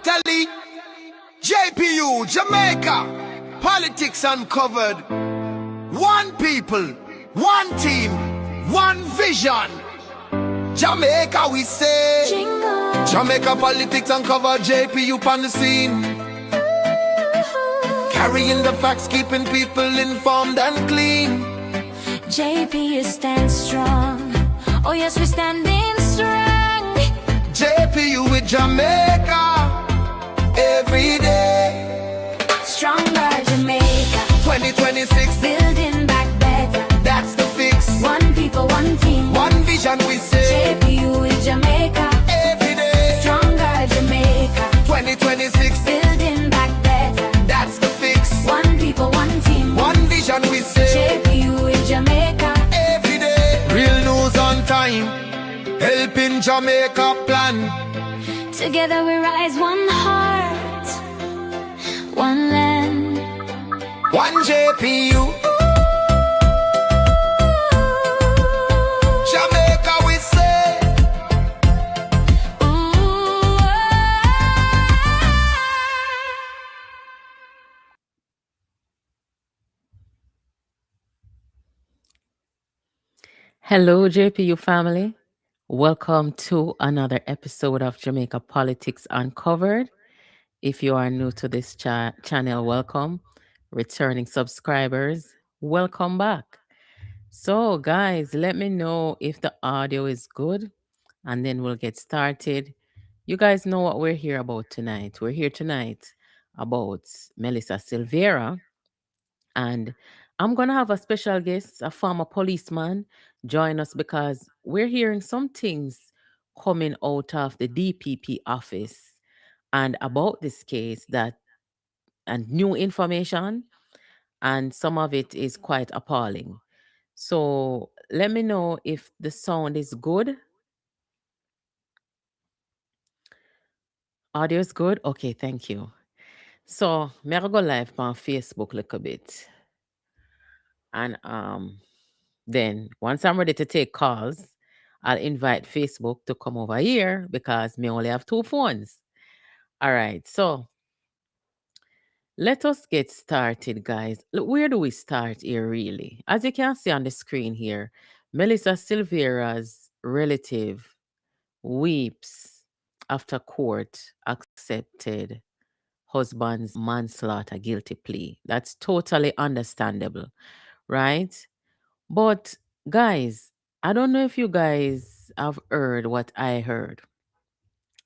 Natalie, JPU, Jamaica, politics uncovered. One people, one team, one vision. Jamaica, we say. Jingle. Jamaica politics uncovered, JPU on the scene. Carrying the facts, keeping people informed and clean. JPU stands strong. Oh yes, we're standing strong. JPU with Jamaica every day. Stronger Jamaica 2026, building back better. that's the fix. One people, one team, One vision, we say. JPU with Jamaica Every day. stronger Jamaica 2026, building back better. that's the fix. One people, one team, One vision, we say. JPU with Jamaica Every day. Real news on time, helping Jamaica plan. together we rise, one heart, one land. One JPU. Jamaica, we say. Hello, JPU family. Welcome to another episode of Jamaica Politics Uncovered. If you are new to this channel, welcome. Returning subscribers, welcome back. So, guys, let me know if the audio is good and then we'll get started. You guys know what we're here about tonight. We're here tonight about Melissa Silvera, and I'm going to have a special guest, a former policeman, join us because we're hearing some things coming out of the DPP office and about this case and new information, and some of it is quite appalling. So let me know if the sound is good. Audio is good? Okay, thank you. So me I go live on Facebook a little bit. And then once I'm ready to take calls, I'll invite Facebook to come over here because me only have two phones. All right, so let us get started, guys. Look, where do we start here, really? As you can see on the screen here, Melissa Silvera's relative weeps after court accepted husband's manslaughter guilty plea. That's totally understandable, right? But guys, I don't know if you guys have heard what I heard,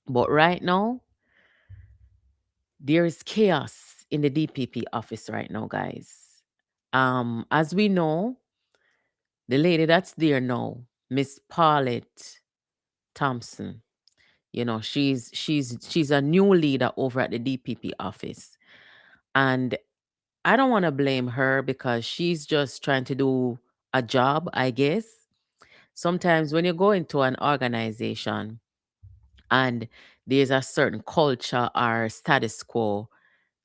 but right now, there is chaos in the DPP office right now, guys. As we know, the lady that's there now, Miss Paulette Thompson, she's a new leader over at the DPP office. And I don't want to blame her because she's just trying to do a job, I guess. Sometimes when you go into an organization and there's a certain culture or status quo,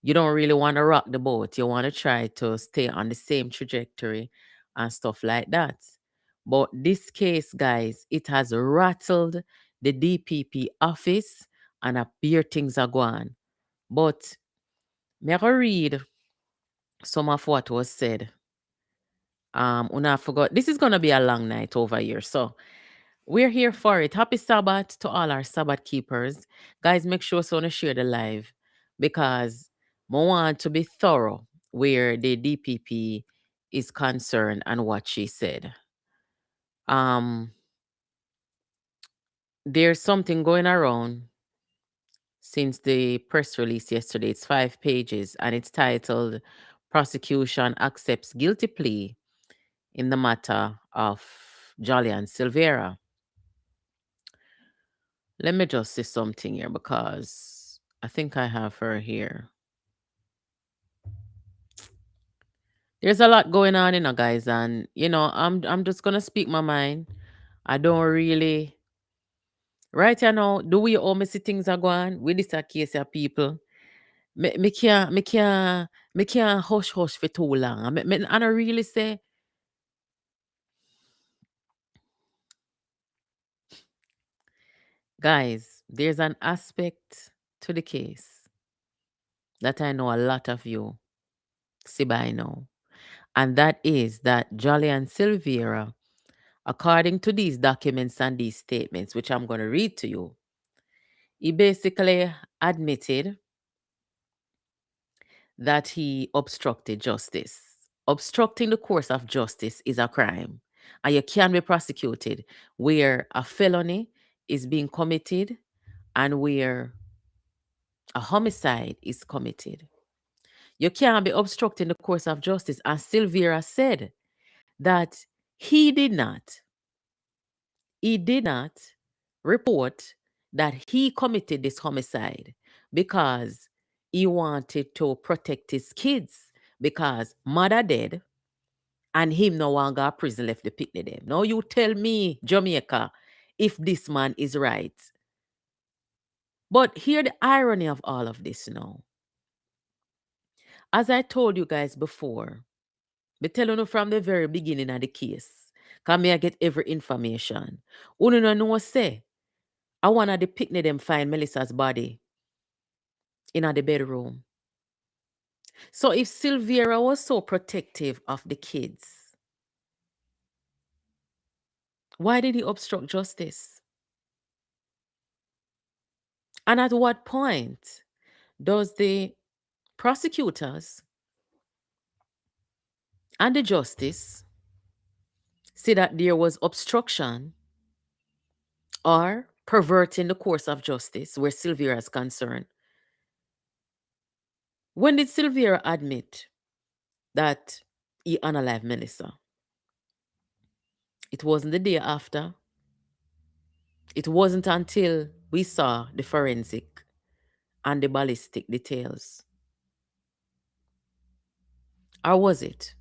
you don't really want to rock the boat. You want to try to stay on the same trajectory and stuff like that. But this case, guys, it has rattled the DPP office and a beer things are going. But may I read some of what was said. Una forgot. This is gonna be a long night over here. So we're here for it. Happy Sabbath to all our Sabbath keepers. Guys, make sure to share the live because I want to be thorough where the DPP is concerned and what she said. There's something going around since the press release yesterday. It's 5 pages and it's titled Prosecution Accepts Guilty Plea in the Matter of Jollian Silvera. Let me just say something here because I think I have her here. There's a lot going on, guys, and I'm just gonna speak my mind. I don't really right now. Do we all see things are going with this case of people? Me can't hush for too long. I don't really say. Guys, there's an aspect to the case that I know a lot of you see by now. And that is that Jolly and Silvera, according to these documents and these statements, which I'm going to read to you, he basically admitted that he obstructed justice. Obstructing the course of justice is a crime, and you can be prosecuted where a felony is being committed and where a homicide is committed. You can't be obstructing the course of justice. And Silvera said that he did not report that he committed this homicide because he wanted to protect his kids because mother dead and him no longer a prison left the picnic them. Now you tell me, Jamaica, if this man is right. But hear the irony of all of this now. As I told you guys before, me tell you from the very beginning of the case, because me I get every information. Uno no know say, I want the picnic them find Melissa's body in the bedroom. So if Silvera was so protective of the kids, why did he obstruct justice? And at what point does the prosecutors and the justice say that there was obstruction or perverting the course of justice where Silvera is concerned? When did Silvera admit that he unalived Melissa? It wasn't the day after. It wasn't until we saw the forensic and the ballistic details. Or was it?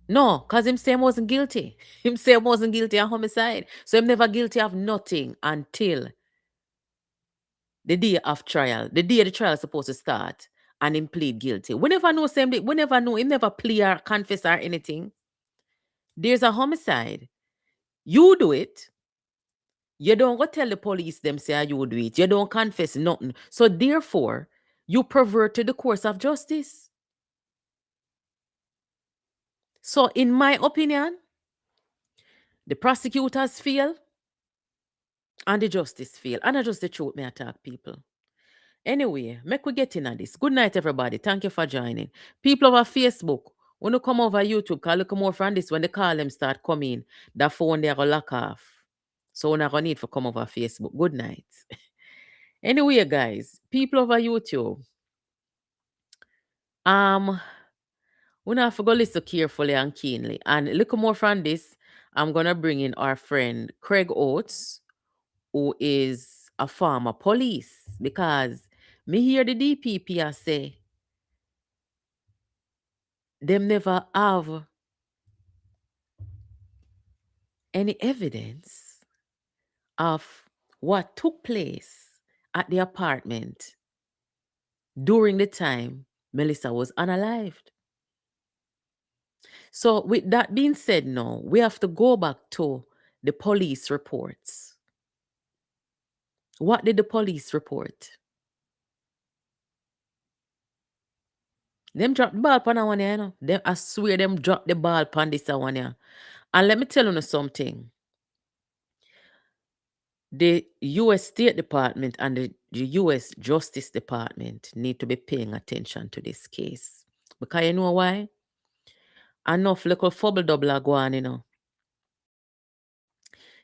No, because him say him wasn't guilty. Him say him wasn't guilty of homicide. So him never guilty of nothing until the day of trial. The day the trial is supposed to start and him plead guilty. We never know him never plea or confess or anything. There's a homicide. You do it. You don't go tell the police them say you do it. You don't confess nothing. So therefore, you perverted the course of justice. So in my opinion, the prosecutors fail and the justice fail. And I just the truth me attack people. Anyway, make we get in on this. Good night, everybody. Thank you for joining. People over Facebook, when you come over YouTube, call look more from this when the call them start coming, that phone they are gonna lock off. So we're not gonna need to come over Facebook. Good night. Anyway, guys, people over YouTube, we have to go listen carefully and keenly. And look more from this, I'm gonna bring in our friend Craig Oates, who is a former police, because me hear the DPP say them never have any evidence of what took place at the apartment during the time Melissa was unalived. So with that being said now, we have to go back to the police reports. What did the police report? Them drop the ball upon that one, you know. I swear them drop the ball upon this one, yeah. And let me tell you something. The U.S. State Department and the U.S. Justice Department need to be paying attention to this case. Because you know why? Enough little fubble double are going, you know.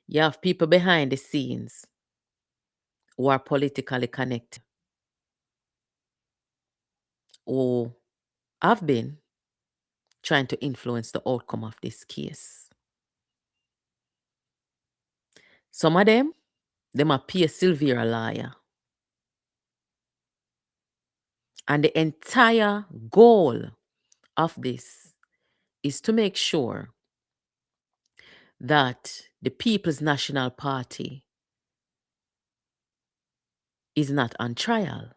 You have people behind the scenes who are politically connected, who have been trying to influence the outcome of this case. Some of them are pay Silvera lawyer. And the entire goal of this is to make sure that the People's National Party is not on trial.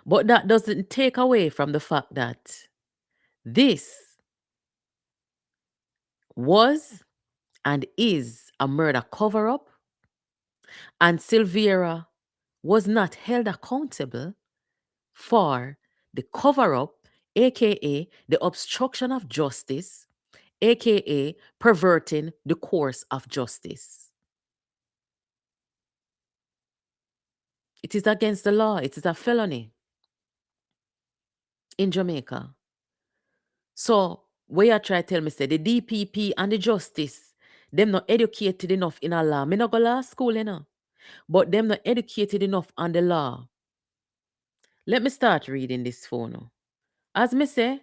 But that doesn't take away from the fact that this was and is a murder cover-up, and Silvera was not held accountable for the cover up, aka the obstruction of justice, aka perverting the course of justice. It is against the law, it is a felony in Jamaica. So, where you try to tell me, say the DPP and the justice, them not educated enough in a law. Me not go law school, but them not educated enough on the law. Let me start reading this phone. As me say,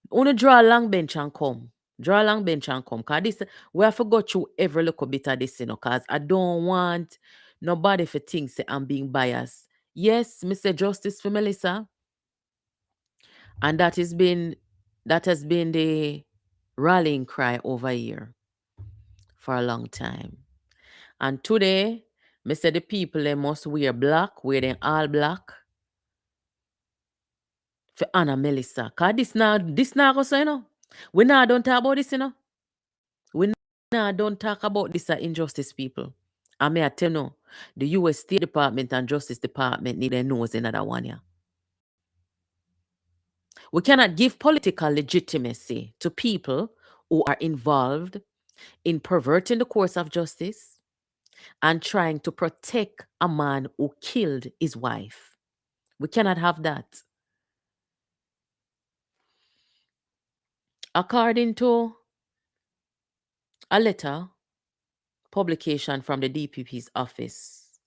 wanna draw a long bench and come. Draw a long bench and come. Cause this, we have to go through every little bit of this, cause I don't want nobody to think say I'm being biased. Yes, Mr. Justice for Melissa. And that has been the rallying cry over here for a long time. And today, me say the people they must wear black, wear them all black for Anna Melissa. Cause this now go so, We now don't talk about this, We now don't talk about this injustice, people. I may tell you, the US State Department and Justice Department need their nose in another one, We cannot give political legitimacy to people who are involved in perverting the course of justice and trying to protect a man who killed his wife. We cannot have that. According to a letter publication from the DPP's office,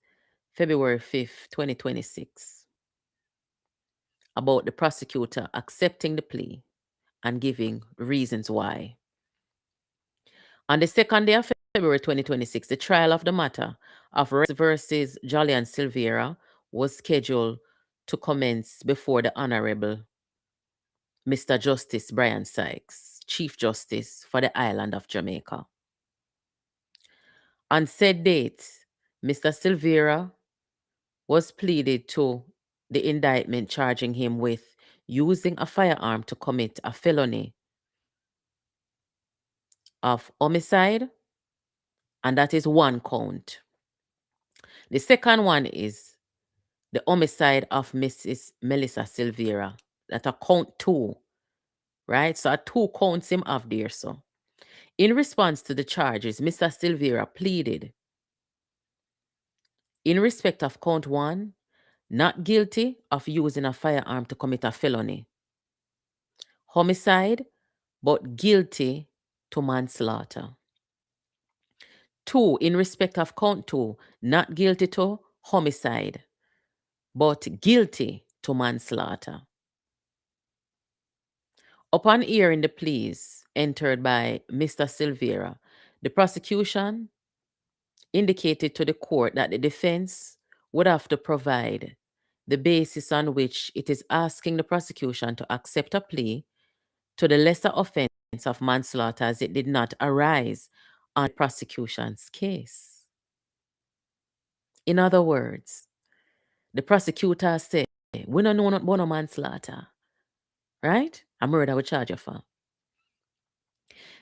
February 5th, 2026, about the prosecutor accepting the plea and giving reasons why. On the second day of February 2026, the trial of the matter of versus Jolly and Silvera was scheduled to commence before the Honorable Mr. Justice Brian Sykes, Chief Justice for the island of Jamaica. On said date, Mr. Silvera was pleaded to the indictment charging him with using a firearm to commit a felony of homicide, and that is one count. The second one is the homicide of Mrs. Melissa Silvera. That a count 2, right? So a 2 counts him off there. So, in response to the charges, Mr. Silvera pleaded in respect of count 1, not guilty of using a firearm to commit a felony, homicide, but guilty to manslaughter. 2, in respect of count 2, not guilty to homicide, but guilty to manslaughter. Upon hearing the pleas entered by Mr. Silvera, the prosecution indicated to the court that the defense would have to provide the basis on which it is asking the prosecution to accept a plea to the lesser offense of manslaughter as it did not arise on the prosecution's case. In other words, the prosecutor said, we don't know about no manslaughter, right? A murder we charge you for.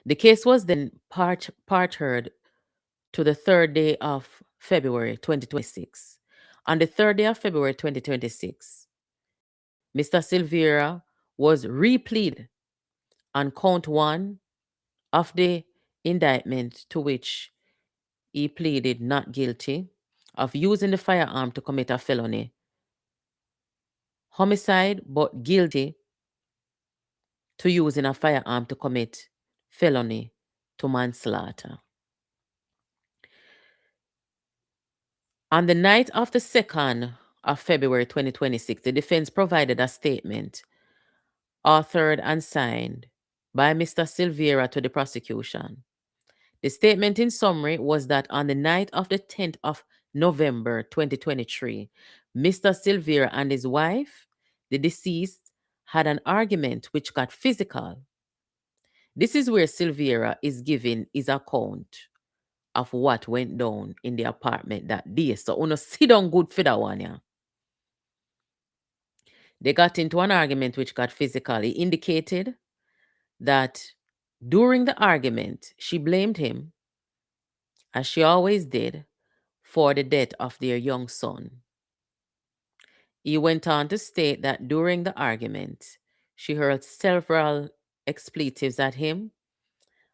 The case was then parted to the third day of February 2026. On the third day of February 2026, Mr. Silvera was repleaded on count 1 of the indictment, to which he pleaded not guilty of using the firearm to commit a felony, homicide, but guilty to using a firearm to commit felony to manslaughter. On the night of the 2nd of February 2026, the defense provided a statement authored and signed by Mr. Silvera to the prosecution. The statement in summary was that on the night of the 10th of November 2023, Mr. Silvera and his wife, the deceased, had an argument which got physical. This is where Silvera is giving his account of what went down in the apartment that day. So, uno sit down good for that one, yeah. They got into an argument which got physical. He indicated that during the argument, she blamed him, as she always did, for the death of their young son. He went on to state that during the argument, she hurled several expletives at him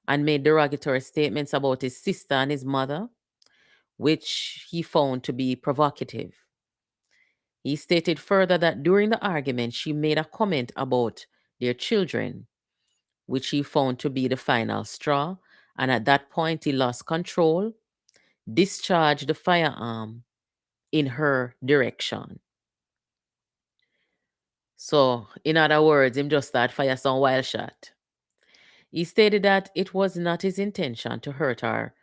and made derogatory statements about his sister and his mother, which he found to be provocative. He stated further that during the argument, she made a comment about their children, which he found to be the final straw, and at that point, he lost control, discharged the firearm in her direction. So, in other words, him just start fire some wild shot. He stated that it was not his intention to hurt or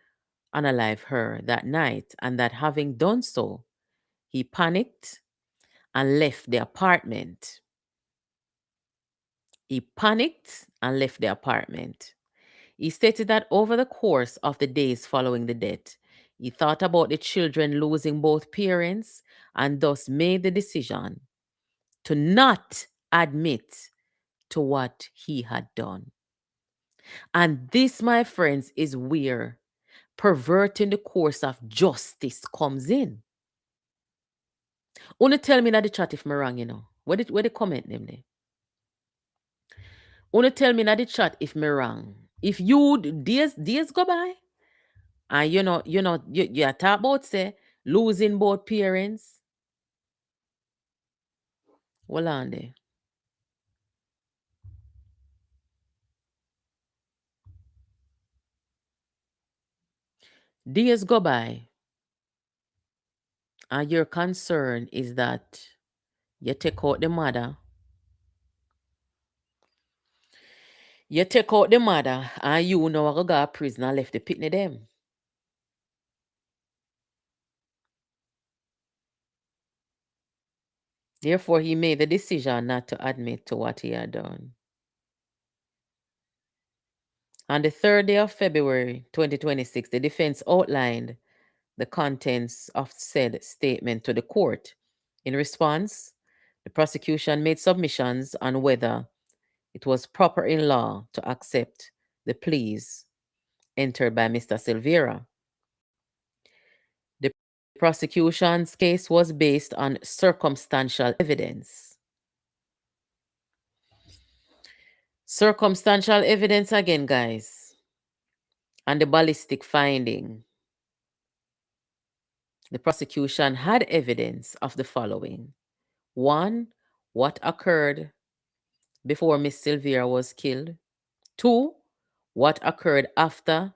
unalive her that night, and that having done so, he panicked and left the apartment. He panicked and left the apartment. He stated that over the course of the days following the death, he thought about the children losing both parents and thus made the decision to not admit to what he had done. And this, my friends, is where perverting the course of justice comes in. Wanna tell me that the chat if me wrong, Where the comment them there? Wanna tell me that the chat if me wrong. If you days go by, and you talk about say losing both parents. Hold on there. Days go by, and your concern is that you take out the mother. You take out the mother, and you know go to prison and left the pitney them. Therefore, he made the decision not to admit to what he had done. On the 3rd day of February 2026, the defense outlined the contents of said statement to the court. In response, the prosecution made submissions on whether it was proper in law to accept the pleas entered by Mr. Silvera. The prosecution's case was based on circumstantial evidence. Circumstantial evidence again, guys, and the ballistic finding. The prosecution had evidence of the following. 1, what occurred before Miss Silvera was killed. 2, what occurred after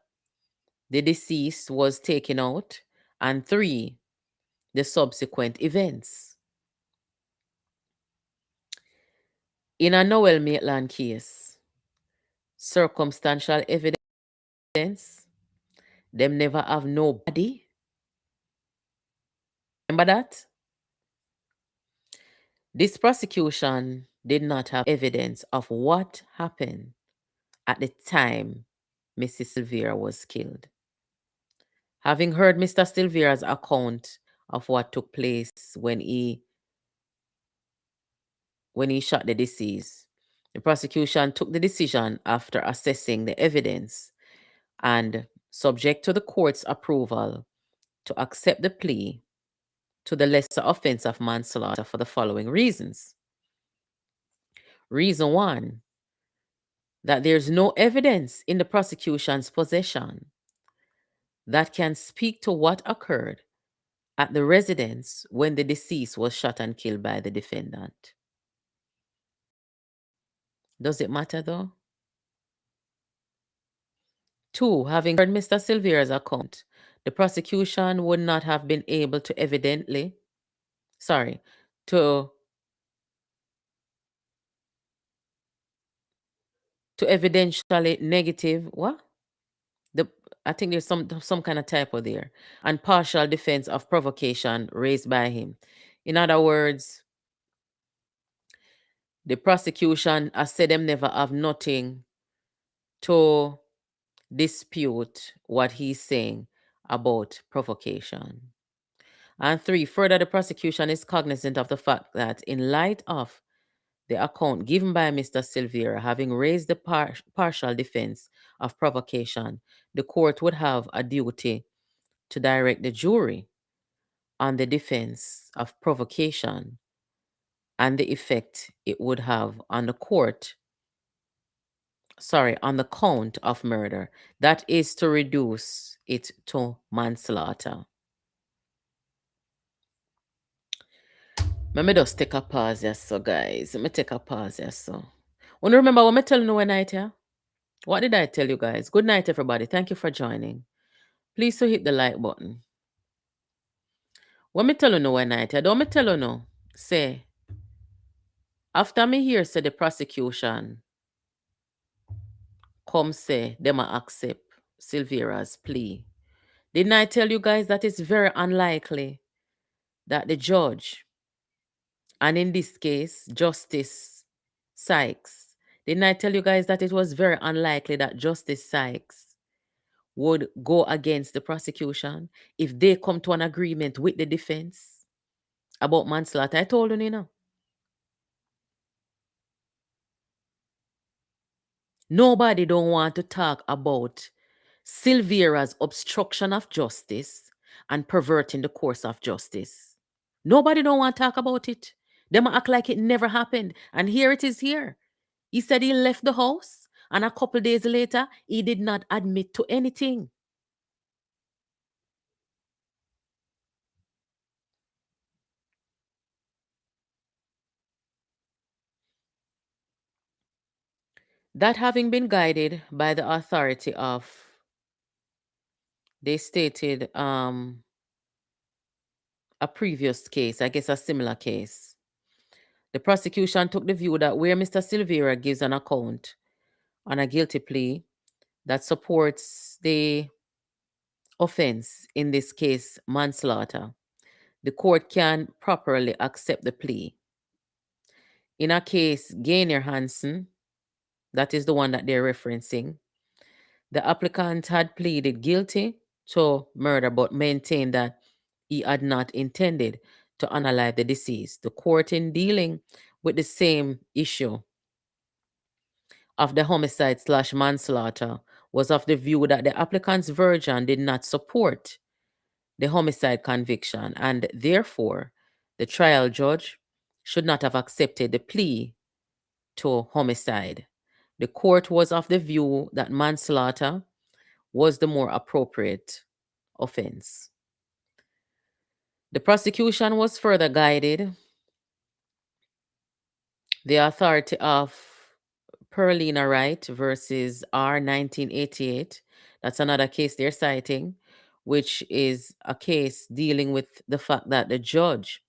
the deceased was taken out. And 3, the subsequent events. In a Noel Maitland case, circumstantial evidence, them never have nobody. Remember that? This prosecution did not have evidence of what happened at the time Mrs. Silvera was killed. Having heard Mr. Silvera's account of what took place when he shot the deceased, the prosecution took the decision after assessing the evidence and, subject to the court's approval, to accept the plea to the lesser offense of manslaughter for the following reasons. Reason 1, that there's no evidence in the prosecution's possession that can speak to what occurred at the residence when the deceased was shot and killed by the defendant. Does it matter though? 2, having heard Mr. Silvera's account, the prosecution would not have been able to evidentially negative what? I think there's some kind of typo there. And partial defense of provocation raised by him. In other words, the prosecution has said them never have nothing to dispute what he's saying about provocation. And 3, further, the prosecution is cognizant of the fact that in light of the account given by Mr. Silvera having raised the partial defense of provocation, the court would have a duty to direct the jury on the defense of provocation and the effect it would have on the on the count of murder. That is to reduce it to manslaughter. Let me just take a pause, yes, so guys. Let me take a pause, yes, so. Want to remember what I tell you one night, yeah? What did I tell you guys? Good night, everybody. Thank you for joining. Please to hit the like button. What me tell you one night, yeah? Don't me tell you no. Say, after me hear say the prosecution come say them a accept Silvera's plea. Didn't I tell you guys that it's very unlikely that the judge, and in this case, Justice Sykes, didn't I tell you guys that it was very unlikely that Justice Sykes would go against the prosecution if they come to an agreement with the defense about manslaughter? I told you, Nobody don't want to talk about Silvera's obstruction of justice and perverting the course of justice. Nobody don't want to talk about it. Them act like it never happened. And here it is here. He said he left the house, and a couple days later, he did not admit to anything. That having been guided by the authority of, they stated, a previous case, I guess a similar case. The prosecution took the view that where Mr. Silvera gives an account on a guilty plea that supports the offense, in this case, manslaughter, the court can properly accept the plea. In a case, Gaynor Hansen, that is the one that they're referencing, the applicant had pleaded guilty to murder but maintained that he had not intended to unalive the deceased. The court, in dealing with the same issue of the homicide slash manslaughter, was of the view that the applicant's version did not support the homicide conviction, and therefore the trial judge should not have accepted the plea to homicide. The court was of the view that manslaughter was the more appropriate offense. The prosecution was further guided. The authority of Perlina Wright versus R 1988, that's another case they're citing, which is a case dealing with the fact that the judge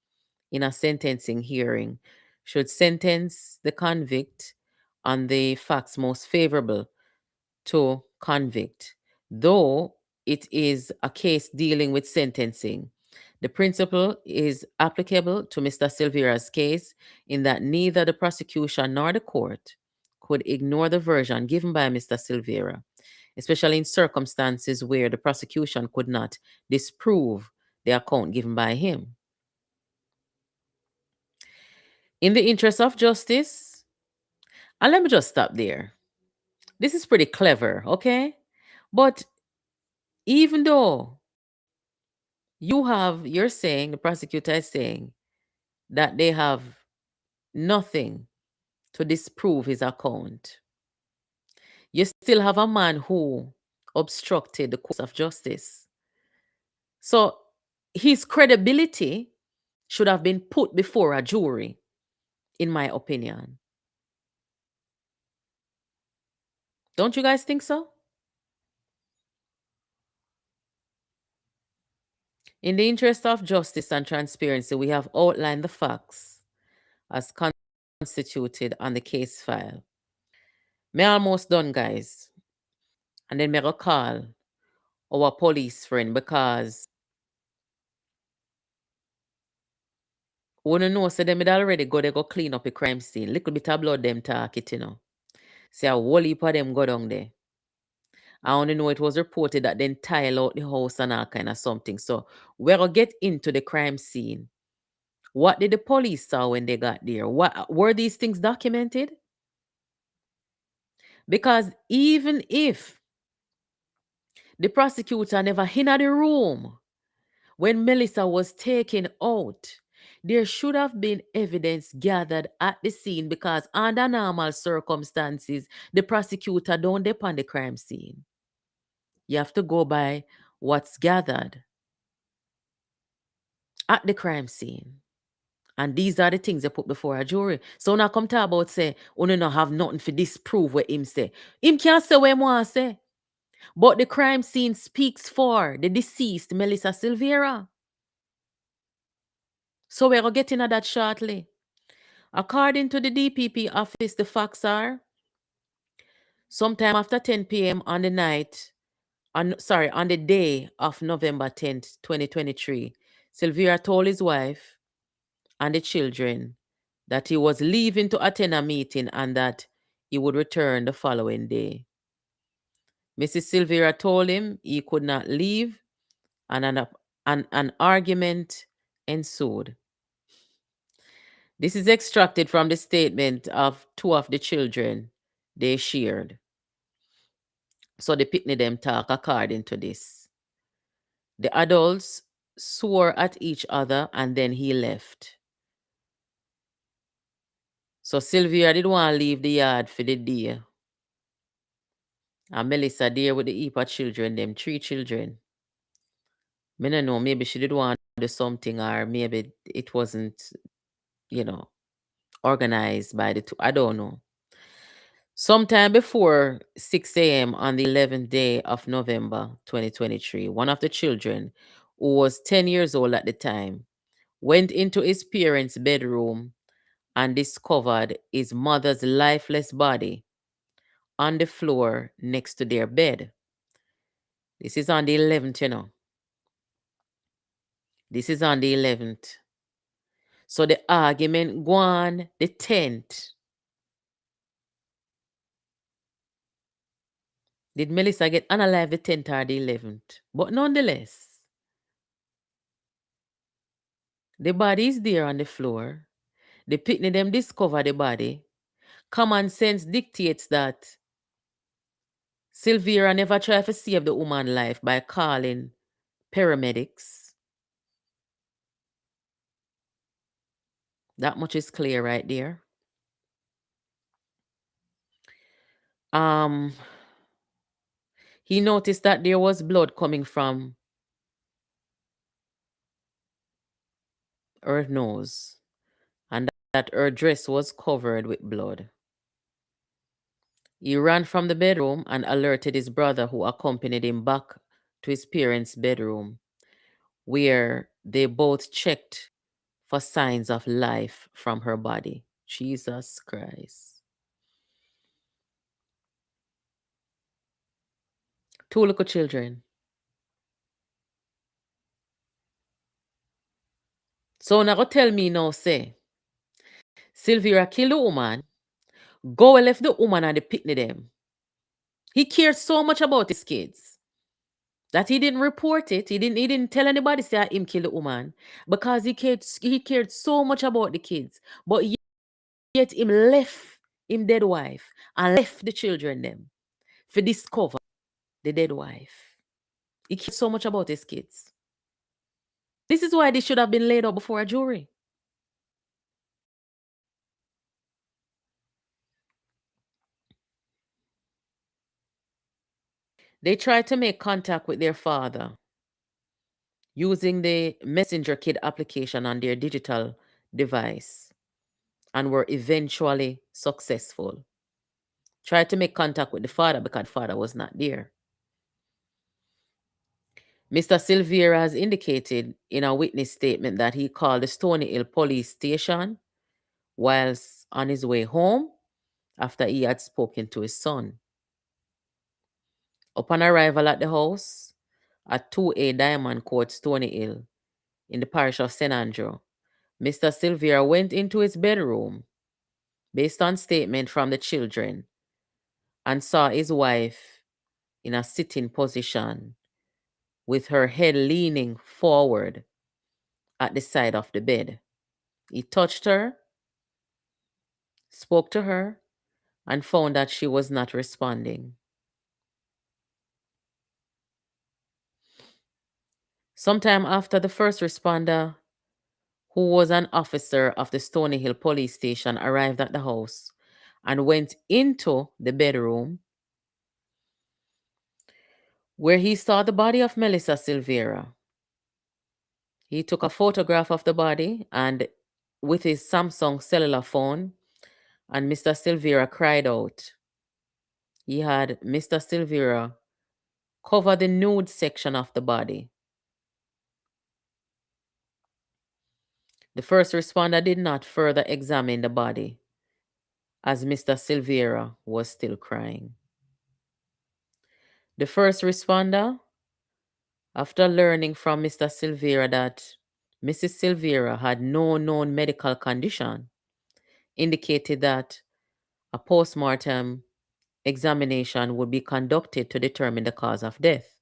in a sentencing hearing should sentence the convict on the facts most favorable to convict, though it is a case dealing with sentencing. The principle is applicable to Mr. Silvera's case in that neither the prosecution nor the court could ignore the version given by Mr. Silvera, especially in circumstances where the prosecution could not disprove the account given by him. In the interest of justice, and let me just stop there. This is pretty clever, okay? But even though you're saying, the prosecutor is saying that they have nothing to disprove his account, you still have a man who obstructed the course of justice. So his credibility should have been put before a jury, in my opinion. Don't you guys think so? In the interest of justice and transparency, we have outlined the facts as constituted on the case file. Me almost done, guys. And then me go call our police friend because wanna know so them already go they go clean up a crime scene. Little bit of blood them talk it, See a whole heap of them go down there. I only know it was reported that then tile out the house and all kind of something. So we're gonna get into the crime scene. What did the police saw when they got there? What were these things documented? Because even if the prosecutor never in the room when Melissa was taken out, there should have been evidence gathered at the scene because under normal circumstances, the prosecutor don't depend on the crime scene. You have to go by what's gathered at the crime scene. And these are the things they put before a jury. So now come talk about say, you no have nothing for disprove what him say. Him can't say what him want to say. But the crime scene speaks for the deceased Melissa Silvera. So we're going to get into that shortly. According to the DPP office, the facts are sometime after 10 p.m. on the on the day of November 10th, 2023, Silvera told his wife and the children that he was leaving to attend a meeting and that he would return the following day. Mrs. Silvera told him he could not leave, and an argument ensued. This is extracted from the statement of two of the children they shared. So the picnic them talk according to this. The adults swore at each other and then he left. So Sylvia did want to leave the yard for the day. And Melissa there with the heap of children, them 3 children. I don't know, maybe she did want to do something or maybe it wasn't, organized by the two. I don't know. Sometime before 6 a.m. on the 11th day of November 2023, one of the children, who was 10 years old at the time, went into his parents' bedroom and discovered his mother's lifeless body on the floor next to their bed. This is on the 11th. This is on the 11th. So the argument go on the 10th. Did Melissa get unalive the 10th or the 11th? But nonetheless, the body is there on the floor. The picnic them discover the body. Common sense dictates that Silvera never tried to save the woman's life by calling paramedics. That much is clear right there. He noticed that there was blood coming from her nose and that her dress was covered with blood. He ran from the bedroom and alerted his brother, who accompanied him back to his parents' bedroom, where they both checked for signs of life from her body. Jesus Christ. 2 little children. So now go tell me now, say, Silvera killed the woman, go and left the woman and the picnic them. He cared so much about his kids that he didn't report it. He didn't tell anybody say him kill the woman because he cared so much about the kids. But yet him left him dead wife and left the children them for discover the dead wife. He cared so much about his kids. This is why they should have been laid out before a jury. They tried to make contact with their father using the Messenger Kid application on their digital device and were eventually successful. Tried to make contact with the father because the father was not there. Mr. Silvera has indicated in a witness statement that he called the Stony Hill police station whilst on his way home after he had spoken to his son. Upon arrival at the house at 2A Diamond Court, Stony Hill, in the parish of St. Andrew, Mr. Silvera went into his bedroom based on statement from the children and saw his wife in a sitting position with her head leaning forward at the side of the bed. He touched her, spoke to her, and found that she was not responding. Sometime after the first responder, who was an officer of the Stony Hill police station, arrived at the house and went into the bedroom where he saw the body of Melissa Silvera. He took a photograph of the body and with his Samsung cellular phone, and Mr. Silvera cried out. He had Mr. Silvera cover the nude section of the body. The first responder did not further examine the body as Mr. Silvera was still crying. The first responder, after learning from Mr. Silvera that Mrs. Silvera had no known medical condition, indicated that a postmortem examination would be conducted to determine the cause of death.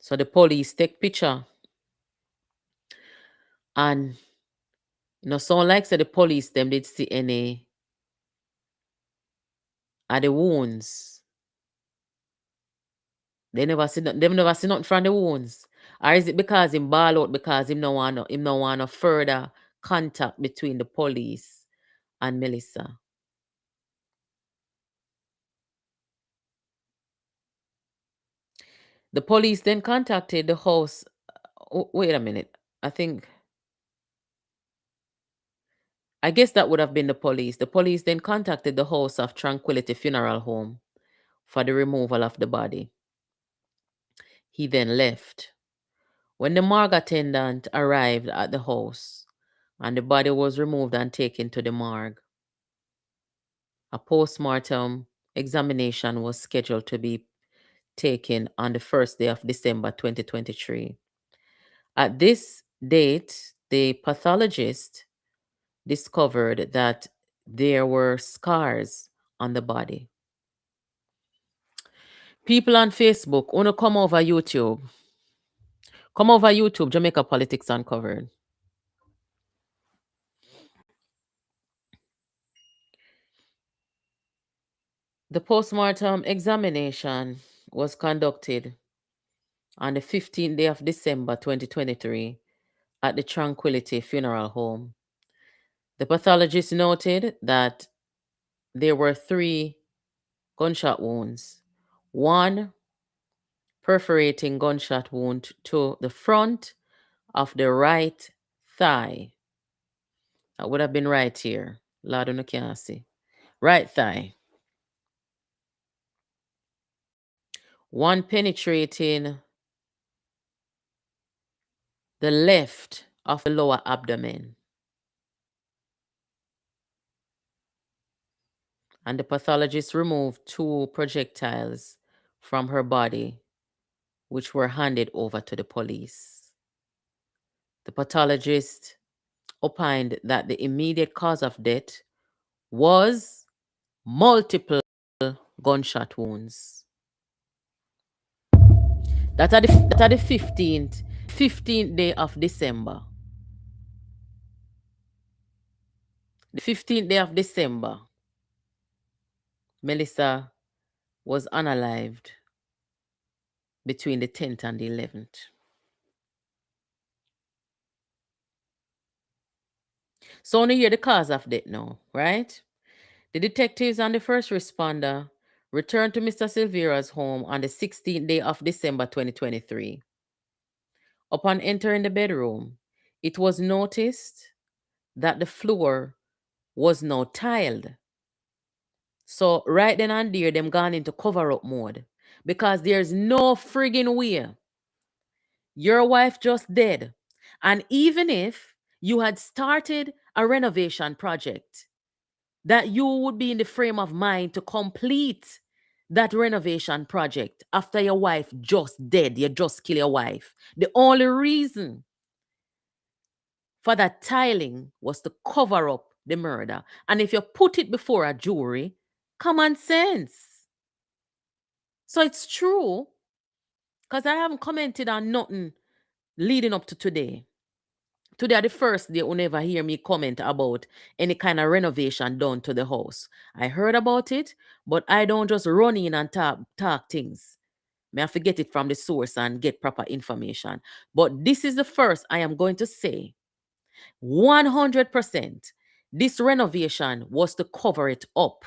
So the police take picture and sound like the police them did see any of the wounds. Them never see nothing from the wounds. Or is it because him ball out because him no want no further contact between the police and Melissa? The police then contacted the house. Wait a minute. I guess that would have been the police. The police then contacted the House of Tranquility Funeral Home for the removal of the body. He then left. When the morgue attendant arrived at the house and the body was removed and taken to the morgue, a postmortem examination was scheduled to be taken on the first day of December 2023. At this date, the pathologist discovered that there were scars on the body. People on Facebook, wanna come over YouTube. Come over YouTube, Jamaica Politics Uncovered. The postmortem examination was conducted on the 15th day of December 2023 at the Tranquility Funeral Home. The pathologist noted that there were 3 gunshot wounds, 1 perforating gunshot wound to the front of the right thigh. That would have been right here. Lord, you can't see. Right thigh. 1 penetrating the left of the lower abdomen. And the pathologist removed 2 projectiles from her body, which were handed over to the police. The pathologist opined that the immediate cause of death was multiple gunshot wounds. That are the 15th day of December. The 15th day of December, Melissa was unalived between the 10th and the 11th. So only hear the cause of death now, right? The detectives and the first responder returned to Mr. Silvera's home on the 16th day of December 2023. Upon entering the bedroom, it was noticed that the floor was now tiled. So right then and there, them gone into cover-up mode because there's no friggin' way your wife just dead. And even if you had started a renovation project, that you would be in the frame of mind to complete that renovation project after your wife just dead, you just kill your wife. The only reason for that tiling was to cover up the murder. And if you put it before a jury, common sense. So it's true, because I haven't commented on nothing leading up to today. Today, the first day you never hear me comment about any kind of renovation done to the house. I heard about it, but I don't just run in and talk things. May I forget it from the source and get proper information. But this is the first I am going to say 100%. This renovation was to cover it up.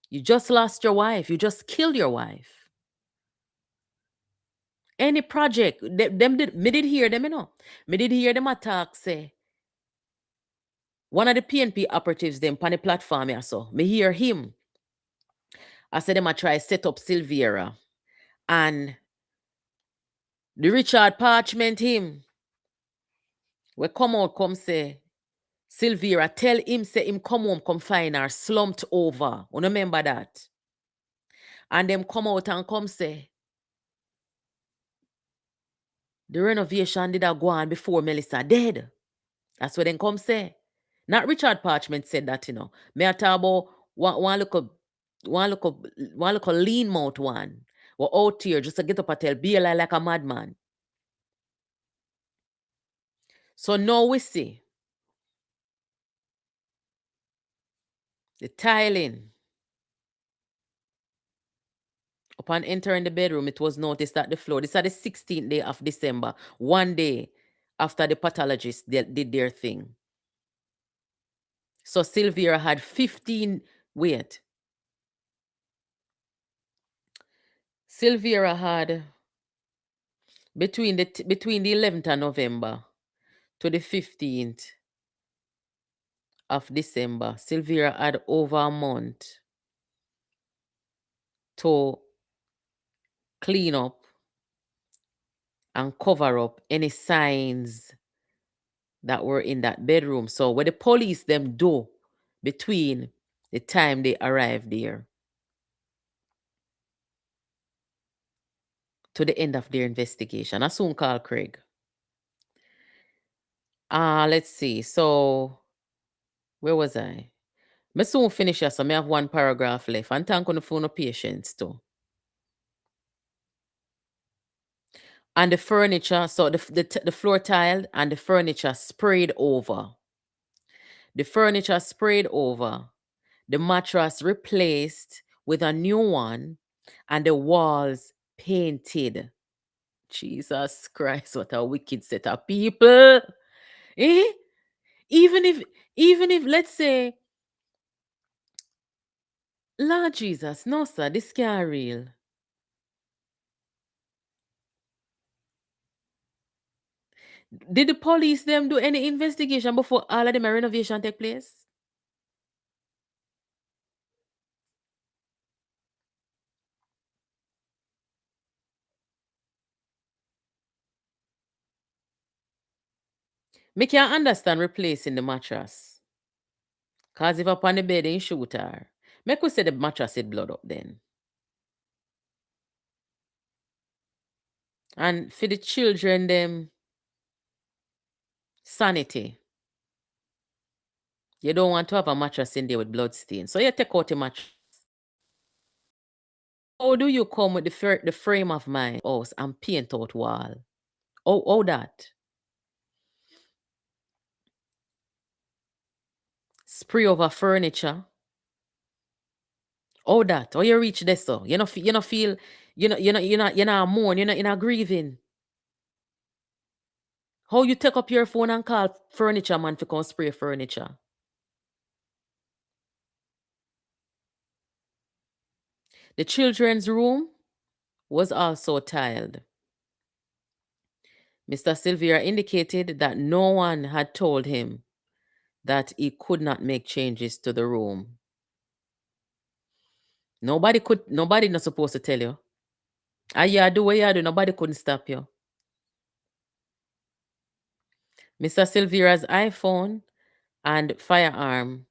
You just lost your wife. You just killed your wife. Any project, me did hear them, you know. Me did hear them attack, say, one of the PNP operatives, them, on the platform, yeah, so. Me hear him. I said them I try set up Silvera. And the Richard Parchment him, we come out, come say, Silvera, tell him, say him come home, come find her slumped over. You remember that? And them come out and come say, the renovation did a go on before Melissa dead. That's what them come say. Not Richard Parchment said that, you know. Me a talk about one look a lean mouth one. Or out here just to get up and tell, be like a madman. So now we see the tiling. Upon entering the bedroom, it was noticed that the floor, this is the 16th day of December, one day after the pathologists did their thing. So Silvera had 15, wait. Silvera had between the 11th of November to the 15th of December, Silvera had over a month to clean up and cover up any signs that were in that bedroom. So what the police them do between the time they arrived there to the end of their investigation. I soon call Craig. Let's see. So where was I? Me soon finish here, so I have one paragraph left. And thank you for no patience too. And the furniture, so the floor tile and the furniture sprayed over. The furniture sprayed over. The mattress replaced with a new one, and the walls painted. Jesus Christ, what a wicked set of people. Eh? Even if let's say, Lord Jesus, no sir, this can't real. Did the police them do any investigation before all of them renovation take place? Me can't understand replacing the mattress. Cause if upon the bed they shoot her, me could say the mattress had blood up then. And for the children, them sanity. You don't want to have a mattress in there with blood stain. So you take out the mattress. How do you come with the frame of my house and paint out wall? Oh, that? Spray over furniture. Oh, that? Oh, you reach this so you know feel you're not mourn, you're not grieving. How you take up your phone and call furniture man to come spray furniture? The children's room was also tiled. Mr. Silvera indicated that no one had told him that he could not make changes to the room. Nobody not supposed to tell you. You do what you do, nobody couldn't stop you. Mr. Silvera's iPhone and firearm,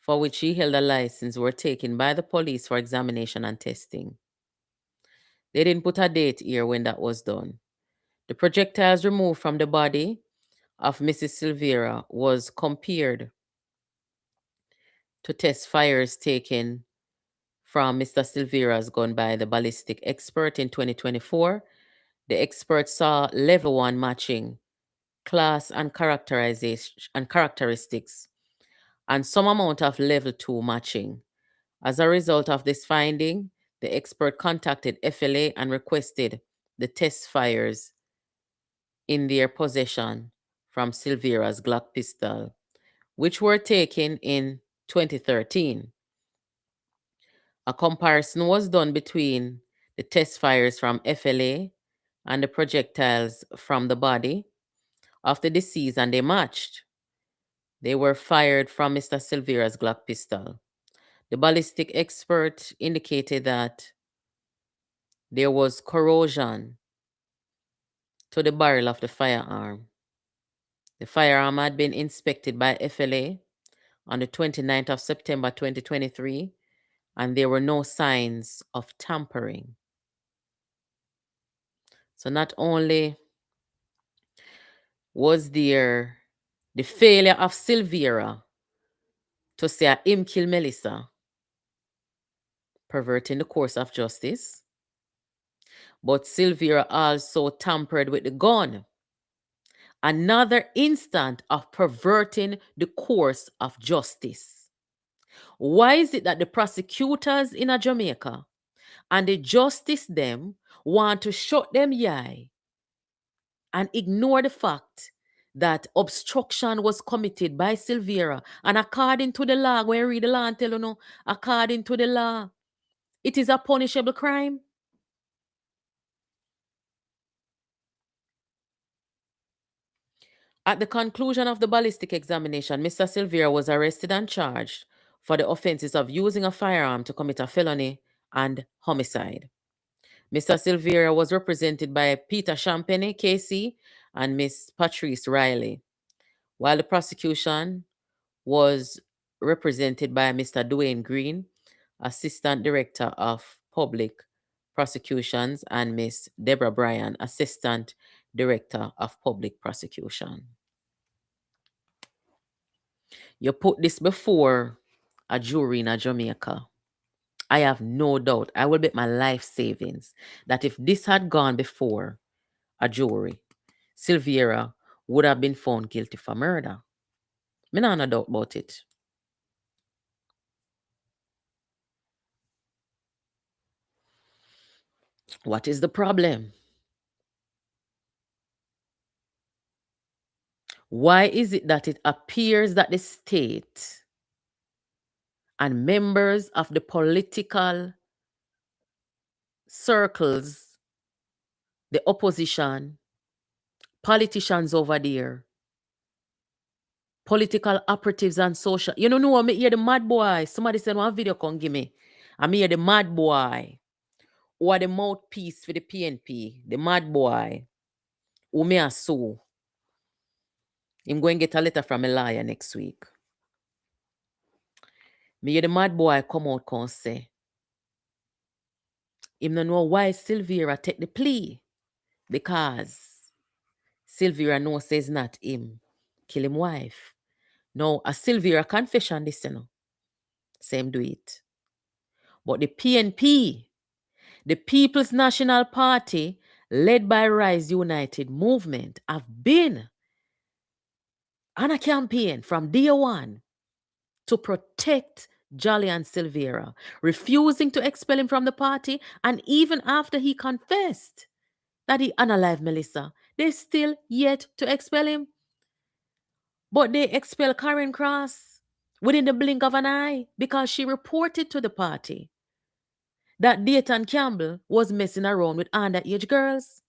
for which he held a license, were taken by the police for examination and testing. They didn't put a date here when that was done. The projectiles removed from the body of Mrs. Silvera was compared to test fires taken from Mr. Silvera's gun by the ballistic expert in 2024. The expert saw level 1 matching class and characteristics, and some amount of level 2 matching. As a result of this finding, the expert contacted FLA and requested the test fires in their possession from Silvera's Glock pistol, which were taken in 2013. A comparison was done between the test fires from FLA and the projectiles from the body of the deceased, and they matched. They were fired from Mr. Silvera's Glock pistol. The ballistic expert indicated that there was corrosion to the barrel of the firearm. The firearm had been inspected by FLA on the 29th of September 2023, and there were no signs of tampering. So not only was there the failure of Silvera to say him kill Melissa, perverting the course of justice, but Silvera also tampered with the gun. Another instant of perverting the course of justice. Why is it that the prosecutors in Jamaica and the justice them want to shut them eye and ignore the fact that obstruction was committed by Silvera? And according to the law, when you read the law and tell you no, according to the law, it is a punishable crime. At the conclusion of the ballistic examination, Mr. Silvera was arrested and charged for the offenses of using a firearm to commit a felony and homicide. Mr. Silvera was represented by Peter Champagne, KC, and Miss Patrice Riley, while the prosecution was represented by Mr. Dwayne Green, Assistant Director of Public Prosecutions, and Miss Deborah Bryan, Assistant Director of Public Prosecution. You put this before a jury in Jamaica. I have no doubt, I will bet my life savings that if this had gone before a jury, Silvera would have been found guilty for murder. Me not no doubt about it. What is the problem? Why is it that it appears that the state and members of the political circles, the opposition, politicians over there, political operatives and social, you know, me hear the mad boy. Somebody said one video come give me. I hear the mad boy or the mouthpiece for the PNP, the mad boy who me a sue. I'm going to get a letter from a lawyer next week. Me hear the mad boy come out and say, him don't know why Silvera take the plea. Because Silvera know says not him. Kill him wife. Now, a Silvera confession this, you know. Same do it. But the PNP, the People's National Party, led by Rise United Movement, have been on a campaign from day one to protect Jolly and Silvera, refusing to expel him from the party, and even after he confessed that he unalive Melissa, they still yet to expel him. But they expel Karen Cross within the blink of an eye because she reported to the party that Dayton Campbell was messing around with underage girls.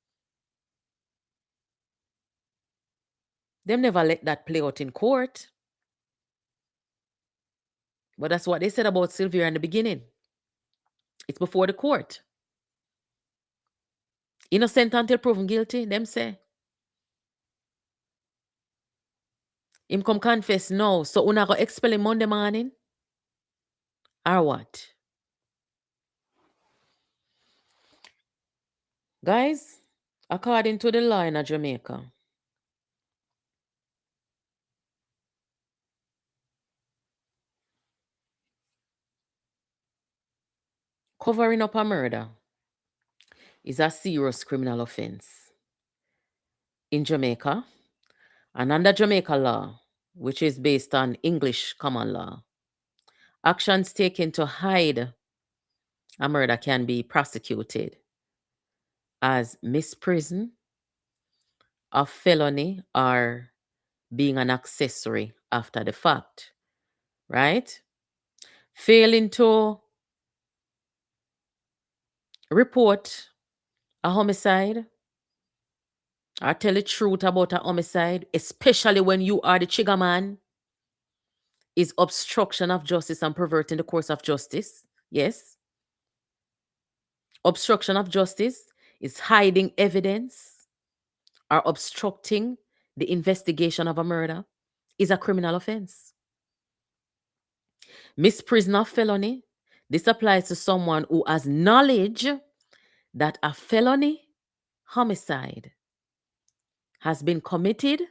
Them never let that play out in court. But that's what they said about Silvera in the beginning. It's before the court. Innocent until proven guilty, them say. Him come confess now, so una go expel him Monday morning? Or what? Guys, according to the law in Jamaica, covering up a murder is a serious criminal offense. In Jamaica, and under Jamaica law, which is based on English common law, actions taken to hide a murder can be prosecuted as misprison, a felony, or being an accessory after the fact, right? Failing to report a homicide or tell the truth about a homicide, especially when you are the trigger man, is obstruction of justice and perverting the course of justice. Yes. Obstruction of justice is hiding evidence or obstructing the investigation of a murder is a criminal offense. Misprision of felony, this applies to someone who has knowledge that a felony homicide has been committed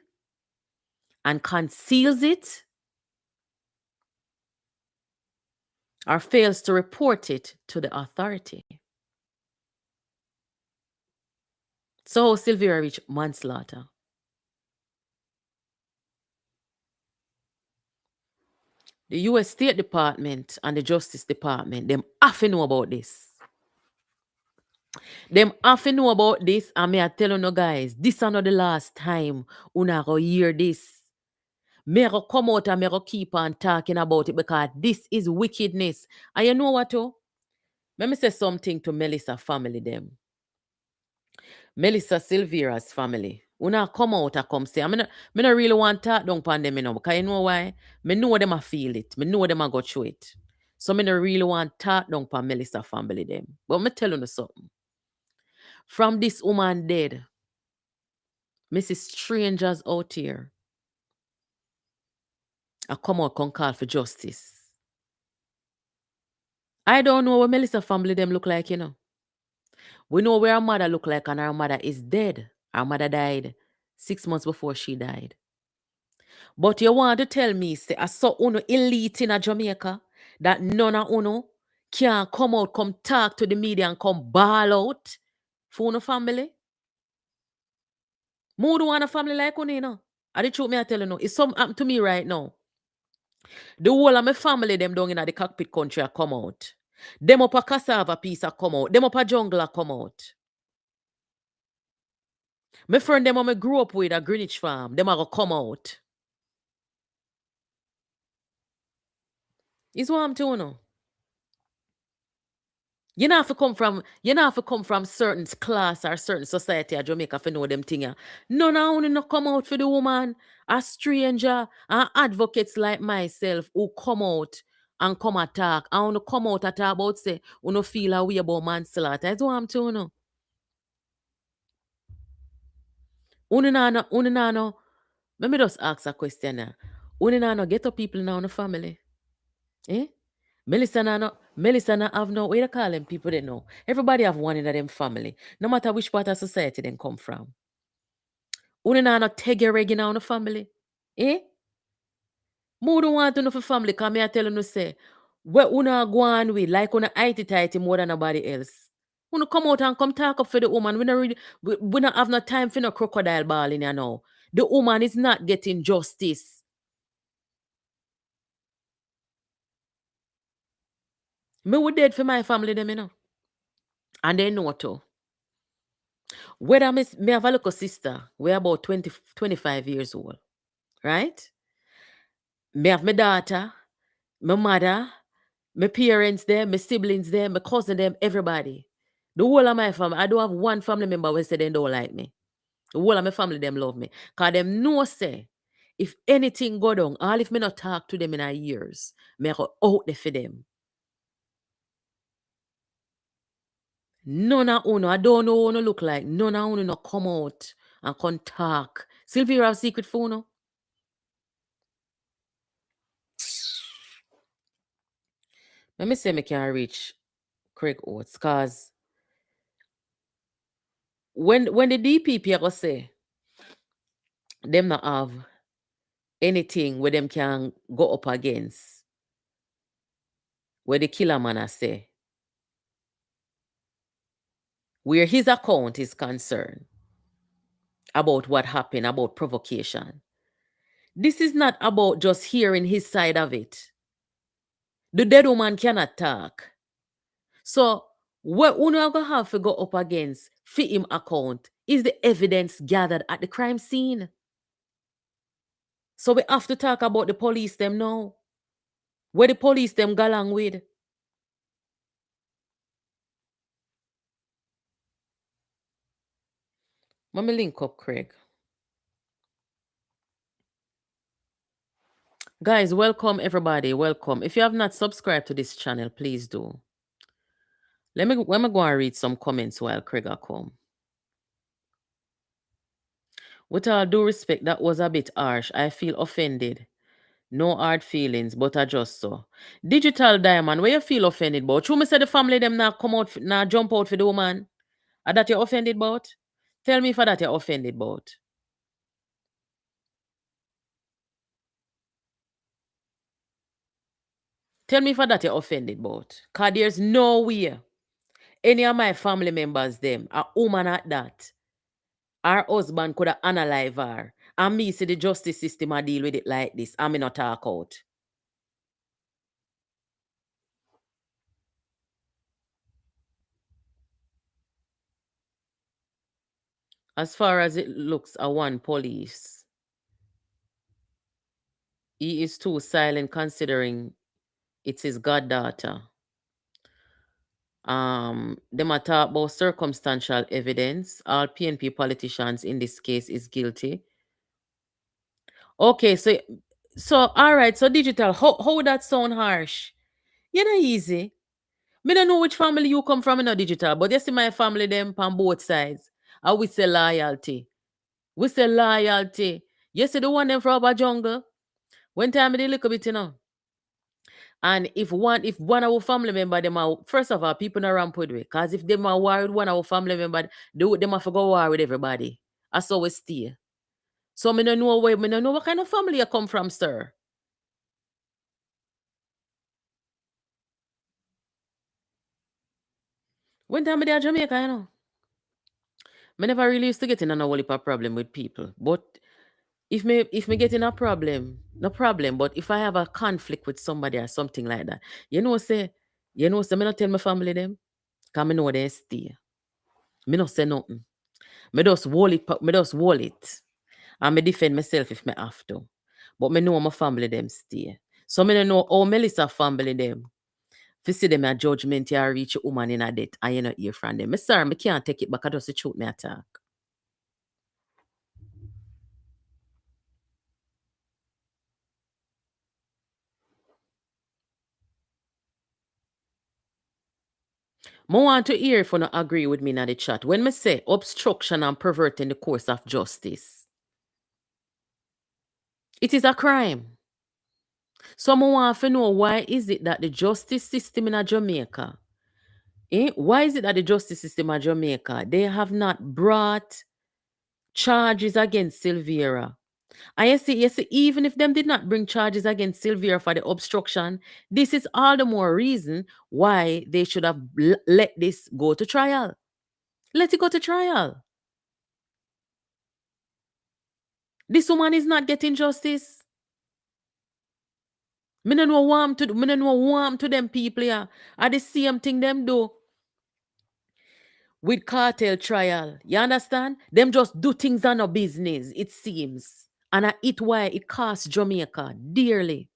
and conceals it or fails to report it to the authority. So Silvera reached manslaughter. The US State Department and the Justice Department, them have to know about this. Them have to know about this, and me I tell you no guys, this is not the last time una go hear this. Me go come out and me go keep on talking about it because this is wickedness. And you know what? Let me say something to Melissa family them. Melissa Silvera's family. Una come out and come say, I not really want to talk down upon them, because you know why? Me know them a feel it. Me know them a go through it. So me not really want to talk down upon Melissa family them. But me tell you something. From this woman dead, Mrs. Strangers out here, I come out come call for justice. I don't know what Melissa family them look like, We know where her mother look like, and her mother is dead. Her mother died 6 months before she died. But you want to tell me, say, I saw uno elite in a Jamaica, that none of uno can come out, come talk to the media and come ball out for uno family? More do want a family like uno, And the truth me I tell you no, it's something happen to me right now. The whole of my family, them down in the cockpit country a come out. Them up a cassava piece a come out. Them up a jungle a come out. My friend them I grew up with a Greenwich farm, them a go come out. Is what I'm telling you. You not have to come from certain class or certain society at Jamaica for know them thing. None of you no come out for the woman, a stranger, and advocates like myself who come out and come attack. I want to come out and talk about say, you no feel a way about manslaughter. That's what I'm telling you. Unanano, let me just ask a question now. Unanano get up people now in the family. Eh? Melissa na have no, what you call them people they know. Everybody have one in them family. No matter which part of society they come from. Unanano take your reg now in the family. Eh? More don't want to know for family, come here tell you say, what una go on with, like una IT tighty more than nobody else. Una come out and come talk up for the woman. We not have no time for no crocodile ball in here now. The woman is not getting justice. Me would dead for my family them, And they know too. Whether me have a little sister, we're about 20, 25 years old. Right? Me have my daughter, my mother, my parents there, my siblings there, my cousin them, everybody. The whole of my family. I don't have one family member who say they don't like me. The whole of my family them love me. Because them know say, if anything go down, all if me not talk to them in a years, me go out there for them. None of uno, I don't know what uno look like. None of uno no come out and come talk. Silvera have secret for uno. Let me say me can reach Craig Oates, because when the DPP go say them not have anything where them can go up against where the killer man I say, where his account is concerned about what happened, about provocation. This is not about just hearing his side of it. The dead woman cannot talk. So what we are gonna have to go up against for him account is the evidence gathered at the crime scene. So we have to talk about the police them now. Where the police them go along with. Let me link up Craig. Guys, welcome everybody. Welcome. If you have not subscribed to this channel, please do. Let me go and read some comments while Craig come. With all due respect, that was a bit harsh. I feel offended. No hard feelings, but I just so. Digital Diamond, where you feel offended about? You me say the family them now come out, now jump out for the woman. Are that you offended about? Tell me for that you're offended about. Tell me for that you're offended about. Because there's no way any of my family members, them, a woman at that, her husband could have analyzed her. And me see the justice system a deal with it like this. I me not talk out. As far as it looks, a one police. He is too silent considering it's his goddaughter. Them a talk about circumstantial evidence. All PNP politicians in this case is guilty. Okay, so all right, so digital, how would that sound harsh? You know easy. Me don't know which family you come from in a digital, but you see my family them on both sides. And we say loyalty. We say loyalty. You see the one them from our jungle. When time they look a bit, you know. And if one of our family member them are first of all people not ramp with we. Because if them are war with one of our family member, them have to go war with everybody. That's how we stay. So me don't know what kind of family you come from, sir. When time I there Jamaica, you know. Me never really used to get in a whole heap of problem with people. But if me get in a problem, no problem. But if I have a conflict with somebody or something like that, me not tell my family them. Because me know they stay. Me not say nothing. Me just hold it. And me defend myself if me have to. But me know my family them stay. So me don't know how Melissa family them. If you see them a judgment, you reach a woman in a debt and you not hear from them. Me sorry, me can't take it back. I just the truth me attack. I want to hear if you not agree with me in the chat. When me say obstruction and perverting the course of justice, it is a crime. So I want to know why is it that the justice system in Jamaica, why is it that the justice system in Jamaica, they have not brought charges against Silvera? And you see, even if them did not bring charges against Silvera for the obstruction, this is all the more reason why they should have let this go to trial. Let it go to trial. This woman is not getting justice. Me no know warm to them people here. Are the same thing them do with cartel trial. You understand? Them just do things on no business, it seems. And it why it costs Jamaica dearly,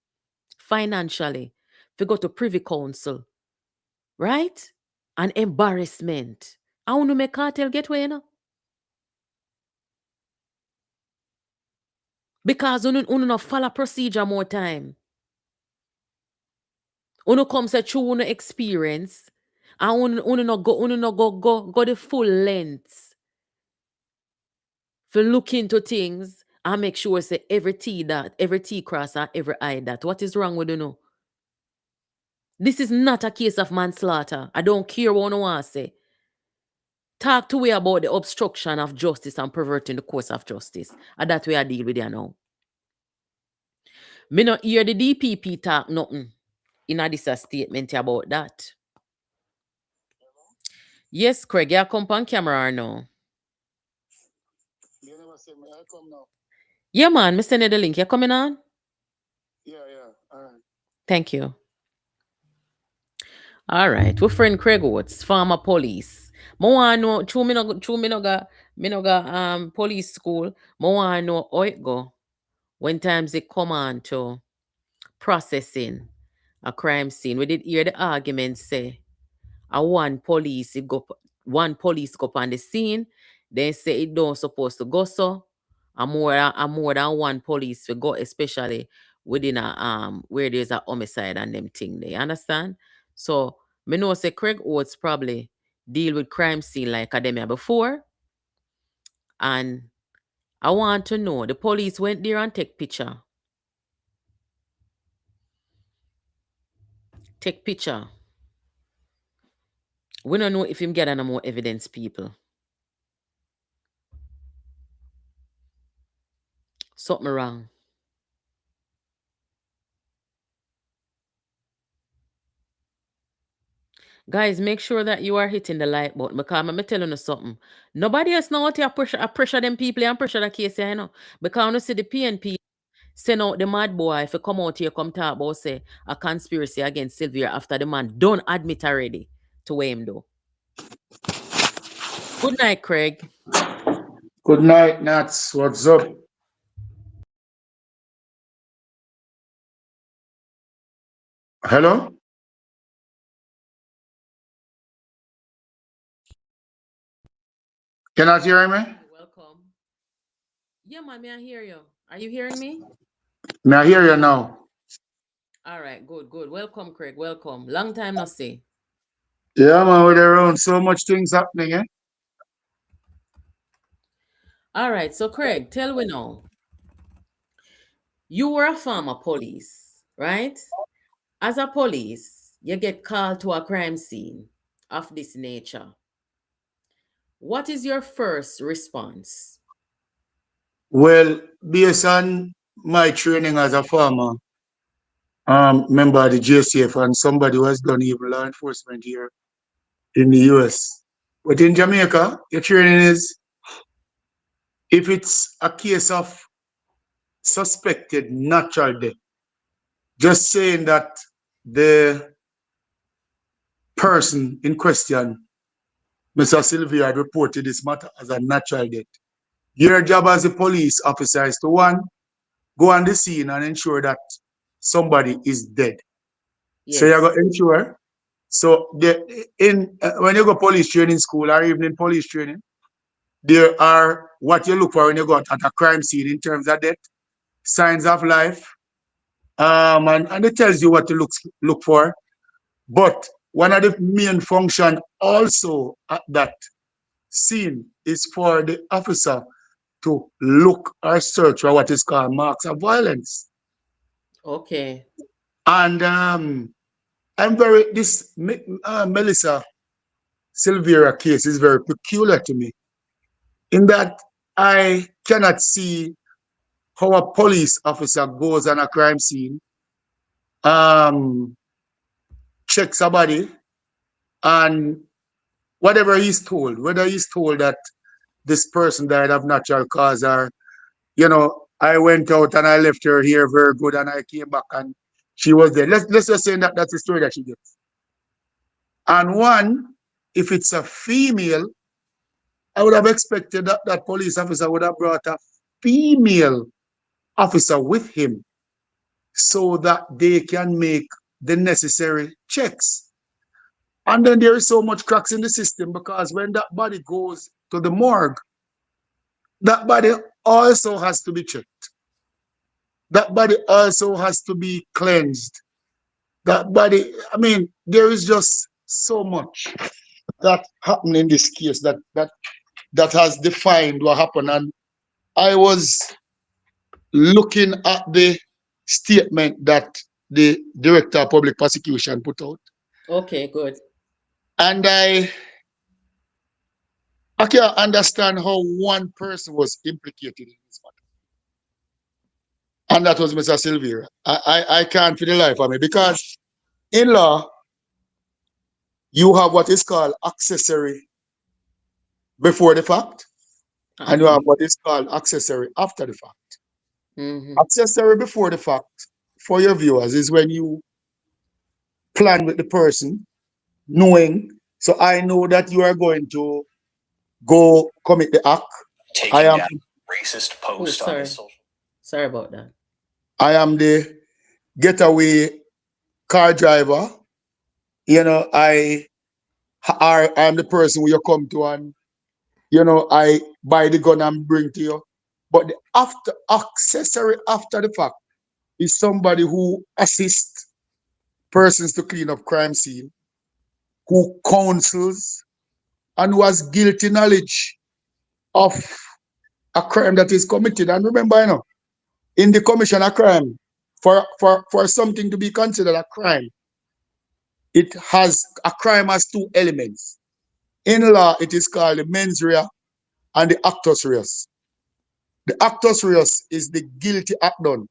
financially, to go to Privy Council. Right? An embarrassment. I want to make cartel get way, you know? Because you no follow procedure more time. Uno come say through uno experience and uno no go the full length for look into things and make sure say every T cross and every I that. What is wrong with you? This is not a case of manslaughter. I don't care what you want to say. Talk to me about the obstruction of justice and perverting the course of justice. And that way I deal with you now. Me not hear the DPP talk nothing in a this a statement about that. Yes, Craig, you come on camera or no? You never say me, I come now. Yeah, man, me send you the link. You coming on? Yeah, all right. Thank you. All right. We friend Craig Oates, former police. Mo want know me no go police school. Mo want know how it go when times they come on to processing a crime scene. We did hear the argument say a one police go up on the scene, they say it don't supposed to go so. And more than one police will go, especially within a where there's a homicide and them thing. They understand? So me know say Craig Oates probably deal with crime scene like academia before. And I want to know the police went there and take picture. Take picture. We don't know if him get any more evidence, people. Something wrong. Guys, make sure that you are hitting the like button because I'm telling you something. Nobody else know how to pressure them people and pressure the case, you know. Because you see the PNP send out the mad boy if you come out here, come talk about say a conspiracy against Silvera after the man don't admit already to where him do. Good night, Craig. Good night, Nats. What's up? Hello? Can I hear me? Welcome. Yeah, man, may I hear you? Are you hearing me? May I hear you now? All right, good, good. Welcome, Craig. Welcome. Long time no see. Yeah, man, with around so much things happening, eh? All right, so Craig, tell we now. You were a former police, right? As a police, you get called to a crime scene of this nature. What is your first response? Well, based on my training as a farmer, member of the JCF and somebody who has done even law enforcement here in the US. But in Jamaica, your training is if it's a case of suspected natural death, just saying that the person in question, Mr. Sylvia, had reported this matter as a natural death. Your job as a police officer is to one, go on the scene and ensure that somebody is dead. So you Yes. got to ensure. So when you go police training school or even in police training, there are what you look for when you go at a crime scene in terms of death, signs of life, and it tells you what to look for. But one of the main function also at that scene is for the officer to look or search for what is called marks of violence. Okay. And I'm very, this Melissa Silvera case is very peculiar to me in that I cannot see how a police officer goes on a crime scene, um, checks a body, and whatever he's told, whether he's told that this person died of natural cause or, I went out and I left her here very good and I came back and she was there. Let's just say that that's the story that she gets. And one, if it's a female, I would have expected that that police officer would have brought a female officer with him so that they can make the necessary checks. And then there is so much cracks in the system because when that body goes to the morgue, that body also has to be checked. That body also has to be cleansed. That body, I mean, there is just so much that happened in this case that has defined what happened. And I was looking at the statement that the director of public prosecution put out, Okay, good. and I can't understand how one person was implicated in this matter, and that was Mr. Silvera. I can't for the life of me because in law you have what is called accessory before the fact, and you have what is called accessory after the fact. Mm-hmm. Accessory before the fact, for your viewers, is when you plan with the person knowing. So I know that you are going to go commit the act. I Taking am down racist post on his social. Sorry about that. I am the getaway car driver. You know, I am the person who you come to and I buy the gun and bring to you. But the after accessory after the fact is somebody who assists persons to clean up crime scene, who counsels and who has guilty knowledge of a crime that is committed. And remember, in the commission of crime, for something to be considered a crime, a crime has two elements. In law, it is called the mens rea and the actus reus. The actus reus is the guilty act done,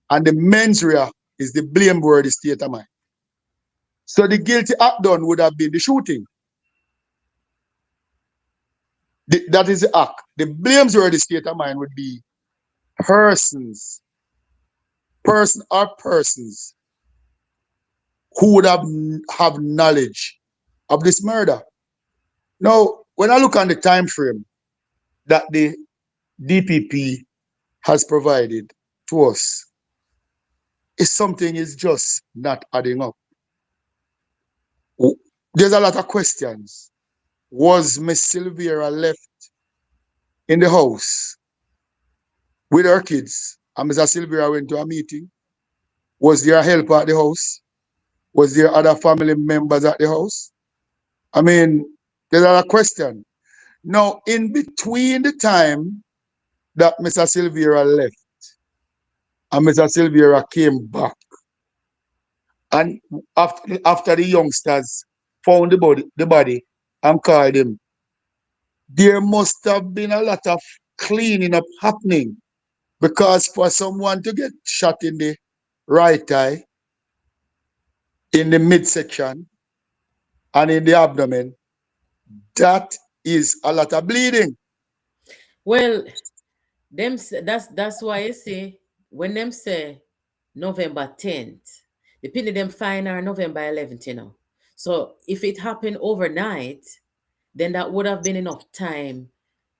and the mens rea is the blameworthy state of mind. So the guilty act done would have been the shooting. That is the act. The blameworthy state of mind would be persons, person or persons who would have knowledge of this murder. Now, when I look on the time frame that the DPP has provided to us, if something is just not adding up. There's a lot of questions. Was Miss Silvera left in the house with her kids and Mr. Silvera went to a meeting? Was there a helper at the house? Was there other family members at the house? I mean, there's a lot of questions. Now, in between the time that Mr. Silvera left and Mr. Silvera came back, and after the youngsters found the body and called him, there must have been a lot of cleaning up happening, because for someone to get shot in the right eye, in the midsection, and in the abdomen, that is a lot of bleeding. Well, that's why you see when them say November 10th, the penny them fine are November 11th, So if it happened overnight, then that would have been enough time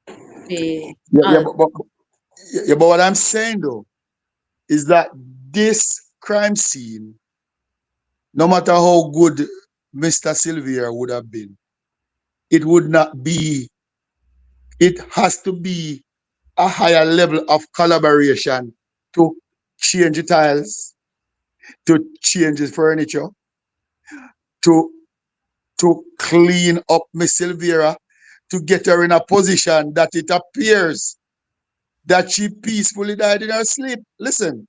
for Yeah, yeah, all. but what I'm saying though is that this crime scene, no matter how good Mr. Silvera would have been, it would not be, it has to be a higher level of collaboration to change the tiles, to change the furniture, to clean up Miss Silvera, to get her in a position that it appears that she peacefully died in her sleep. Listen,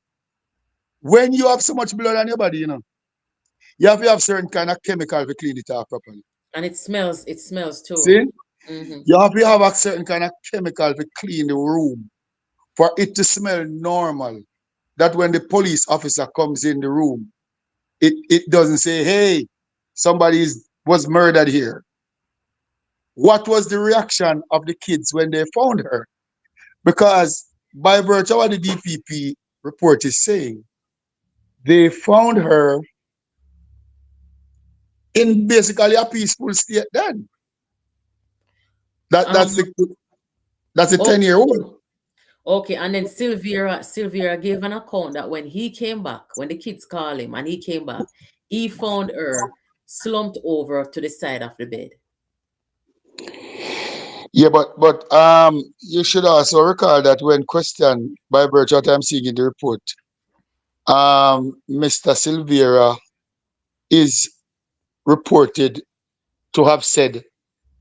when you have so much blood on your body, you have to have certain kind of chemical to clean it off properly. And it smells too. See? Hmm. You have to have a certain kind of chemical to clean the room for it to smell normal. That when the police officer comes in the room, it doesn't say, hey, somebody was murdered here. What was the reaction of the kids when they found her? Because by virtue of what the DPP report is saying, they found her in basically a peaceful state then. That, Um, that's the that's a okay, 10-year-old. okay, and then Silvera gave an account that when he came back, when the kids called him and he came back, he found her slumped over to the side of the bed. Yeah, but you should also recall that when questioned by virtue of what I'm seeing in the report, Mr. Silvera is reported to have said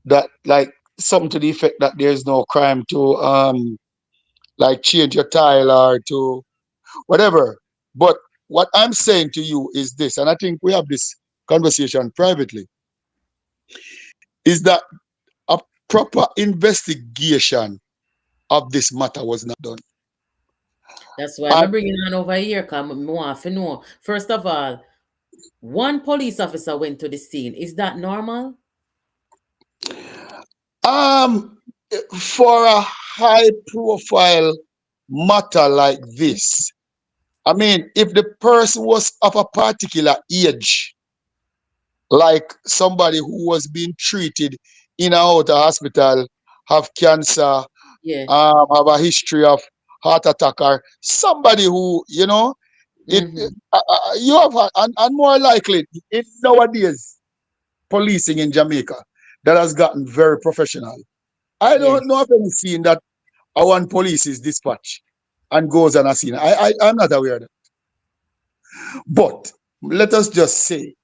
that, like, something to the effect that there's no crime to like change your tile or to whatever. But what I'm saying to you is this, and I think we have this conversation privately, is that a proper investigation of this matter was not done. That's why I'm And bringing on over here because I want to know. First of all, one police officer went to the scene. Is that normal? um, for a high profile matter like this, I mean, if the person was of a particular age, like somebody who was being treated in and out of hospital, have cancer, Yeah. have a history of heart attack, or somebody who, Mm-hmm. you have, and more likely, in nowadays, policing in Jamaica, that has gotten very professional. I Yes. don't know of any scene that a one police is dispatched and goes on a scene. I'm not aware of that. But let us just say,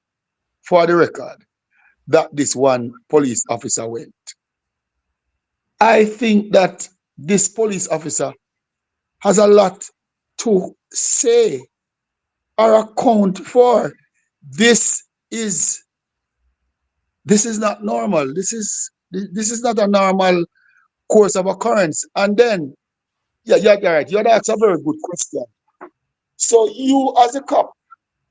for the record, that this one police officer went. I think that this police officer has a lot to say or account for. This is this is not normal. This is not a normal course of occurrence. And then, yeah, you're right. You had asked a very good question. So you, as a cop,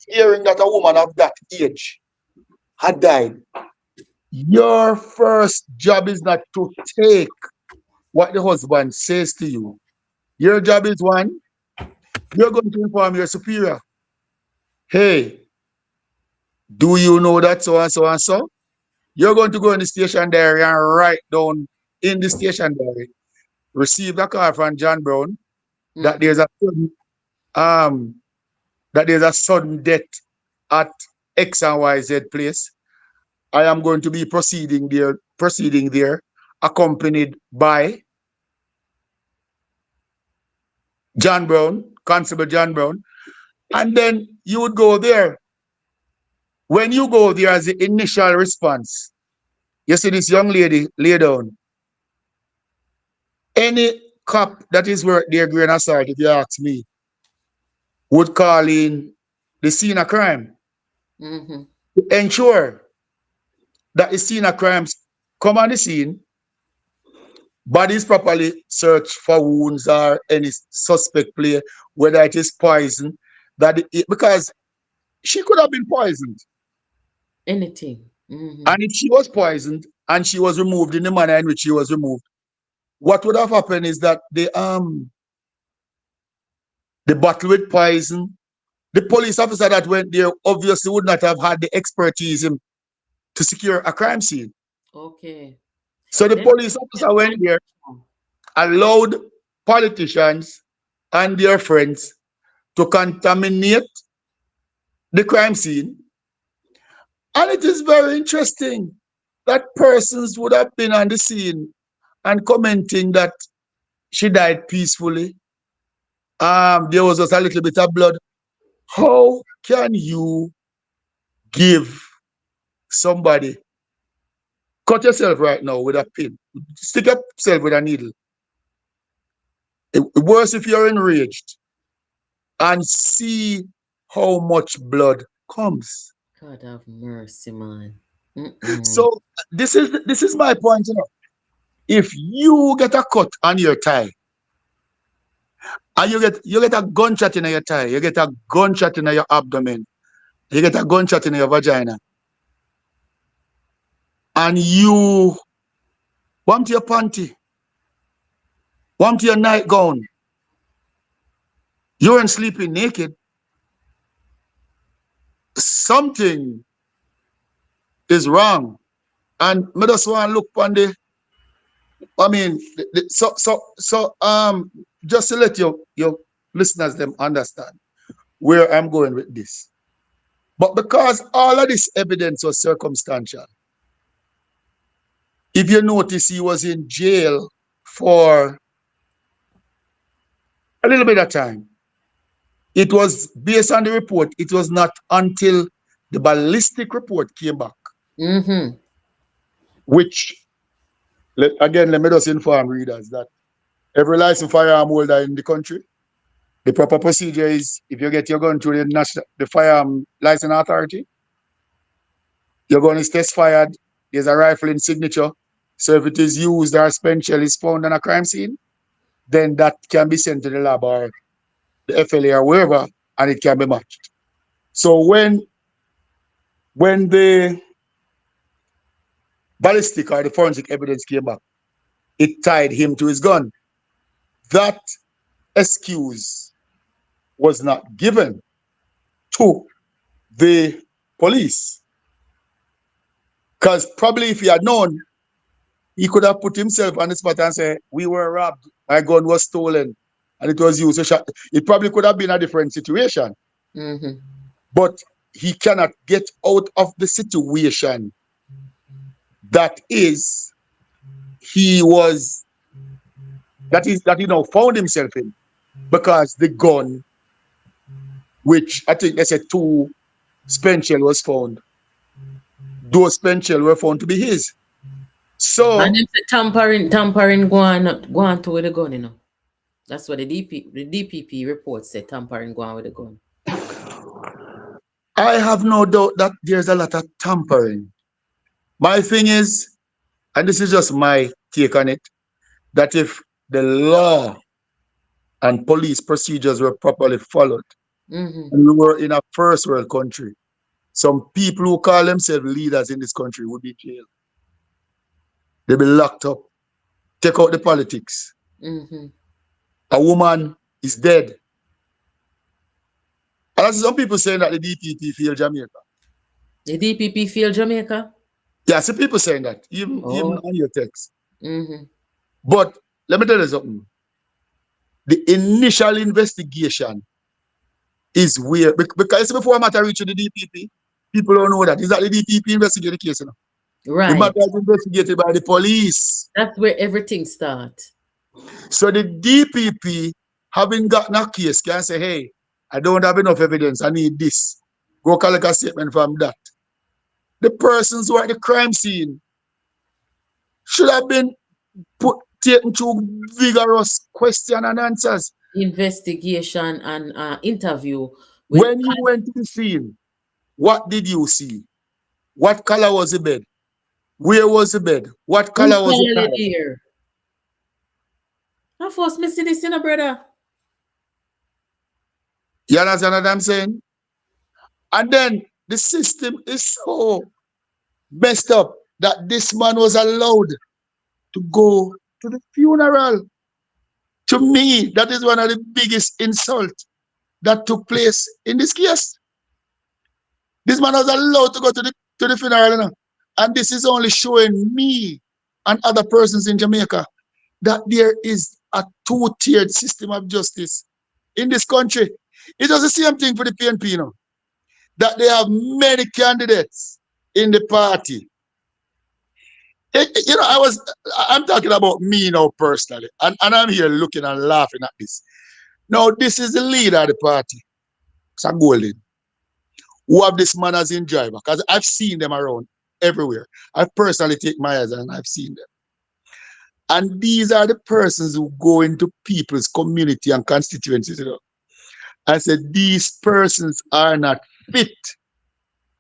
hearing that a woman of that age had died, your first job is not to take what the husband says to you. Your job is one, you're going to inform your superior. Hey, do you know that so and so and so? You're going to go in the station diary and write down in the station diary, receive a call from John Brown that Mm-hmm. um there's a sudden death at X and Y Z place. I am going to be proceeding there, accompanied by John Brown, Constable John Brown, and then you would go there. When you go there as the initial response, you see this young lady lay down. Any cop that is worth their grain of salt, if you ask me, would call in the scene of crime Mm-hmm. to ensure that the scene of crimes come on the scene, bodies properly searched for wounds or any suspect play, whether it is poison, because she could have been poisoned. Anything. Mm-hmm. And if she was poisoned and she was removed in the manner in which she was removed, what would have happened is that the bottle with poison, the police officer that went there obviously would not have had the expertise to secure a crime scene. Okay. So the Them police officer them went man. there, allowed politicians and their friends to contaminate the crime scene. And it is very interesting that persons would have been on the scene and commenting that she died peacefully. There was just a little bit of blood. How can you give somebody, cut yourself right now with a pin, stick yourself with a needle? Worse if you're enraged and see how much blood comes. God have mercy, man. Mm-mm. So this is my point. If you get a cut on your thigh and you get a gunshot in your thigh, you get a gunshot in your abdomen, you get a gunshot in your vagina, and you want your panty, want your nightgown, you ain't sleeping naked, something is wrong. And me just want to look on I mean, just to let your listeners them understand where I'm going with this. But because all of this evidence was circumstantial, if you notice, he was in jail for a little bit of time. It was based on the report. It was not until the ballistic report came back, Mm-hmm. which, again, let me just inform readers that every licensed firearm holder in the country, the proper procedure is if you get your gun through the firearm license authority, your gun is test fired, there's a rifle in signature. So if it is used or spent shell is found on a crime scene, then that can be sent to the lab or the FLA or wherever, and it can be matched. So when the ballistic or the forensic evidence came back, it tied him to his gun. That excuse was not given to the police. Because probably if he had known, he could have put himself on the spot and say, we were robbed, my gun was stolen, and it was used to shot. It probably could have been a different situation. Mm-hmm. But he cannot get out of the situation that is he was that he now found himself in, because the gun, which I think they said 2 spent shell was found, those spent shell were found to be his. So And them say tampering go on to with the gun, you know. That's what the DPP report said, tampering go on with the gun. I have no doubt that there's a lot of tampering. My thing is, and this is just my take on it, that if the law and police procedures were properly followed, Mm-hmm. and we were in a first world country, some people who call themselves leaders in this country would be jailed. They'd be locked up. Take out the politics. Mm-hmm. A woman is dead. And I see some people saying that the DPP failed Jamaica. The DPP failed Jamaica? Yeah, I see people saying that, even Oh. on your text. Mm-hmm. But let me tell you something. The initial investigation is where, because before a matter reach to the DPP, people don't know that. Is that the DPP investigate the case? You know? The Right. matter is investigated by the police. That's where everything starts. So the DPP, having gotten a case, can say, hey, I don't have enough evidence, I need this. Go collect a statement from that. The persons who are at the crime scene should have been taken through vigorous question and answers. Investigation and interview. With When you went to the scene, what did you see? What color was the bed? Where was the bed? What color was the tile? here. I first me see this, you know, brother. You understand what I'm saying? And then the system is so messed up that this man was allowed to go to the funeral. To me, that is one of the biggest insults that took place in this case. This man was allowed to go to the funeral, you know? And this is only showing me and other persons in Jamaica that there is a 2-tiered system of justice in this country. It was the same thing for the PNP, you know, that they have many candidates in the party. You know, I'm talking about me now personally, and I'm here looking and laughing at this. Now, this is the leader of the party, Sam Golden, who have this man as in driver, because I've seen them around everywhere. I personally take my eyes and I've seen them. And these are the persons who go into people's community and constituencies, you know. I said, these persons are not fit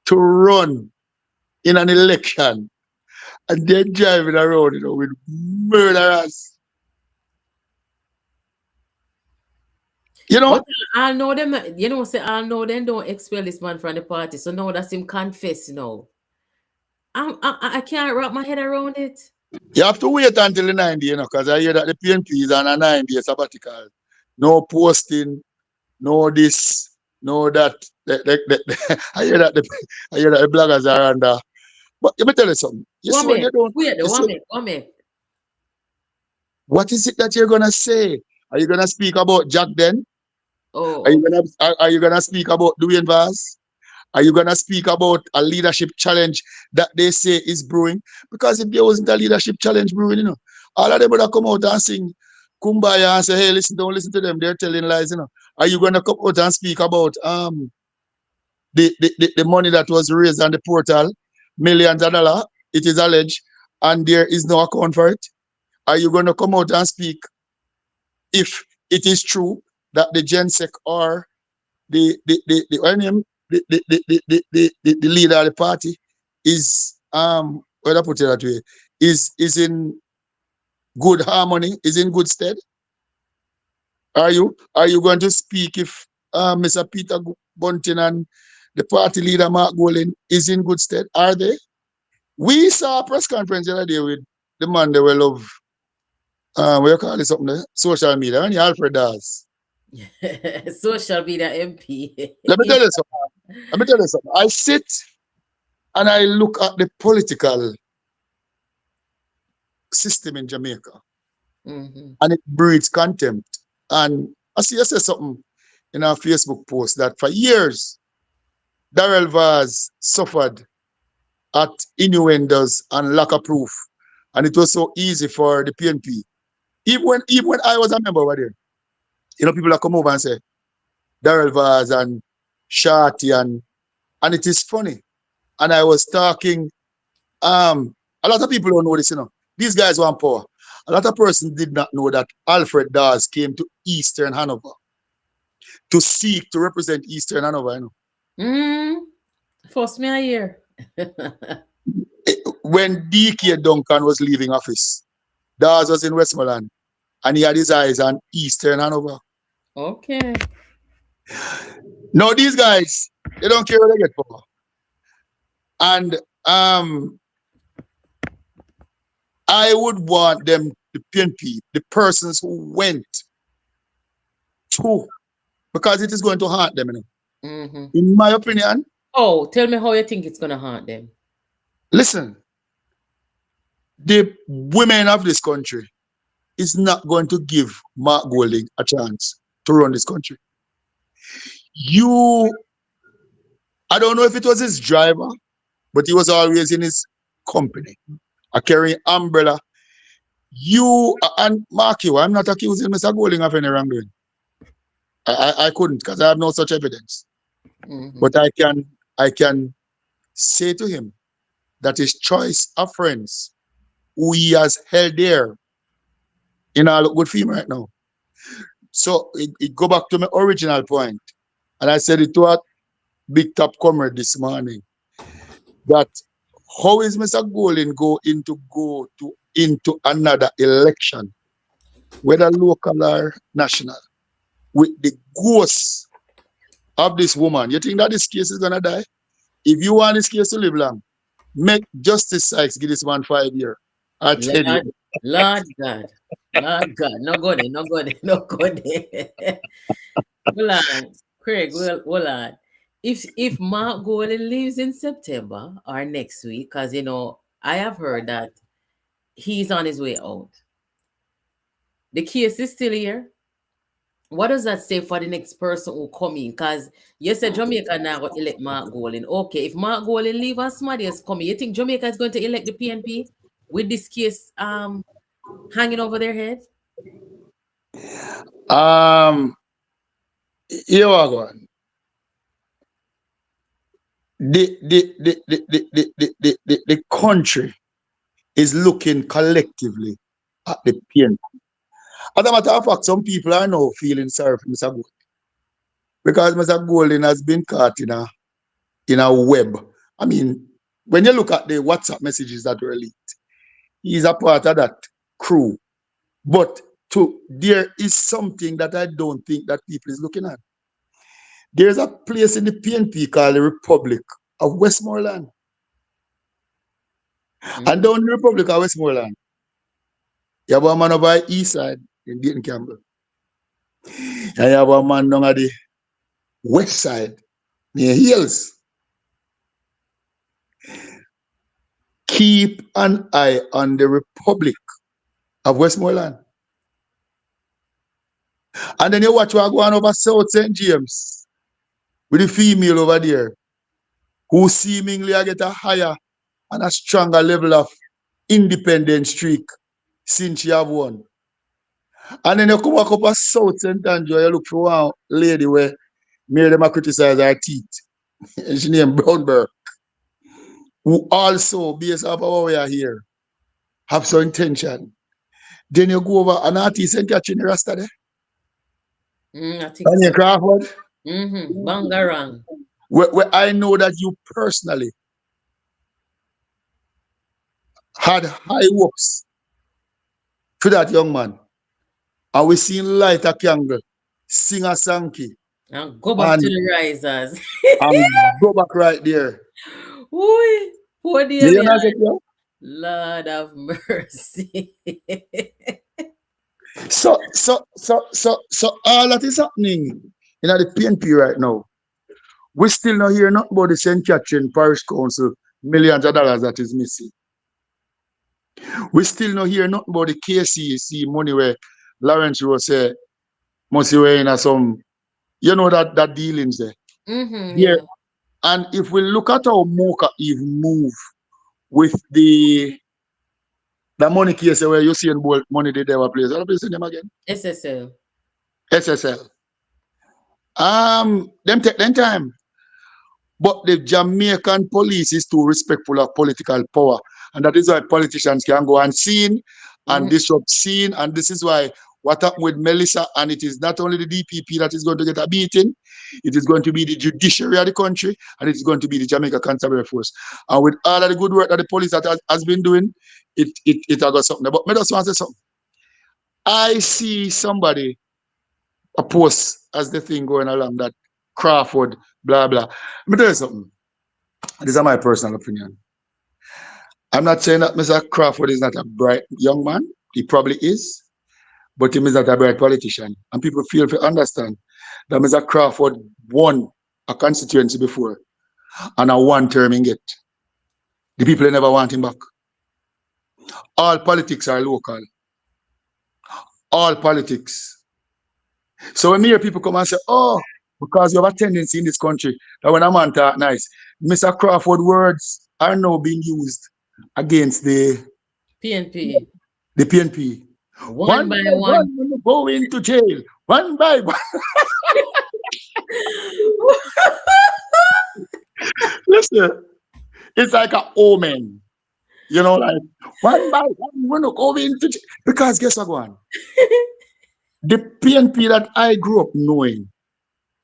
to run in an election. And they're driving around, you know, with murderers. You know? But I'll know them, you know, say I'll know them don't expel this man from the party. So now that's him confess now. I can't wrap my head around it. You have to wait until the 90, you know, because I hear that the PNP is on a 9-day sabbatical. No posting, no this, no that. I hear that the bloggers are under. But let me tell you something. You see what they don't. One minute. What is it that you're gonna say? Are you gonna speak about Jack Den? Oh, Are you gonna speak about Dwayne Vaz? Are you gonna speak about a leadership challenge that they say is brewing? Because if there wasn't a leadership challenge brewing, you know, all of them would have come out and sing Kumbaya and say, hey, listen, don't listen to them, they're telling lies, you know. Are you gonna come out and speak about the money that was raised on the portal, millions of dollars, it is alleged, and there is no account for it? Are you gonna come out and speak if it is true that the GenSec or the leader of the party is what I put it that way, is in good harmony, is in good stead? Are you going to speak if Mr. Peter Bunting and the party leader Mark Golden is in good stead? Are they? We saw a press conference the other day with the man they will love what you call it, something there? Social media, and Alfred Dawes. social media MP. Let me tell you something. I sit and I look at the political system in Jamaica, and it breeds contempt. And I see you say something in our Facebook post that for years, Darrell Vaz suffered at innuendos and lack of proof. And it was so easy for the PNP. Even when I was a member over there, people that come over and say, Darrell Vaz and Shorty, and it is funny. And I was talking, a lot of people don't know this. These guys want power. A lot of persons did not know that Alfred Dawes came to Eastern Hanover to seek to represent Eastern Hanover. First me a year. When DK Duncan was leaving office, Dawes was in Westmoreland, and he had his eyes on Eastern Hanover. Okay. Now these guys, they don't care where they get power. And I would want them, the PNP, the persons who went to, because it is going to haunt them. In my opinion. Oh, tell me how you think it's going to haunt them. Listen, the women of this country is not going to give Mark Golding a chance to run this country. I don't know if it was his driver, but he was always in his company, carrying umbrella. And Mark, I'm not accusing Mr. Golding of any wrongdoing. I couldn't, because I have no such evidence. But I can say to him that his choice of friends who he has held there in all good for him right now. So it go back to my original point, and I said it to a big top comrade this morning, that how is Mr. Golding go into another election, whether local or national, with the ghost of this woman? You think that this case is gonna die? If you want this case to live long, make Justice Sykes give this man 5 years. I tell you. Lord God. Lord God. No good. Hold on. Craig, hold on. If Mark Golding leaves in September or next week, because I have heard that he's on his way out. The case is still here. What does that say for the next person who come in? Because you said Jamaica now going to elect Mark Golding. Okay, if Mark Golding leave and somebody else come in, you think Jamaica is going to elect the PNP with this case hanging over their head? Here we go. The country is looking collectively at the PNP. As a matter of fact, some people are now feeling sorry for Mr. Golding, because Mr. Golding has been caught in a web. I mean, when you look at the WhatsApp messages that were leaked, he's a part of that crew. But there is something that I don't think that people is looking at. There's a place in the PNP called the Republic of Westmoreland. And down in the Republic of Westmoreland, you have a man over the east side in Dayton Campbell. And you have a man down at the west side near Hills. Keep an eye on the Republic of Westmoreland. And then you watch what go on over South St. James with the female over there, who seemingly get a higher and a stronger level of independent streak since she have won. And then you come back up at South St. Andrew, you look for one lady where made them criticize her teeth. She named Brownberg, who also, based off of what we are here, have some intention. Then you go over an artist and catch in the Rasta there. I think so. Crawford. Bangarang. Where I know that you personally had high hopes for that young man. And we seen Light a Candle sing a Sankey. And go back to the risers. And go back right there. Ooh, what do you mean? Lord of mercy. So all that is happening in the PNP right now. We still not hear nothing about the St. Catherine Parish Council millions of dollars that is missing. We still not hear nothing about the KCC money where Lawrence Rose say must be in some, that dealings there. Yeah. And if we look at how Mocha even move with the money case where you see in both money they never place. I'll play them again. SSL. SSL. Them take them time. But the Jamaican police is too respectful of political power. And that is why politicians can go and scene and disrupt scene. And this is why what happened with Melissa, and it is not only the DPP that is going to get a beating, it is going to be the judiciary of the country, and it is going to be the Jamaica Constabulary Force. And with all of the good work that the police that has been doing, it has got something. But I just want to say something. I see somebody a post as the thing going along that Crawford, blah, blah. Let me tell you something. This is my personal opinion. I'm not saying that Mr. Crawford is not a bright young man. He probably is. But he is not a bright politician. And people feel to understand that Mr. Crawford won a constituency before and a one term in it. The people never want him back. All politics are local. All politics. So when me hear people come and say, oh, because you have a tendency in this country that when a man talk nice, Mr. Crawford words are now being used against the PNP. The PNP. One by one. Go into jail. One by one. Listen, it's like an omen. Like one by one, we're not going into jail. Because guess what, one? The PNP that I grew up knowing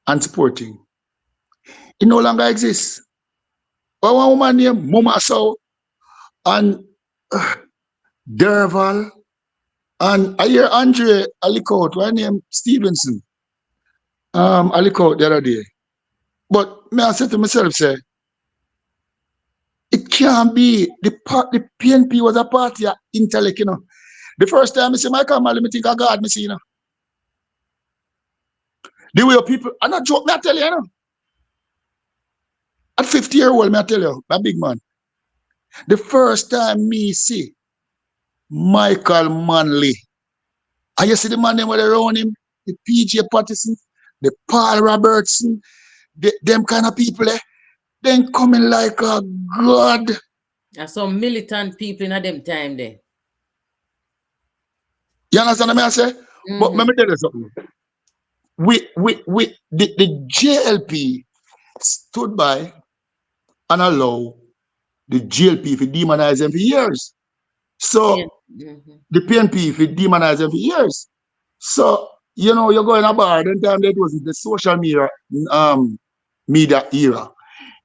and supporting, it no longer exists. One woman named Mama Sow and Derval, and I hear Andre Alicot, one named Stevenson, Alicot the other day. But me I said to myself, say, it can't be. The PNP was a party of intellect, The first time I see my camera, let me think of God, me see, The way people, I'm not joke, me I tell you, At 50-year-old, me I tell you, my big man. The first time me see Michael Manley, and you see the man them around him, the PJ Patterson, the Paul Robertson, them kind of people, then coming like a god. And some militant people in them time there. You understand what I say? But let me tell you something. The JLP stood by and allow the GLP to demonize them for years. So the PNP to demonize them for years. So you're going about then time that was the social media era.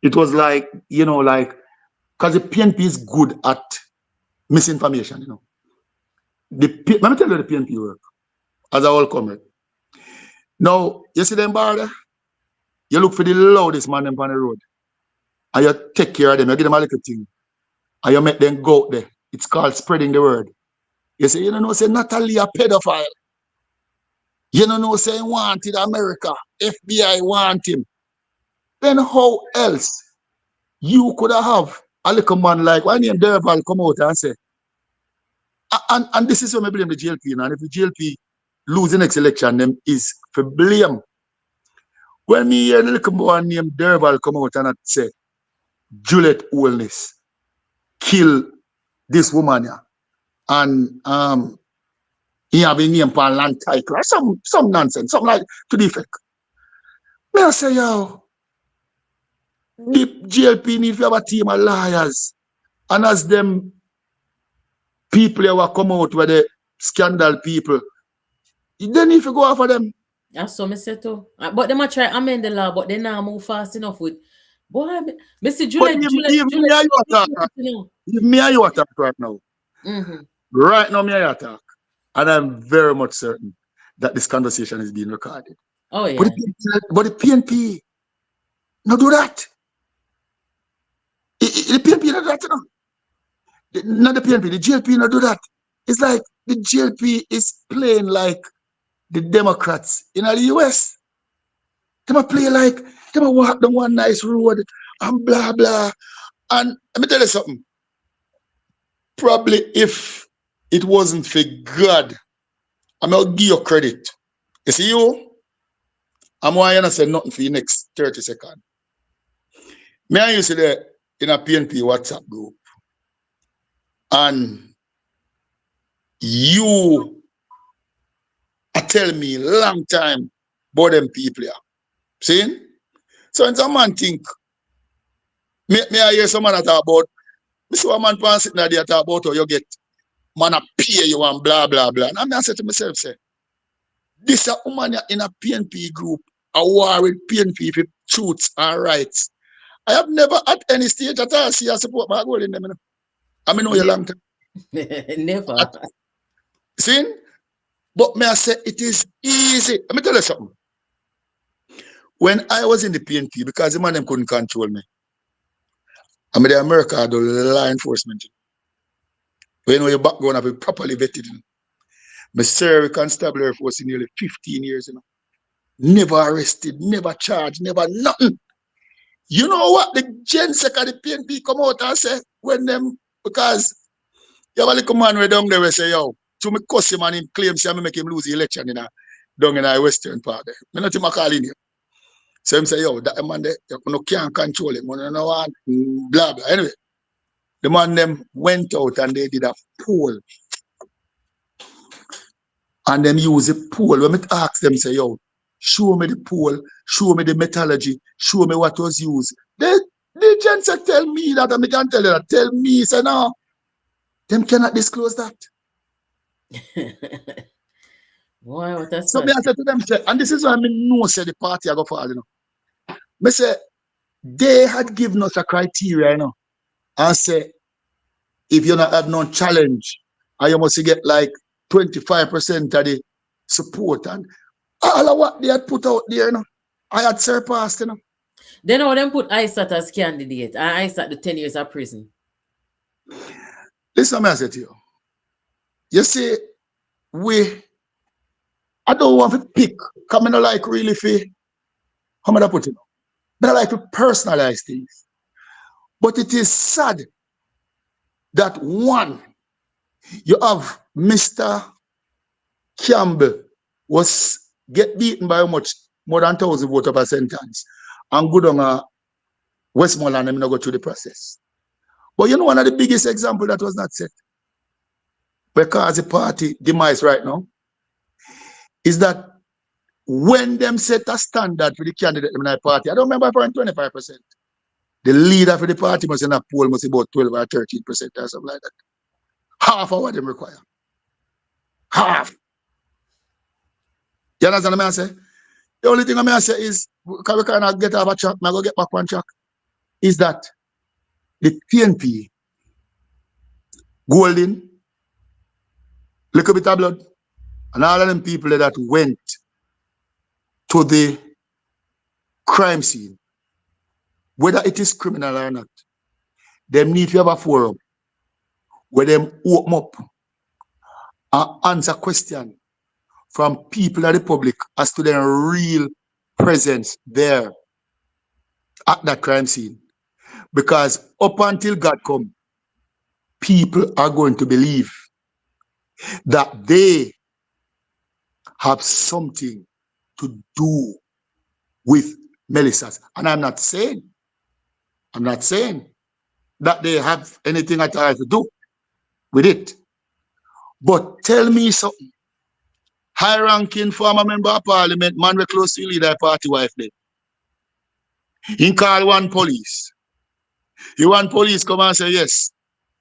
It was like, because the PNP is good at misinformation, let me tell you the PNP work as a whole comer. Now, you see them bar there? You look for the loudest man them on the road. And you take care of them, you give them a little thing. And you make them go out there. It's called spreading the word. You say, say Natalie a pedophile. Say wanted America. FBI want him. Then how else you could have a little man like one named Derval come out and say, and this is when I blame the GLP. And if the GLP lose the next election, them is for blame. When me hear the little boy named Derval come out and say, Juliet Wellness kill this woman, and he have a name for land title or some nonsense, something like to the effect. Me I say, yo, the GLP need to have a team of lawyers, and as them people who come out with the scandal people, they need to go after them. That's so me say too. But they might try amend the law, but they now move fast enough with. Boy, Mr. Juliet, me and you attack right now. Right now, me and you attack. And I'm very much certain that this conversation is being recorded. Oh, yeah. But the PNP, no do that. The PNP not do that, Not the PNP, the GLP not do that. It's like the GLP is playing like the Democrats in the US. They play like, they walk down one nice road and blah, blah. And let me tell you something. Probably if it wasn't for God, I'm going to give you credit. You see you? I'm going to say nothing for the next 30 seconds. Me and you see there in a PNP WhatsApp group. And you are telling me long time about them people here. See? So when some man think, me I hear someone that talk about, me see one man pan sitting there talk about how you get man a pay you and blah blah blah. And I say to myself, say, this a woman in a PNP group, a war with PNP for truths and rights. I have never at any stage at all see a support my goal in them. I mean know you long time. Never. See? But may I say it is easy. Let me tell you something. When I was in the PNP, because the man them couldn't control me, I mean the America had the law enforcement. When your background have been properly vetted. I served constabulary force in nearly 15 years, Never arrested, never charged, never nothing. You know what the Gen Sec of the PNP come out and say when them, because you have a little man where down there we say, yo, to me cuss him and him claim say I make him lose the election down in our western part there. Me not him a call in here. So him say, yo, that man there, you can't control him, you know what, blah blah. Anyway, the man them went out and they did a poll. And them use a poll. When I ask them, say, yo, show me the poll, show me the metallurgy, show me what was used. The gents tell me that, and I can tell you that. Tell me, say, no, them cannot disclose that. Boy, what a So me I say to them, say, and this is why I know say the party I go for, Me say, they had given us a criteria, and say, if you not have no challenge, and you must get like 25% of the support, and all of what they had put out there, I had surpassed, Then how them put ISAT as candidate and ISAT the 10 years of prison? Listen, I say to you. You see, I don't want to pick, because I don't like really how am I put it? But I like to personalize things. But it is sad that one, you have Mr. Campbell was get beaten by how much? More than 1,000 votes of a sentence. And good on Westmoreland, I'm not go through the process. But you know one of the biggest examples that was not set, because the party demise right now, is that when them set a standard for the candidate in the party, I don't remember for 25%. The leader for the party must in a poll must be about 12 or 13% or something like that. Half of what them require. Half. You understand what I say? The only thing I say is, because we cannot get off a track, I go get back on track, is that the PNP, Golden, little bit of blood, and all of them people that went to the crime scene, whether it is criminal or not, them need to have a forum where them open up and answer questions from people of the public as to their real presence there at that crime scene. Because up until God come, people are going to believe that they have something to do with Melissa's. And I'm not saying that they have anything at all to do with it. But tell me something. High-ranking former member of parliament, man we close to the leader party wife there. He call one police. He want police come and say, yes,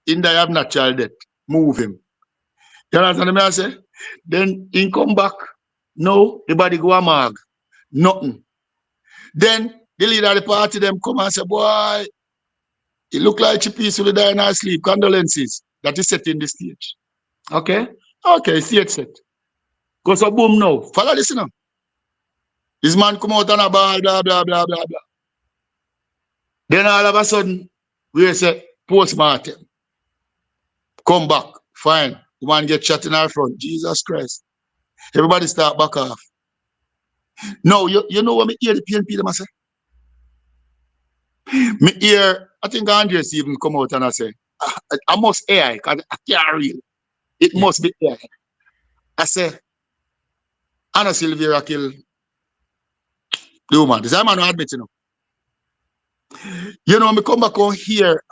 in the have natural death. Move him. You understand what I say? Then he come back. No, the body go a mag. Nothing. Then the leader of the party them come and say, boy, it look like she peacefully die in her sleep. Condolences. That is set in the stage. Okay? Okay, stage set. Go so boom now. Follow this now. This man come out on a ball, blah, blah, blah, blah, blah. Then all of a sudden, we say, postmortem. Come back. Fine. The man get shot in our front. Jesus Christ. Everybody start back off. No, you know what me hear the PNP them say? Me hear I think Andres even come out and I say, I must AI, because I can't real. It must be AI. I say, Anna Silvera kill the woman. This man who admit, You know, me come back on here,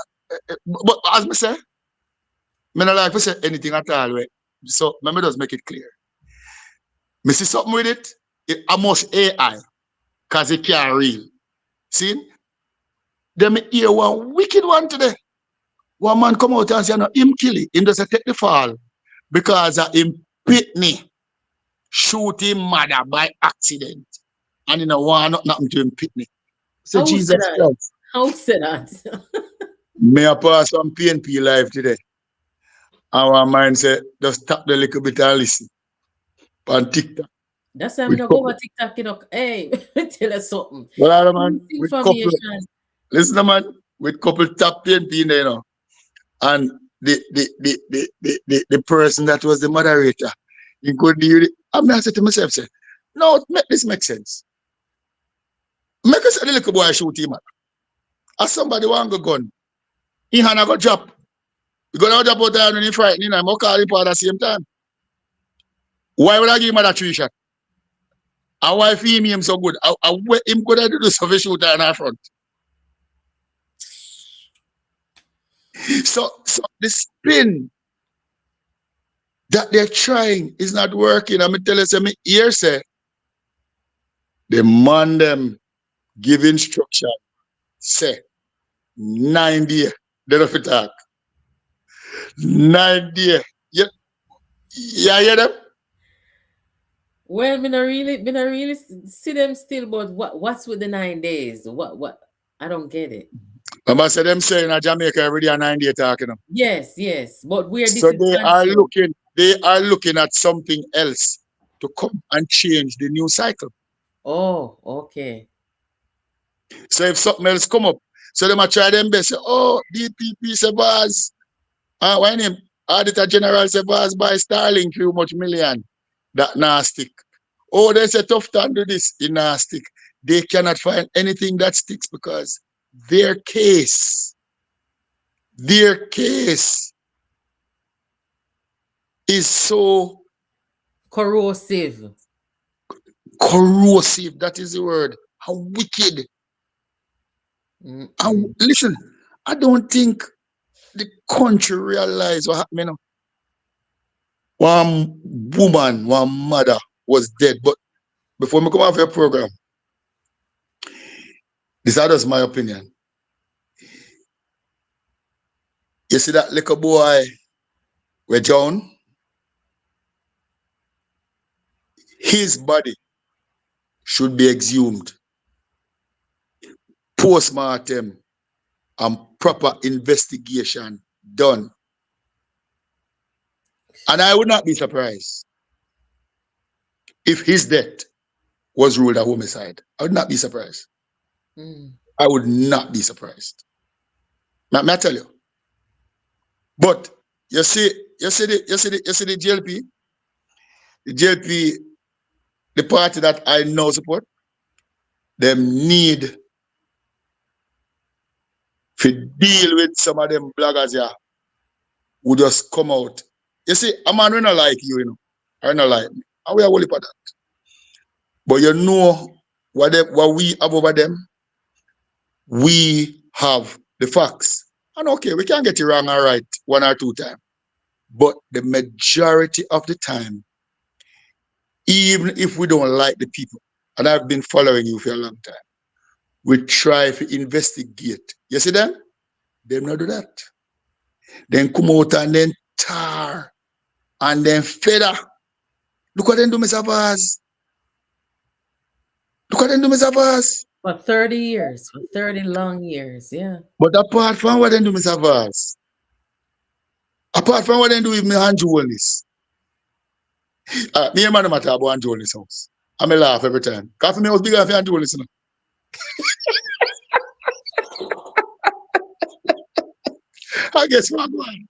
but as me say, me not like to say anything at all. Right? So, let me just make it clear. Me see something with it, I must AI, because it can't real. See? Then me hear one wicked one today. One man come out and say, no, him kill it. Him just take the fall because him pitney shoot him mother by accident. And you know, want nothing to him pitney. So How Jesus say that? Christ. How say that? May I pass some PNP live today? Our mind say, just tap the little bit and listen. On TikTok. That's why I'm With not go couple. over TikTok, you know. Hey, tell us something. Well, man, with couple. Information. Listen, man, with couple tap PNP in there, you know. And the person that was the moderator, he couldn't hear it. I'm not saying to myself, say, no, this makes sense. Make us a little boy shoot him. As somebody want go gun, he hand go drop. You gonna drop out there when he frightening him, I call him at the same time. Why would I give him that 3 shot? And why feel him so good? I him could do the shooter in our front. So the spin that they're trying is not working. I'm tell you, me here say the man them give instruction, say 9 days. They don't fit talk. 9 days. Yeah, hear them? Well, me not really see them still, but what's with the 9 days? What? I don't get it. I say them saying in Jamaica every day 9 days talking them. Yes, but where this So is they are looking at something else to come and change the new cycle. Oh, okay. So if something else come up, so they might try them best. Say, oh, DPP Severs, why name? Auditor General Severs by Starling too much million. That nasty. Oh, they say tough time to this in nasty. They cannot find anything that sticks because their case is so Corrosive. corrosive. That is the word. How wicked. And listen, I don't think the country realize what happened. One woman, one mother was dead. But before we come off your program, this is just my opinion. You see that little boy with John? His body should be exhumed, postmortem, and proper investigation done. And I would not be surprised if his death was ruled a homicide. I would not be surprised. I would not be surprised. May I tell you? But you see the GLP? The GLP, the party that I now support, them need to deal with some of them bloggers here who just come out. You see, a man will not like you, know. I don't like me. And we are only for that. But you know what we have over them? We have the facts. And okay, we can get it wrong or right 1 or 2 times. But the majority of the time, even if we don't like the people, and I've been following you for a long time, we try to investigate. You see them? They not do that. Then come out and then tar and then feather. Look what they do, Mr. Vaz. Look what they do, Mr. Vaz. For 30 years, for 30 long years, yeah. But apart from what they do, Mr. Vaz, apart from what they do with me and Jolis, me and my matter about Jolis' house. I may laugh every time. Because for me, I was bigger than Jolis. I guess what I'm going.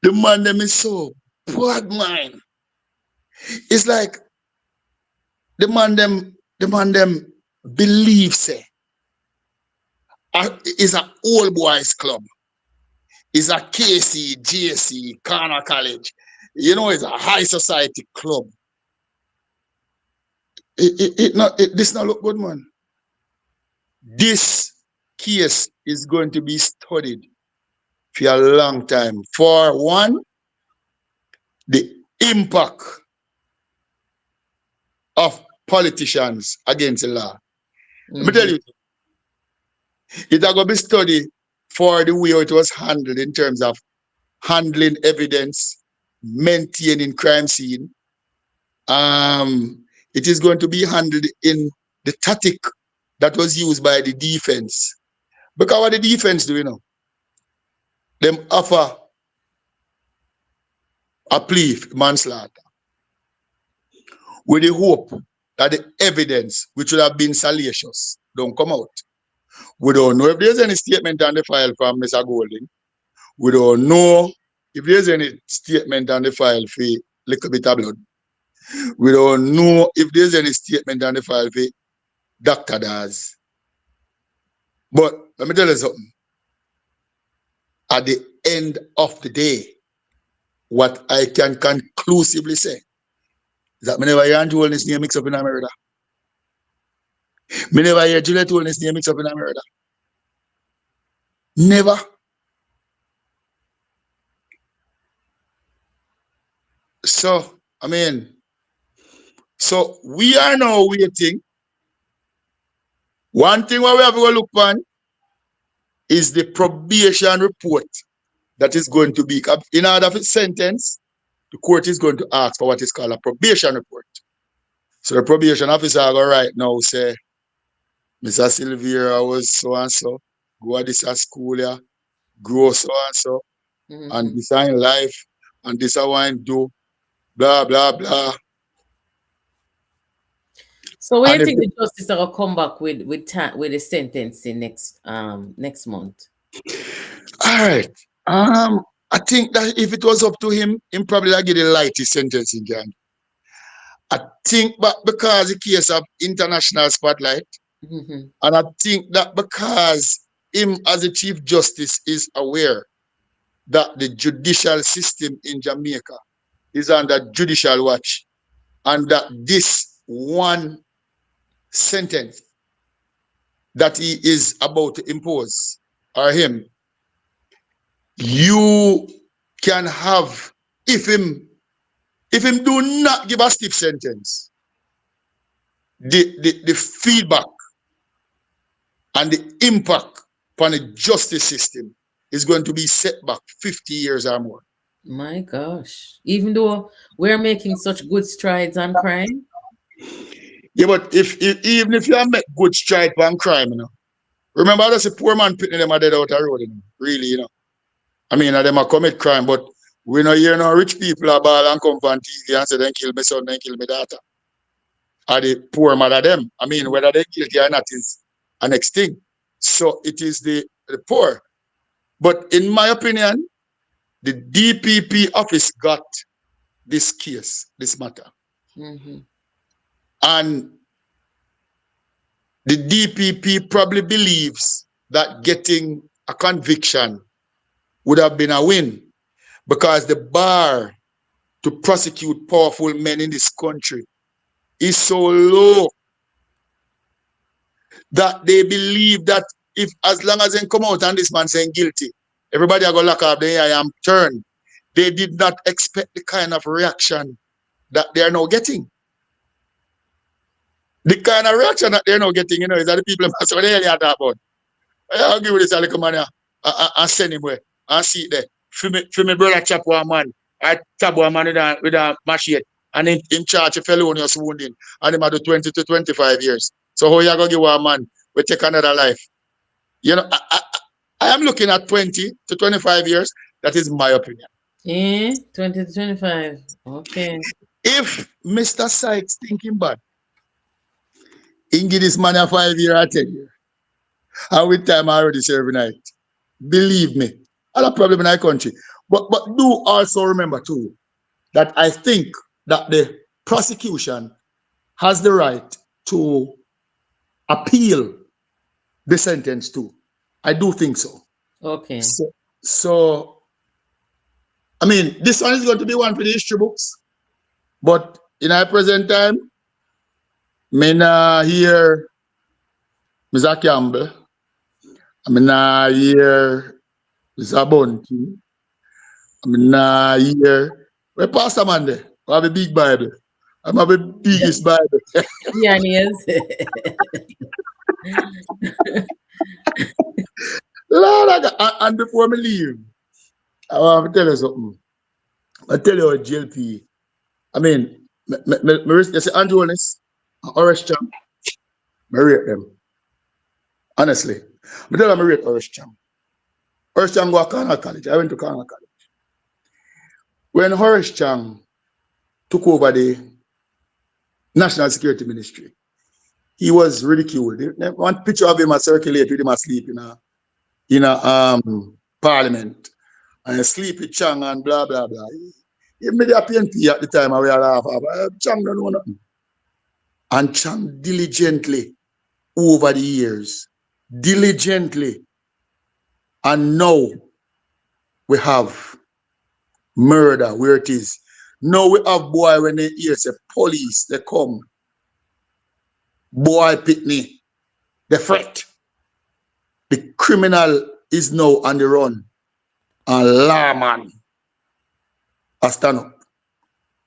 The man them is so bad mind. It's like the man them believe say is a old boys club. It's a KC, JC, Corner College. You know, it's a high society club. This not look good, man. This case is going to be studied for a long time. For one, the impact of politicians against the law. Let me tell you, it's going to be studied for the way it was handled in terms of handling evidence, maintaining crime scene. It is going to be handled in the tactic that was used by the defense. Because what the defense do, you know? Them offer a plea, manslaughter, with the hope that the evidence, which would have been salacious, don't come out. We don't know if there's any statement on the file from Mr. Golding. We don't know if there's any statement on the file for little bit of blood. We don't know if there's any statement on the file for Dr. Daz. But let me tell you something. At the end of the day, what I can conclusively say is that I never hear Andrew Holness name mixed up in a murder. I never hear Juliet Holness name mixed up in a murder. Never. So, so we are now waiting. One thing what we have to look on is the probation report that is going to be, in order for sentence, the court is going to ask for what is called a probation report. So the probation officer go right now say, Mr. Silvera was so and so, go to this school here, grow so and so, and design life, and this I want to do, blah, blah, blah. So where do you think the justice will come back with the sentencing next month? All right. I think that if it was up to him, probably get the lightest sentencing can. I think, but because the case of international spotlight, and I think that because him as a Chief Justice is aware that the judicial system in Jamaica is under judicial watch, and that this one sentence that he is about to impose, or him, you can have, if him do not give a stiff sentence, the feedback and the impact upon the justice system is going to be set back 50 years or more. My gosh. Even though we're making such good strides on crime? Yeah, but even if you have made good strides on crime, you know, remember that's a poor man putting them dead out the road, you know, really, you know. I mean, them a commit crime, but we know hear no rich people are ball and come on TV and say, then kill my son, then kill my daughter. Are the poor mother them? I mean, whether they're guilty or not is the next thing. So it is the poor. But in my opinion, the DPP office got this case, this matter. And the DPP probably believes that getting a conviction would have been a win, because the bar to prosecute powerful men in this country is so low that they believe that if, as long as they come out and this man saying guilty, everybody are going to lock up their eye and turn. They did not expect the kind of reaction that they are now getting. The kind of reaction that they're now getting, you know, is that the people must what they are talking about. I'll give you this little man and send him away and see it there. For me brother chop one man, I chop one man with a machete, and in charge a felonious wounding, and him do 20 to 25 years. So how you gonna give one man we take another life? You know, I am looking at 20 to 25 years. That is my opinion. Yeah, 20 to 25. Okay. If Mr. Sykes thinking bad, he can give this man a 5 year or 10 year. And with time I already say every night. Believe me, I have a problem in our country. But do also remember too that I think that the prosecution has the right to appeal the sentence too. I do think so. Okay. So I mean, this one is going to be one for the history books, but in our present time, me nah hear Mr. Campbell, me nah hear Mr. Bunty, me nah hear where Pastor man there, I have a big Bible. I have the biggest Bible. Yeah, and yes. Lord, and before me leave, I want to tell you something. I tell you what JLP. I mean, you see Andrew Holness, Horace Cham, I rate them. Honestly. I tell them I rate Horace Cham. Horace Cham go to Cornell College. I went to Cornell College. When Horace Cham took over the National Security Ministry, he was ridiculed. One picture of him circulated with him asleep in a parliament. And sleep with Chang and blah blah blah. He made a PNP at the time and we are laugh. Chang don't know nothing. And Chang diligently over the years, diligently, and now we have murder where it is. Now we have boy when they hear say police, they come. Boy pitney, the threat. The criminal is now on the run. And lawman has stand up.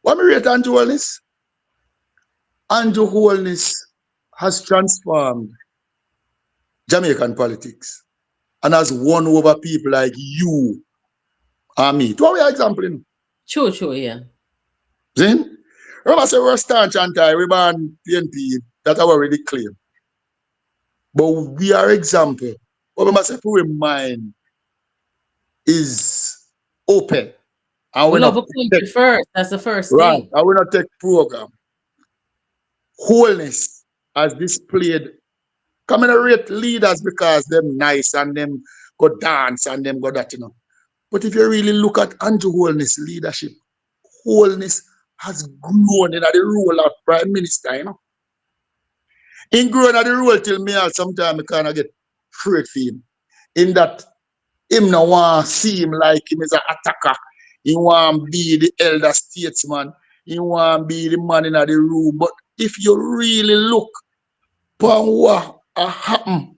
What me rate Andrew Holness? Andrew Holness has transformed Jamaican politics and has won over people like you and me. To our example, you know. True, yeah. See? Remember, say we're staunch anti, we ban PNP, that I already claim. But we are example. What we must say, our mind is open. And We we love not a country take, first. That's the first right, thing. and we not take program. Wholeness has displayed. Come and rate leaders because them nice and them go dance and them go that, you know. But if you really look at Andrew Holness leadership, Holness has grown in the role of Prime Minister, you know. In growing at the role till me sometimes I kind of get afraid for him. In that him no want seem like him is an attacker. He want be the elder statesman. He want be the man in the room. But if you really look upon what happened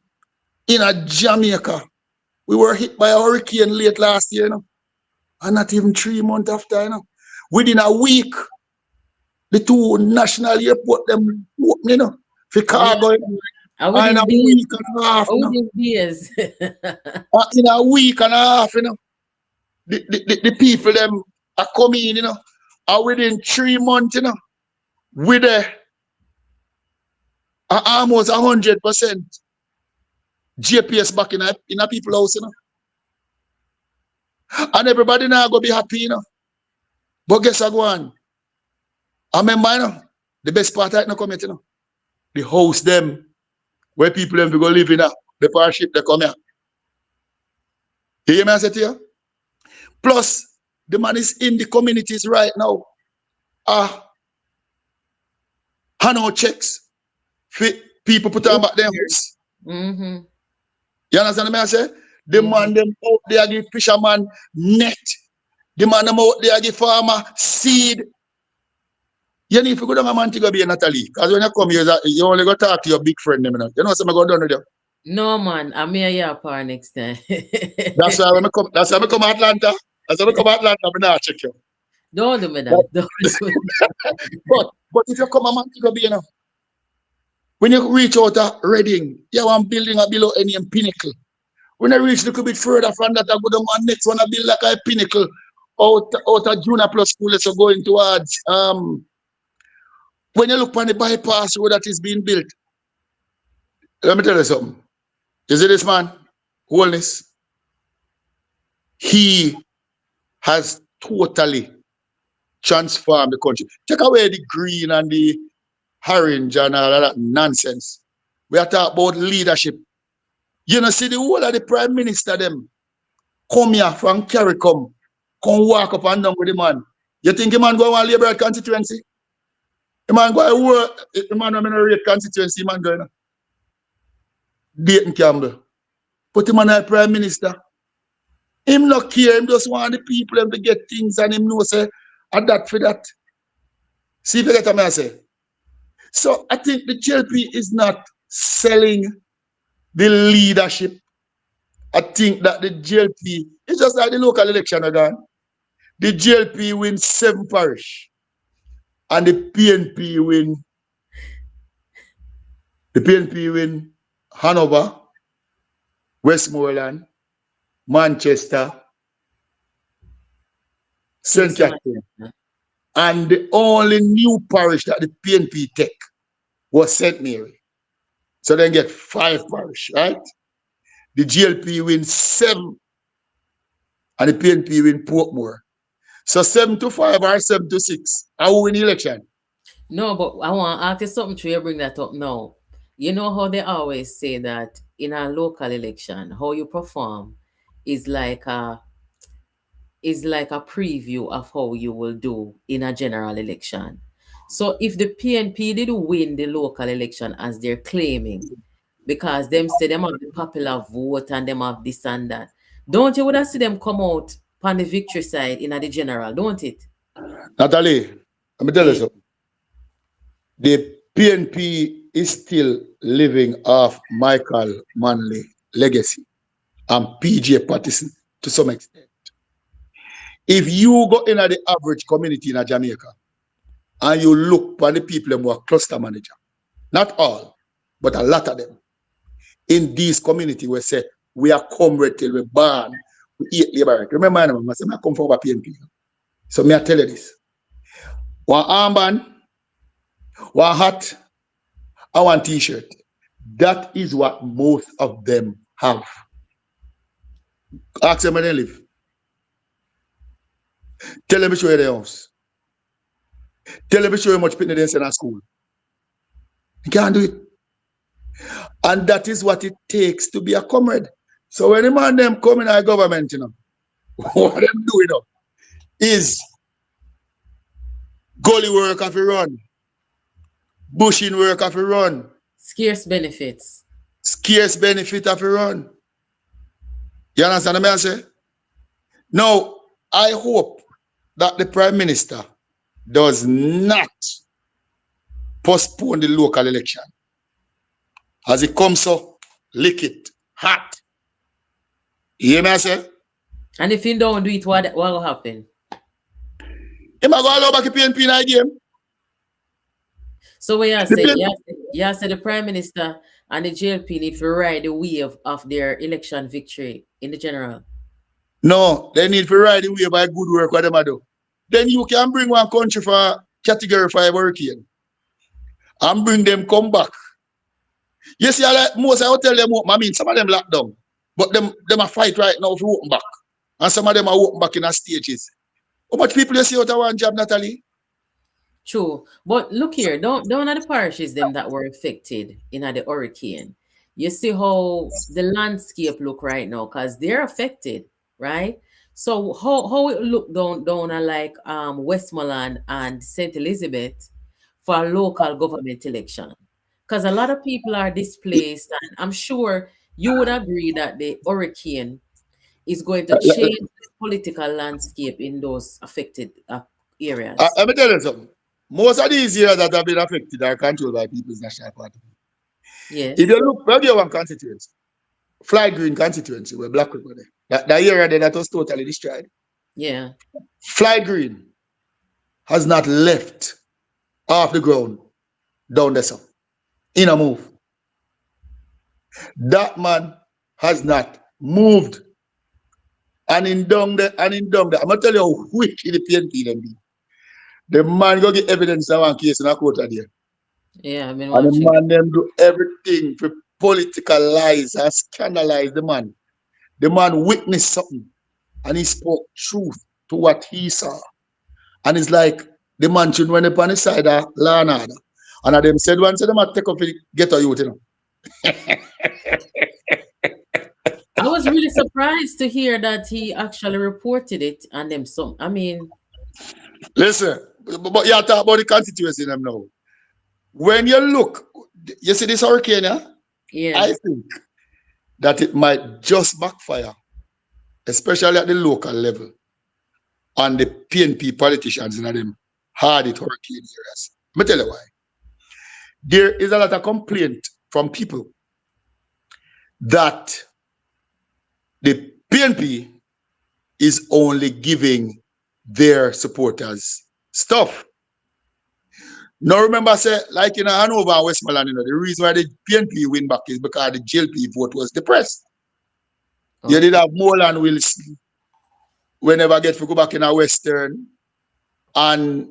in a Jamaica, we were hit by a hurricane late last year, you know, and not even 3 months after, you know. Within a week, the two national airport them open, you know, for Yeah. cargo, you know, And and in within a days. week and a half, you know. Within days. In a week and a half, you know, the people them are coming in, you know, and within 3 months, you know, with almost 100% GPS back in a people house, you know. And everybody now go be happy, you know. But guess what go on? I remember, you know, the best part right now come yet, you know. The house them where people them go live in the partnership they come here. You hear me I say to you? Plus, the man is in the communities right now. Hand out checks. People put on back their house. Mm-hmm. You understand what I say? The man them out there give fisherman net. The man them out there give farmer seed. You need to go down a man to go be a Natalie. Because when you come here, you only go talk to your big friend. You know what I'm going to do? No man, I'm here your part next time. That's why when I come, that's why I come Atlanta. That's why I come Atlanta, I'm not check you. Don't do me that. Don't do me. But if you come a man to go be, you know, when you reach out to Reading, you want building a below any pinnacle. When I reach a little bit further from that, I go down and next one I build like a pinnacle out of Junior Plus School, let's go going towards when you look on the bypass road that is being built. Let me tell you something. You see this man, Holness? He has totally transformed the country. Take away the green and the orange and all of that nonsense. We are talking about leadership. You know, see the whole of the Prime Minister them come here from CARICOM, come walk up and down with the man. You think the man go on Labour constituency? The man go to work, the man in a rate constituency, man going. Dayton Campbell. Put him on a prime minister. Him not care, him just want the people them to get things and him know say, and that for that. See if you get what I say. So I think the JLP is not selling the leadership. I think that the JLP, it's just like the local election again. The JLP win 7 parish and the PNP win Hanover, Westmoreland, Manchester, St. Catherine. And the only new parish that the PNP take was St. Mary. So then get 5 parish, right? The GLP win 7 and the PNP win Portmore. So 7-5 or 7-6. How win the election? No, but I want to ask you something to you bring that up now. You know how they always say that in a local election, how you perform is like a preview of how you will do in a general election. So if the PNP did win the local election as they're claiming, because them say them have the popular vote and them have this and that, don't you would have see them come out on the victory side in the general, don't it? Natalie, let me tell you Yeah. something. The PNP is still living off Michael Manley legacy and PJ Patterson to some extent. If you go in at the average community in Jamaica and you look for the people who are cluster manager, not all, but a lot of them, in these communities we say, we are comrade till we born, we eat labor. Remember, I say, I come from a PNP. So me I tell you this. One armband, one hat, and one t-shirt. That is what most of them have. Ask them where they live. Tell them to show you their house. Tell them to show you how much people they send at school. You can't do it. And that is what it takes to be a comrade. So when the man them come in our government, you know, what them do, you know, is gully work have to run, bushing work have to run, Scarce benefits. scarce benefit have to run. You understand what I say? Now, I hope that the Prime Minister does not postpone the local election. As it comes so, lick it, hot. You hear me I say? And if you don't do it, what will happen? He might go all over the PNP in a game. So what you say, you say the Prime Minister and the JLP need to ride the wave of their election victory in the general. No, they need to ride the way by good work what them do. Then you can bring one country for category 5 hurricane and bring them come back. You see, like most I will tell them, I mean, some of them locked down, but them a fight right now to open back. And some of them are open back in our stages. How much people you see out of one job, Natalie? True. But look here, don't at the parishes them that were affected in the hurricane. You see how the landscape look right now, because they're affected, right? So how it look down at like Westmoreland and St. Elizabeth for a local government election. Because a lot of people are displaced, and I'm sure you would agree that the hurricane is going to change the political landscape in those affected areas. Let me tell you something. Most of these areas that have been affected are controlled by People's National Party. Yes. If you look, maybe one constituency, Fly Green constituency, where black people there, that area there that was totally destroyed. Yeah. Fly Green has not left off the ground down there, so in a move. That man has not moved. And in down there, I'm gonna tell you how wicked the PNP them be. The man go get evidence of one case in a court there. Yeah, I mean, And the watching. man them do everything for political lies and scandalize the man. The man witnessed something and he spoke truth to what he saw. And it's like the man should run up on the side of law and order. And them said once them a take up the ghetto youth, you know. I was really surprised to hear that he actually reported it and them some. I mean, Listen, but you talk about the constituency them now. When you look, you see this hurricane, yeah? yeah. I think that it might just backfire, especially at the local level, on the PNP politicians in them hard-hit hurricane areas. Let me tell you why. There is a lot of complaint from people that the PNP is only giving their supporters stuff. Now remember, say, like in Hanover and Westmoreland, the reason why the PNP win back is because the JLP vote was depressed. Okay. You did have Moreland Wilson, whenever get to go back in a Western, and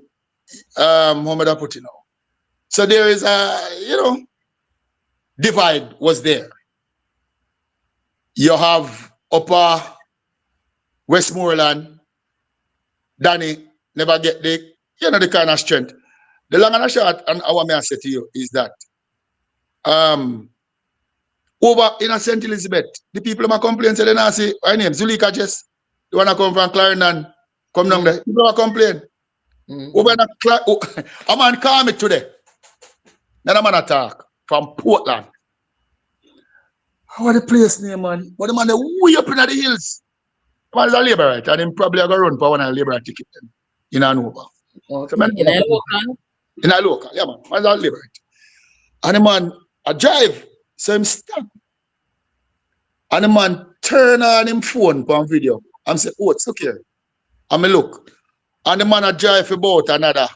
Muhammad Aputi now. So there is a, divide was there. You have Upper Westmoreland, Danny never get the kind of strength. The long and the short, and what may I say to you is that over in St. Elizabeth, the people might complain, say, they say, my name, Zulika Jess, the one that come from Clarendon, come down there. People might complain. Over in a man call me today. Then a man attack from Portland. What the place name, man? What the man, way up in the hills. The man is a labourite, and him probably going to run for one of the labourite ticket in Hanover. Okay. So, in a local? In a local, yeah, man. Man is a labourite. And the man, a drive, so him stop. And the man turn on him phone on video and say, oh, it's okay. And me look. And the man a drive about another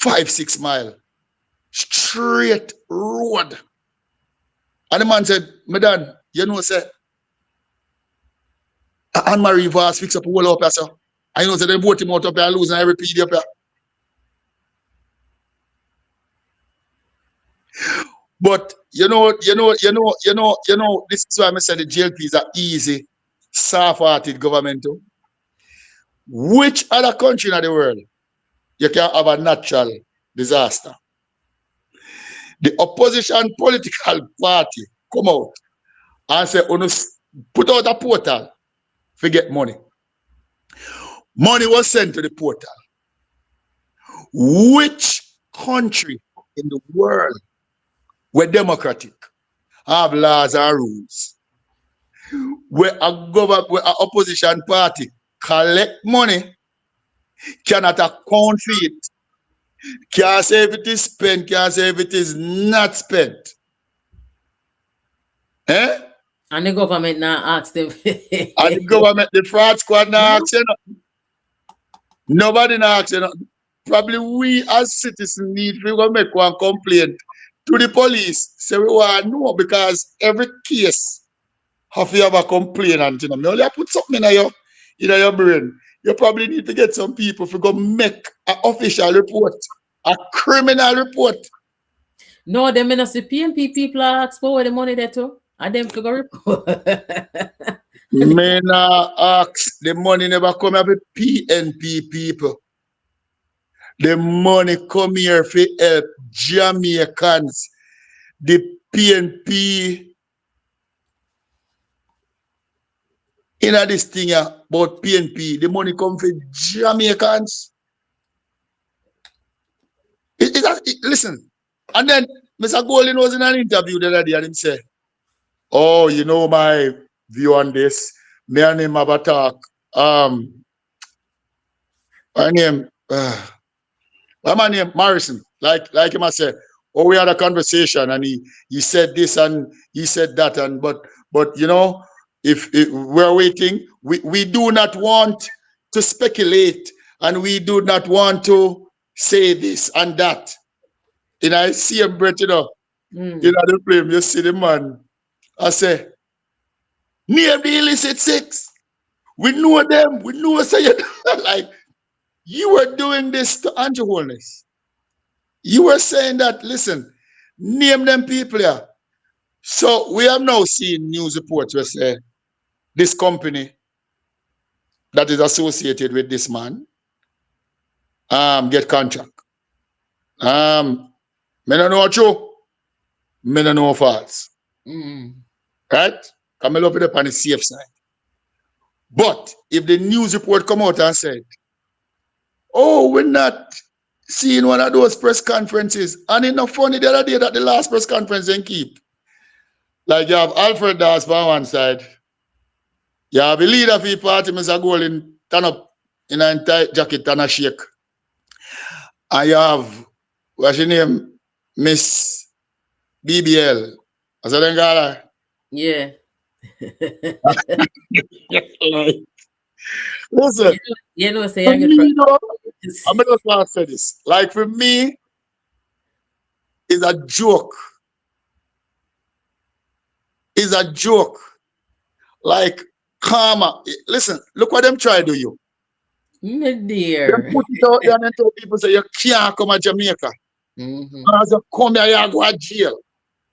5-6 miles. Straight road. And the man said, Madam, you know, say, Anne-Marie Vaz fix up a whole up here, sir. I know, say, they vote him out up here and losing every PD up here. But you know, this is why I said the JLPs are easy, soft-hearted government too. Which other country in the world you can have a natural disaster? The opposition political party come out and say, put out a portal to get money. Money was sent to the portal. Which country in the world where democratic have laws and rules, where a opposition party collect money, cannot account for it, can't say if it is spent, can't say if it is not spent. Eh? And the government now asked them. And the government, the fraud squad now asks you nothing. Nobody now asks you nothing. Probably we as citizens need to make one complaint to the police. Say we want to know, because every case have you ever complainant, you know. You only put something in your brain. You probably need to get some people to go make an official report, a criminal report. No, them in the PNP people ask for where the money there too. And them to go report. Me nah ask, the money never come here for PNP people. The money come here for help Jamaicans. The PNP in this thing about PNP, the money come for Jamaicans. Listen, and then Mr. Golden was in an interview the other day and he said, oh, you know my view on this. Me and him have a talk. My name Morrison. Like him I said, oh, we had a conversation and he said this and he said that, and but you know, if we're waiting, we do not want to speculate and we do not want to say this and that. And I see him, Brett, you know, the frame, you see the man. I say, name the illicit six. We know them. We know, say, like, you were doing this to Andrew Holness. You were saying that, listen, name them people here. So we have now seen news reports where say this company that is associated with this man get contract. Me don't know true. Me don't know false. Right? Come up with it on the safe side. But if the news report come out and said, oh, we're not seeing one of those press conferences, and it's not funny the other day that the last press conference they keep, Like you have Alfred Das on one side. You have the leader of the party, Mr. Golden, turn up in a tight jacket and a shake. And you have, what's your name? Miss BBL. I said, then got her. Yeah. Listen, Say for I get me, though, I'm going to say this. Like for me, it's a joke. It's a joke. Like, karma. Listen, look what them try to do you. My Them dear. put it out there and then tell people say you can't come to Jamaica. Mm-hmm. As you come here, you go to jail.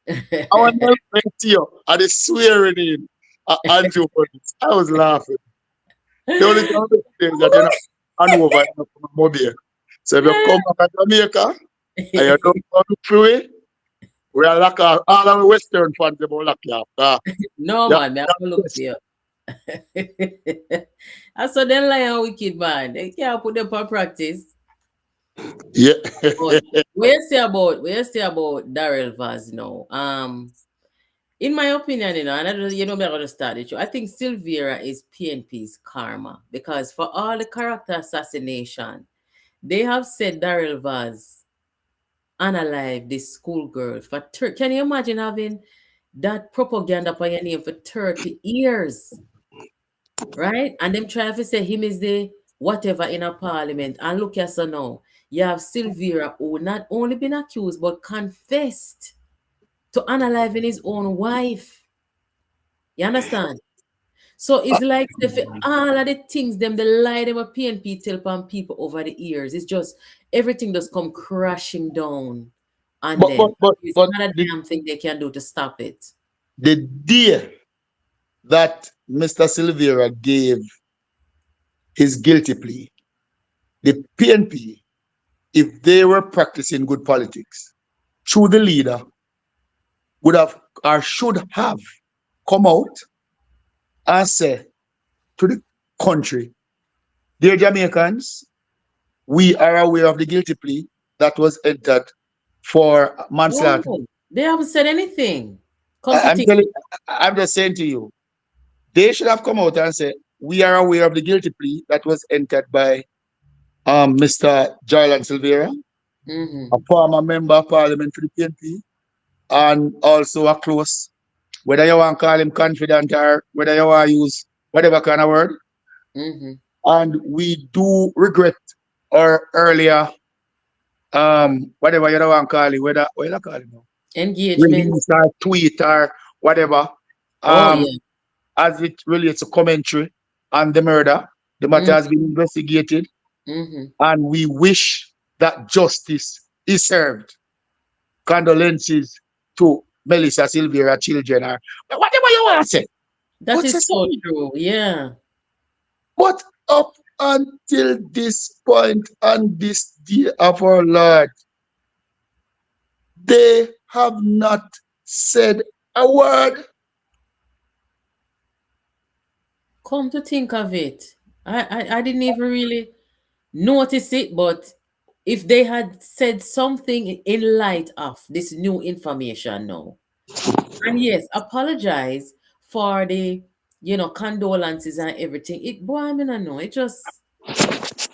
I want to to you. And they swearing in Andrew for this. I was laughing. The only thing is that you're not handover from Mobile. So if you come back to Jamaica and you don't go to free, we are lock off all our Western fans about lock you off. No, Yeah, man, me have to look for you. I saw them lying wicked, man. They can't put them for practice. yeah. But where you say about Daryl Vaz now? In my opinion, and I don't, me I'm gonna start it. I think Silvera is PNP's karma because for all the character assassination, they have said Daryl Vaz unalive this schoolgirl for can you imagine having that propaganda for your name for 30 years? Right? And them try to say him is the whatever in a parliament. And look at so now. You have Silvera who not only been accused but confessed to unaliving his own wife. You understand? So it's like if all of the things them the lie them a PNP tell upon people over the years. It's just everything just come crashing down on but but them. but It's but not a the, damn thing they can do to stop it. the day that Mr. Silvera gave his guilty plea, the PNP, if they were practicing good politics, through the leader, would have or should have come out and say to the country, dear Jamaicans, we are aware of the guilty plea that was entered for manslaughter. Oh, they haven't said anything. Come to I'm think. telling, I'm just saying to you, they should have come out and said, we are aware of the guilty plea that was entered by Mr. Jarlan Silvera, Mm-hmm. a former member of parliament for the PNP, and also a close, whether you want to call him confidant or whether you want to use whatever kind of word. Mm-hmm. And we do regret our earlier, whatever you want to call it, whether, what you call it now? Engagement. Release or tweet or whatever, Oh um, yeah. as it relates to commentary on the murder. The matter has been investigated, Mm-hmm. and we wish that justice is served. Condolences to Melissa Silvera children or whatever you want to say. That But say is so something. true. Yeah. But up until this point on this day of our Lord, they have not said a word. Come to think of it, I didn't even really notice it, but if they had said something in light of this new information now, and yes, apologize for the condolences and everything. It boy, I mean, I know it just it's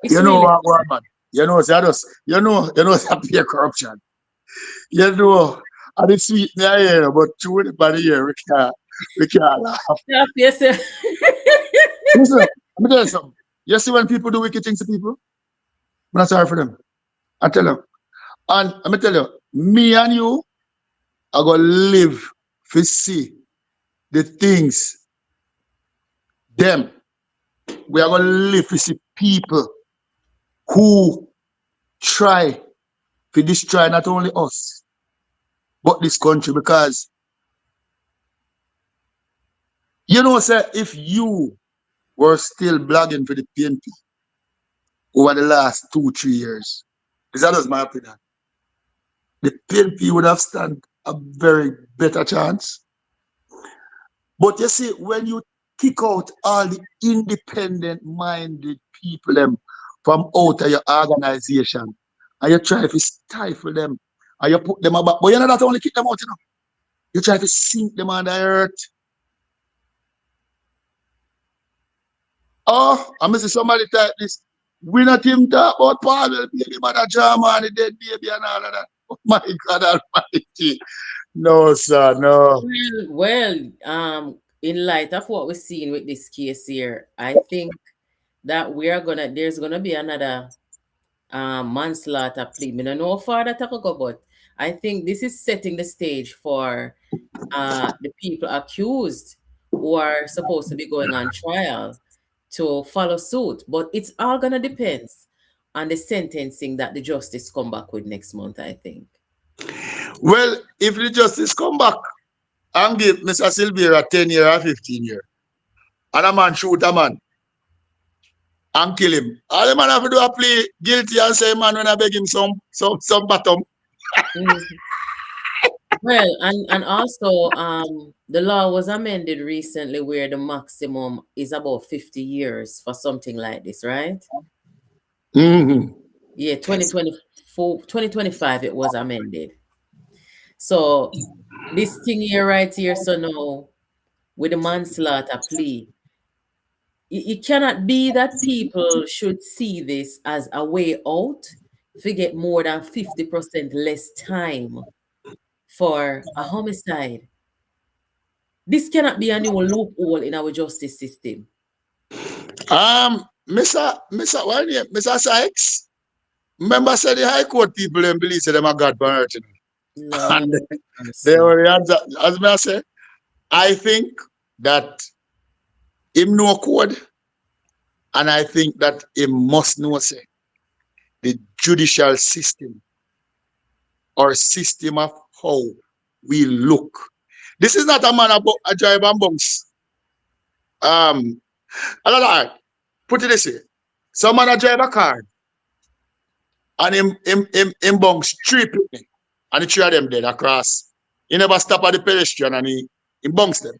You know really what, man? You know, it's just, it's a peer corruption. You know, and it's sweet in the air, but true in the year, we can't laugh. yeah, yes, yeah. Listen, let me tell you something. You see when people do wicked things to people, I'm not sorry for them. I tell them. And let me tell you, me and you are going to live to see the things, them. We are going to live to see people who try to destroy not only us, but this country. Because, sir, if you were still blogging for the PNP over the last 2, 3 years, this is my opinion, the PNP would have stand a very better chance. But you see, when you kick out all the independent minded people them from out of your organization and you try to stifle them and you put them about, but you know that only kick them out, You try to sink them under earth. Oh, I miss somebody type this. We not even talk about Paul, baby, mother drama and the dead baby and all of that. Oh my God Almighty. No, sir, no. In light of what we're seeing with this case here, I think that there's gonna be another manslaughter plea. I don't know how far that I could go, but I think this is setting the stage for the people accused who are supposed to be going on trial to follow suit. But it's all gonna depend on the sentencing that the justice come back with next month, I think. Well, if the justice come back and give Mr. Silvera 10 year or 15 year, and a man shoot a man and kill him, all the man have to do a plea guilty and say, man, when I beg him some bottom. Mhm. Well, and also the law was amended recently where the maximum is about 50 years for something like this, right? Mm-hmm. Yeah, 2024, 2025 it was amended. So this thing here right here, so now with the manslaughter plea, it cannot be that people should see this as a way out to get more than 50% less time for a homicide. This cannot be a new loophole in our justice system. What name? Mr. Sykes. Remember, said the High Court people them believe say them a God on earth, you know. Lord And have they mercy. were answer. As me I say, I think that him know code, and I think that he must know say the judicial system or system of how we look. This is not a man about a drive and bounce. Um, another put it this way: some man a drive a car and him bounce three people and the three of them dead across. He never stop at the pedestrian and he bunks them.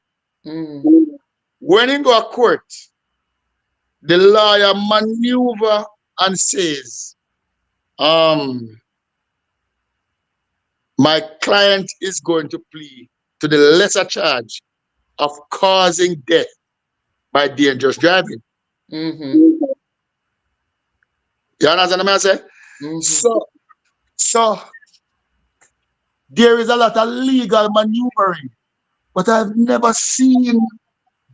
Mm, When he go to court, the lawyer maneuver and says, um, my client is going to plead to the lesser charge of causing death by dangerous driving. mm-hmm, You understand what I say? mm-hmm, So there is a lot of legal maneuvering, but I've never seen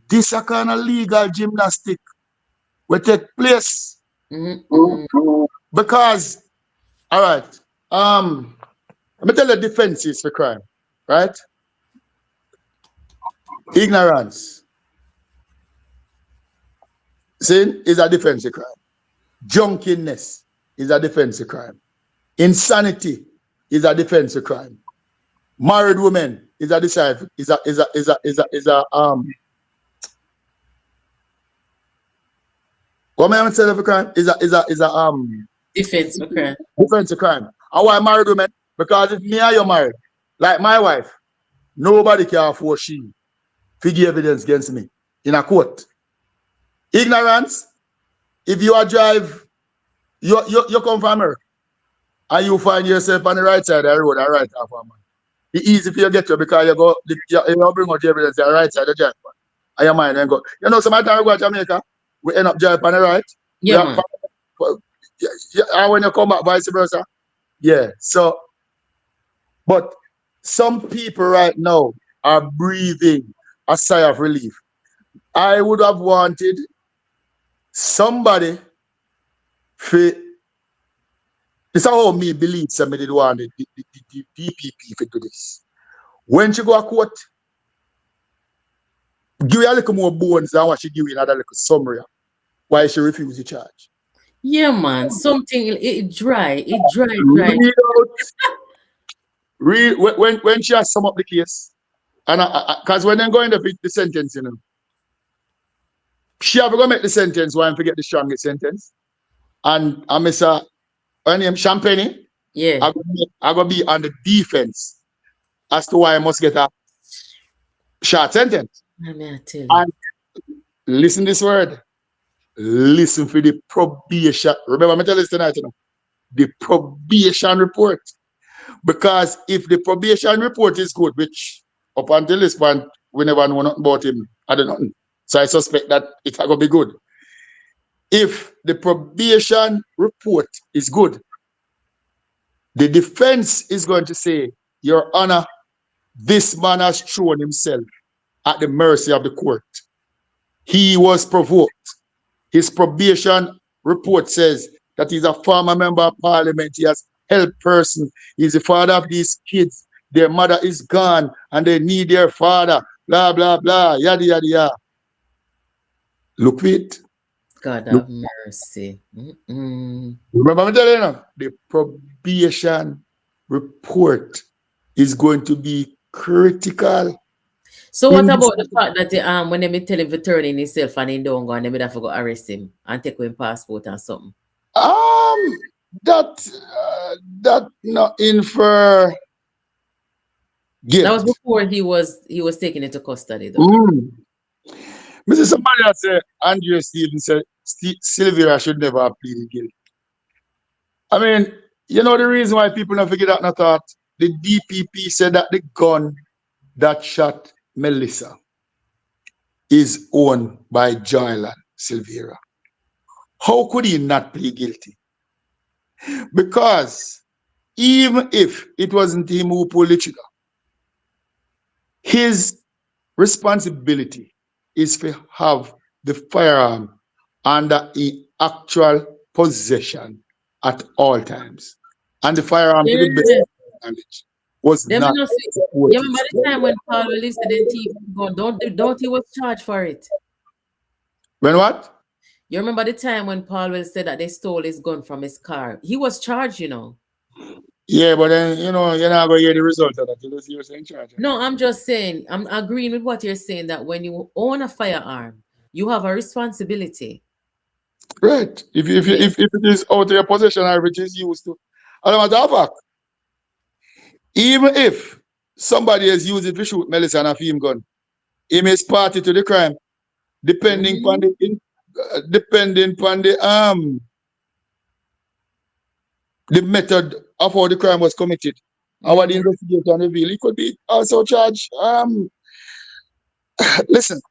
this kind of legal gymnastic will take place. mm-hmm, Because, all right, let me tell you defenses for crime, right? Ignorance, sin is a defensive crime. Drunkenness is a defensive crime. Insanity is a defensive crime. Married women is a decisive what am I saying of a crime is a defense for crime. defensive crime. And why married women? Because if me and you married, like my wife, nobody can afford she to give evidence against me in a court. Ignorance, if you are drive, you come from America and you find yourself on the right side of the road and right half of man. It's easy for you to get you because you bring out your evidence on the right side of the drive. And your mind and go. You know, sometimes we go to Jamaica, we end up driving on the right. We Yeah, are, man. and when you come back, vice versa. Yeah. So, but some people right now are breathing a sigh of relief. I would have wanted somebody for this is how me believe somebody did want the DPP to do this. When she go to court, give her a little more bones than what she give in another little summary why she refused the charge. Yeah, man. Something it dry. Read out, read when she has sum up the case, and because when they go in the sentence, you know, she have to go make the sentence why I forget the strongest sentence. And Mr. Her name Champagne, Yeah, I gonna be on the defense as to why I must get a short sentence. let me tell you. And listen this word. Listen for the probation. Remember, I'm telling you tonight, you know, the probation report. Because if the probation report is good, which Up until this point, we never know nothing about him. I don't know. So I suspect that it's going to be good. If the probation report is good, the defense is going to say, Your Honor, this man has thrown himself at the mercy of the court. He was provoked. His probation report says that he's a former member of parliament. He has helped person. He's the father of these kids. Their mother is gone and they need their father. Blah, blah, blah. Yada, yada, yada. Look it. God Look. have mercy. Remember me telling you now, the probation report is going to be critical. So what about the fact that when they tell him to turn in himself and he don't go and they have to go arrest him and take him passport and something? That not infer guilt. That was before he was taken into custody though. Mr. Somebody that said Andrew Stevens said Silvera should never have pleaded guilty. I mean, you know the reason why people don't forget that not thought the DPP said that the gun that shot Melissa is owned by Joyland Silvera. How could he not plead guilty? Because even if it wasn't him who pulled the trigger, his responsibility is to have the firearm under actual possession at all times. And the firearm, to the best of my knowledge, was Them not not see- You remember the time when Paul released the thief gun? Don't he was charged for it? When what? You remember the time when Paul will said that they stole his gun from his car? He was charged, you know. Yeah, but then, you're not going to hear the result of that. You're in charge. No, I'm just saying, I'm agreeing with what you're saying that when you own a firearm, you have a responsibility. Right. If it is out of your possession or which is used to. As a matter of fact, even if somebody has used it to shoot Melissa and a film gun, he may party to the crime, depending upon the method of how the crime was committed. And what the investigator revealed, he could be also charged. Listen,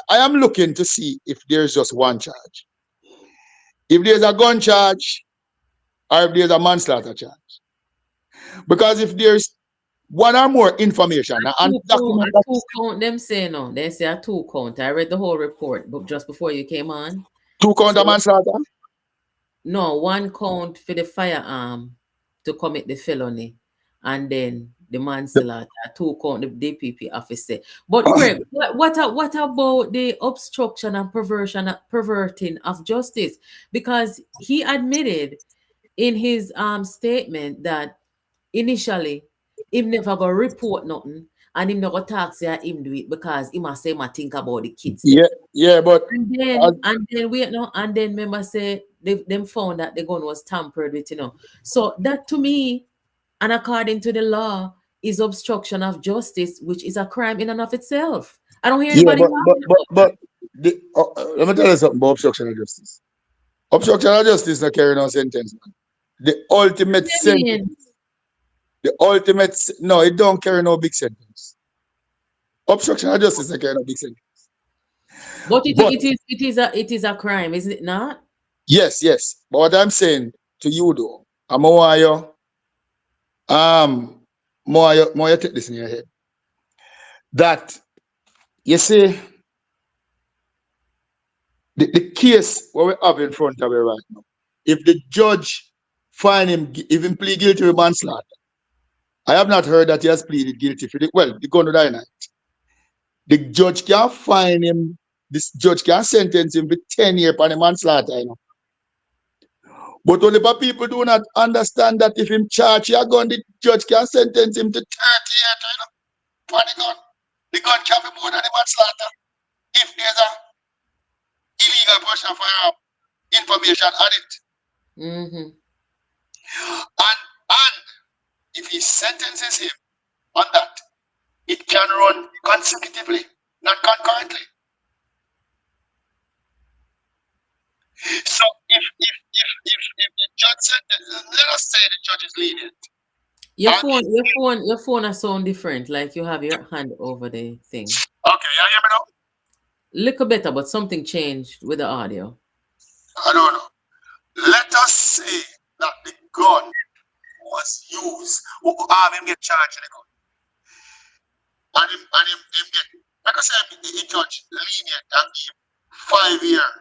I am looking to see if there's just one charge. If there's a gun charge or if there's a manslaughter charge. Because if there's one or more information and document that two count them say no. They say a two count. I read the whole report but just before you came on. two count of manslaughter. No, one count for the firearm to commit the felony, and then the manslaughter, two count the DPP officer. But Craig, what about the obstruction and perverting of justice? Because he admitted in his statement that initially him never go report nothing and him never talk say him do it because he must say him think about the kids. Yeah, but and then wait no, and then remember say them found that the gun was tampered with, you know. So that to me, and according to the law, is obstruction of justice, which is a crime in and of itself. I don't hear anybody. But let me tell you something about obstruction of justice. Obstruction of justice is not carrying out sentence, man. The ultimate sentence. No, it don't carry no big sentence. Obstruction of justice is not carrying no big sentence. But it is a crime, is it not? Yes. But what I'm saying to you though, I'm more you take this in your head. That you see the case what we have in front of you right now, if the judge find him even plead guilty to manslaughter, I have not heard that he has pleaded guilty for the gun to dynamite. The judge can find him, this judge can sentence him for 10 years for the manslaughter, you know. But only people do not understand that if him charge your gun, the judge can sentence him to 30 years, you know, for the gun. The gun can be more than the manslaughter if there's a illegal possession of firearm information on it. And if he sentences him on that, it can run consecutively, not concurrently. So if the judge sentences, let us say the judge is lenient. Your phone is sound different. Like you have your hand over the thing. Okay, you hear me now? Little better, but something changed with the audio. I don't know. Let us say that the gun was used. Him get charged with the gun. And him get, like I said, the judge lenient and give 5 years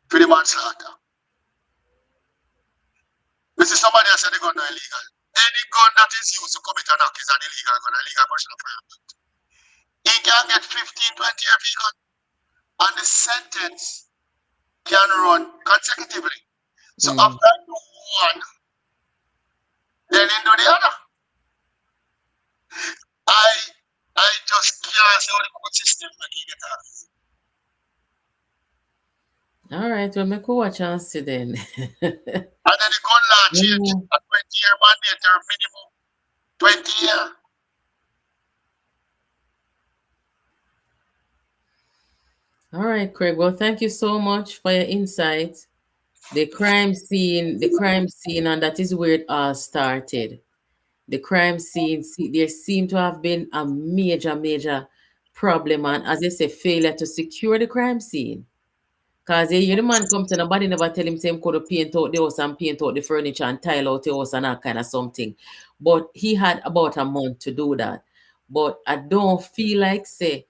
for the manslaughter. This is somebody that said the gun not illegal. Any gun that is used to commit an act is an illegal gun, illegal possession of firearm. He can get 15, 20 years for gun. And the sentence can run consecutively. So after I do one, then into the other. I just can't see how the court system make it get out. All right, well, make a watch and see then. And then the gun law change. A 20-year mandate or minimum 20 years. All right, Craig. Well, thank you so much for your insight. The crime scene, and that is where it all started. The crime scene, there seemed to have been a major problem, and as I say, failure to secure the crime scene. Because you hear the man come to nobody never tell him same could paint out the house and paint out the furniture and tile out the house and that kind of something. But he had about a month to do that. But I don't feel like, say,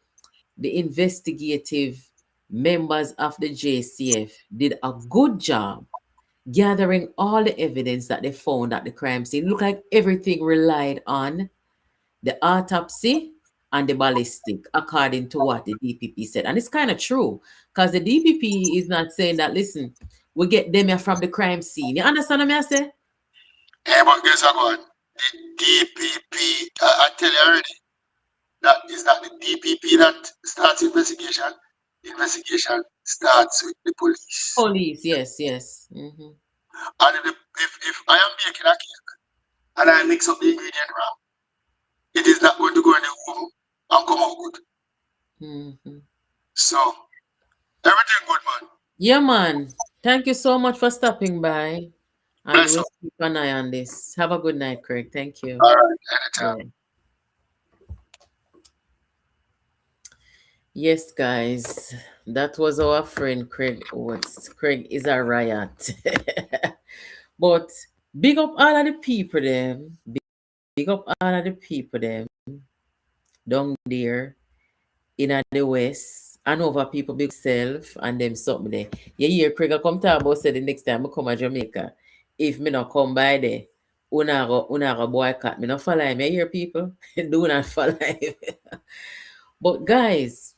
the investigative members of the JCF did a good job gathering all the evidence that they found at the crime scene. Look like everything relied on the autopsy and the ballistic, according to what the DPP said. And it's kind of true, because the DPP is not saying that, listen, we get them here from the crime scene. You understand what I say? Yeah, but guess what? The DPP, I tell you already, that is not the DPP that starts investigation. The investigation starts with the police. Police, yes. Mm-hmm. And if I am making a cake and I mix up the ingredient wrong, it is not going to go in the home and come out good. Mm-hmm. So, everything good, man. Yeah, man. Thank you so much for stopping by. And we'll keep an eye on this. Have a good night, Craig. Thank you. All right, anytime. Yeah. Yes, guys. That was our friend Craig Oates. Craig is a riot. But big up all of the people them. Big up all of the people them down there in the West. And over people big self and them something there. You hear Craig come talk about say the next time I come to Jamaica. If me not come by there, una boycott. Me not follow him. You hear people? Do not follow him. But guys,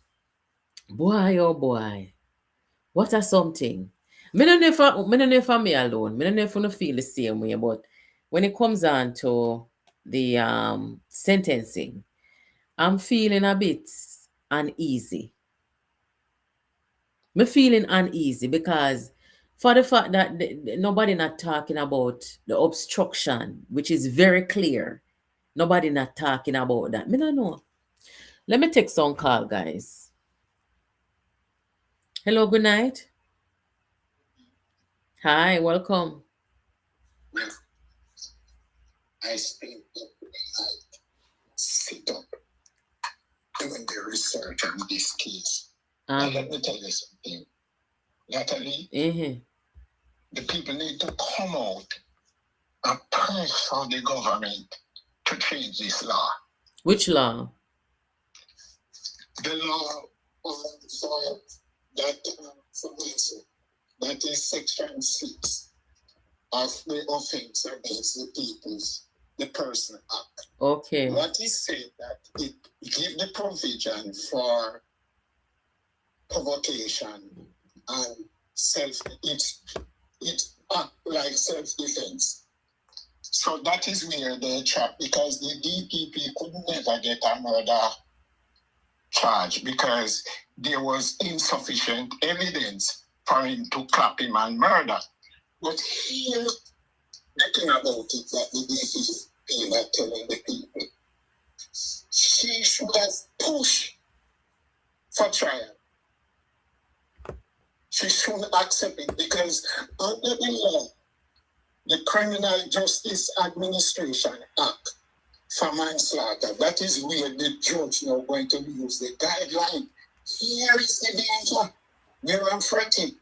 boy, oh boy, what a something. Me don't know if I'm me alone. Me don't know if I feel the same way, but when it comes on to the sentencing, I'm feeling a bit uneasy. Me feeling uneasy because for the fact that nobody not talking about the obstruction, which is very clear. Nobody not talking about that. Me don't know. Let me take some call, guys. Hello, good night. Hi, welcome. Well, I spent the night sit up doing the research on this case. And let me tell you something. Natalie, the people need to come out and push for the government to change this law. Which law? The law for that that is Section 6 of the Offense Against the Person Act. Okay. What is said that it gives the provision for provocation and it act like self-defense. So that is where they trap, because the DPP could never get a murder charge because there was insufficient evidence for him to clap him and murder. But here, the thing about it that the DPP are telling the people, she should have pushed for trial. She shouldn't accept it because under the law, the Criminal Justice Administration Act, for manslaughter. That is where the judge now going to use the guideline. Here is the danger. Where I'm fretting.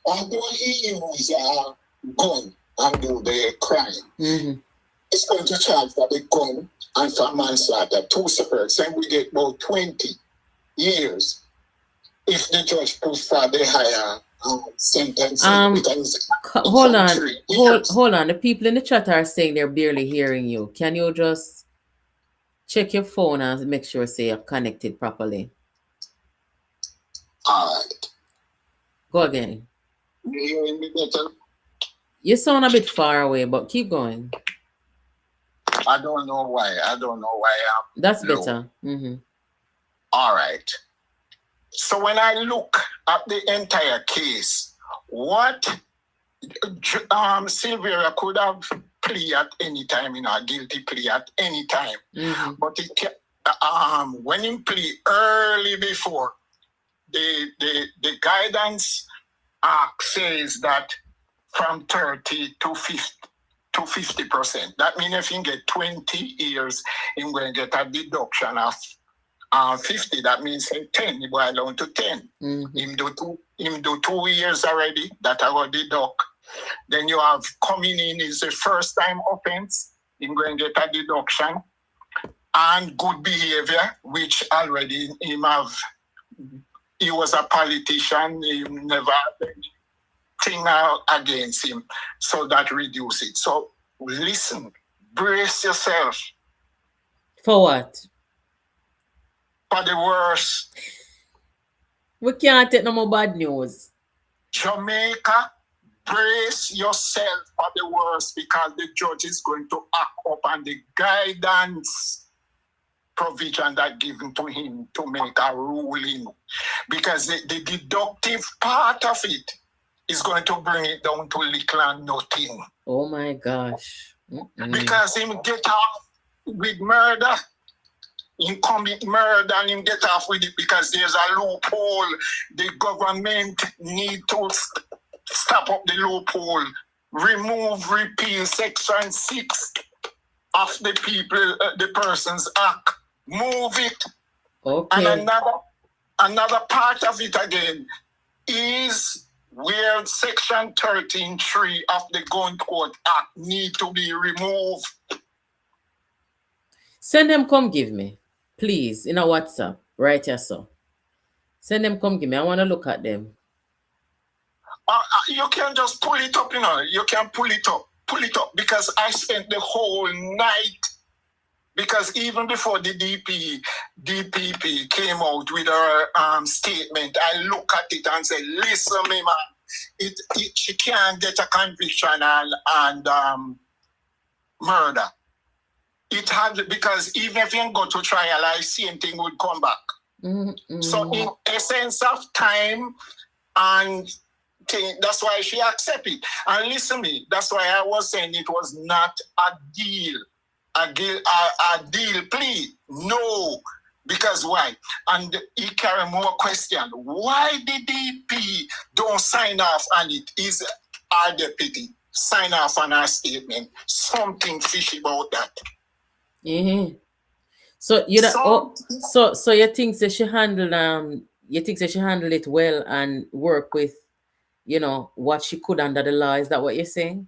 Although he uses a gun and do the crime, it's going to charge for the gun and for manslaughter, two separate. Then we get about 20 years if the judge puts for the higher sentence. Hold on. The people in the chat are saying they're barely hearing you. Can you just check your phone and make sure you're connected properly? All right. Go again. You hearing me better? You sound a bit far away, but keep going. I don't know why. That's low. better. All right. So when I look at the entire case, what Silvera could have plea at any time, guilty plea at any time. But it, when he plea early before, the guidance act says that from 30 to 50%. That means if you get 20 years, you're going to get a deduction of 50. That means 10. You go down to 10. Him do 2 years already. That I will deduct. Then you have coming in is the first time offense. You're going to get a deduction. And good behavior, which already he was a politician. He never had anything against him. So that reduce it. So listen, brace yourself. For what? For the worst. We can't take no more bad news. Jamaica, brace yourself for the worst because the judge is going to act upon the guidance provision that given to him to make a ruling. Because the deductive part of it is going to bring it down to little and nothing. Oh my gosh. Because him get off with murder. Him commit murder and him get off with it because there's a loophole. The government need to stop up the loophole. Repeal section 6 of the Persons Act. Move it. Okay. And another part of it again is where section 13.3 of the Gun Court Act need to be removed. Send them come give me, please, in a WhatsApp. Right here, so. Send them come give me. I want to look at them. You can just pull it up, You can pull it up. Pull it up because I spent the whole night. Because even before the DPP came out with her statement, I look at it and say, listen, me man, she can't get a conviction and murder. It had, because even if you go to trial, I same thing would come back. So in essence of time and thing, that's why she accept it. And listen me, that's why I was saying it was not a deal. A deal plea. No. Because why? And he carry more question. Why the DP don't sign off on it? Is our deputy sign off on our statement? Something fishy about that. So so you think that she handled it well and work with what she could under the law? Is that what you're saying?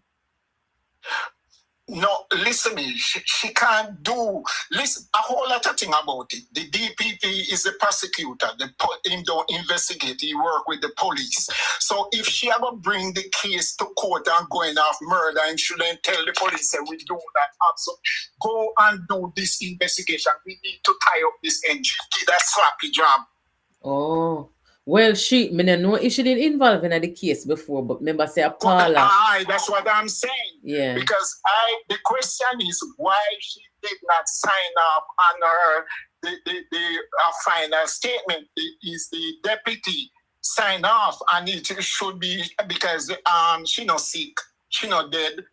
No, listen me, she can't do, listen, a whole lot of thing about it. The DPP is the prosecutor, him don't investigate, he work with the police. So if she ever bring the case to court and going off murder and shouldn't tell the police that we do that, also go and do this investigation. We need to tie up this engine. That sloppy job. Oh. Well, she didn't involve in the case before, but remember say a Paula. That's what I'm saying. Yeah. Because the question is why she did not sign up on her the final statement. Is the deputy sign off, and it should be because she not sick, she not dead.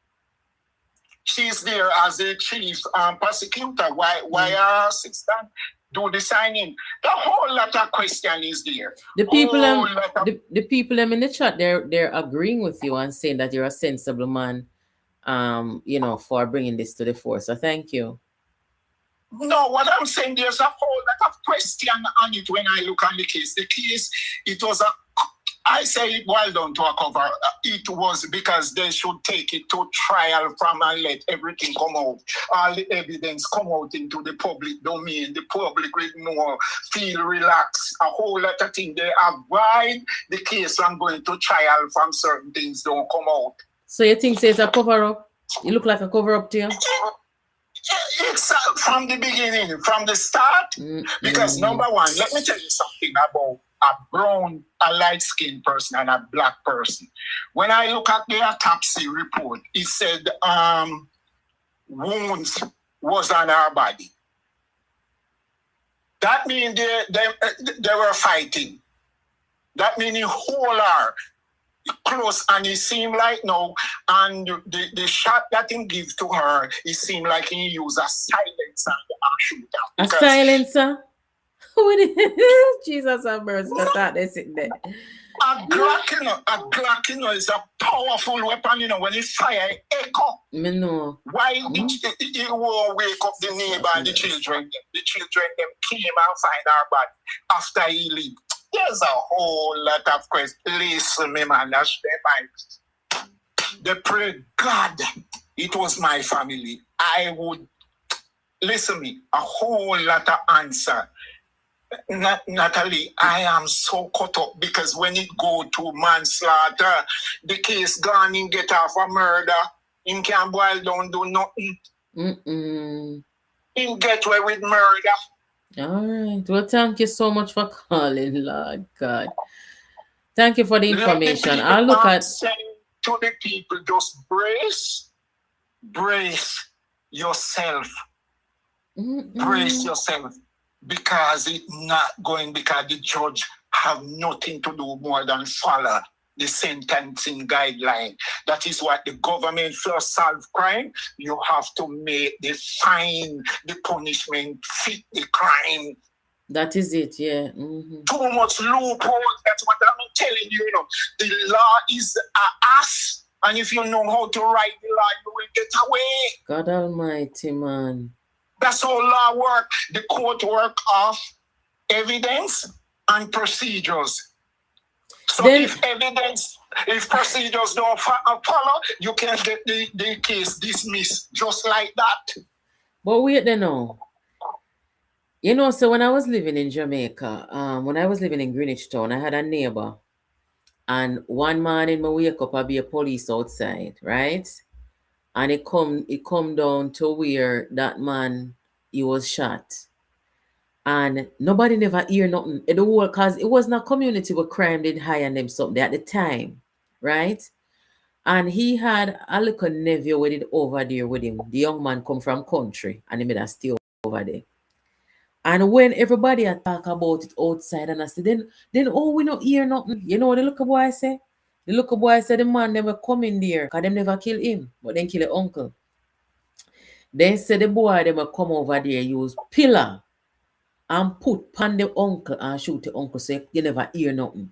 She's there as a chief prosecutor. Why our assistant do the signing? The whole lot of question is there. The people in the chat, they're agreeing with you and saying that you're a sensible man, for bringing this to the fore. So thank you. No, what I'm saying, there's a whole lot of question on it when I look on the case. The case, it was I say it well done to a cover. It was because they should take it to trial from and let everything come out. All the evidence come out into the public domain. The public will more feel relaxed. A whole lot of things. They avoid the case from going to trial from certain things don't come out. So you think it's a cover-up? You look like a cover-up to you? It's from the beginning, from the start. Because number one, let me tell you something about a light-skinned person and a black person. When I look at the autopsy report, it said wounds was on her body. That means they were fighting. That means he hold her close, and it seemed like no, and the shot that he give to her, it seemed like he used a silencer and shoot her. A silencer? Jesus have mercy. I thought they sitting there. A Glock, is a powerful weapon, when it fire, it echo. Me know. Why it will wake up the neighbor and the children? The children, them came and find our body after he leave. There's a whole lot of questions. Listen, me man, that's the mind. They pray, God, it was my family. I would, listen me, a whole lot of answer. Natalie, I am so caught up because when it go to manslaughter, the case gone and get off a murder, him can't boil down, do nothing. Him get away with murder. All right. Well, thank you so much for calling, Lord God. Thank you for the information. I'll look at... saying to the people, just brace yourself. Brace yourself. Because it's not going, because the judge have nothing to do more than follow the sentencing guideline. That is what the government first solve crime. You have to make the fine, the punishment fit the crime. That is it, yeah. Too much loopholes. That's what I'm telling you. The law is a ass, and if you know how to write the law, you will get away. God Almighty, man. That's how law work. The court work off evidence and procedures. So then, if procedures don't follow, you can get the case dismissed just like that. But wait there now. So when I was living in Jamaica, when I was living in Greenwich Town, I had a neighbor. And one morning, I wake up, I'll be a police outside, right? And it come down to where that man, he was shot. And nobody never hear nothing. The whole, because it wasn't a community where crime did high on them something at the time, right? And he had a little nephew with it over there with him. The young man come from country and he made a stay over there. And when everybody had talk about it outside and I said, then we don't hear nothing. You know what the little boy say? The little boy said the man never come in there because them never kill him, but then kill the uncle. Then said the boy them will come over there, use pillar and put pan the uncle and shoot the uncle so you never hear nothing.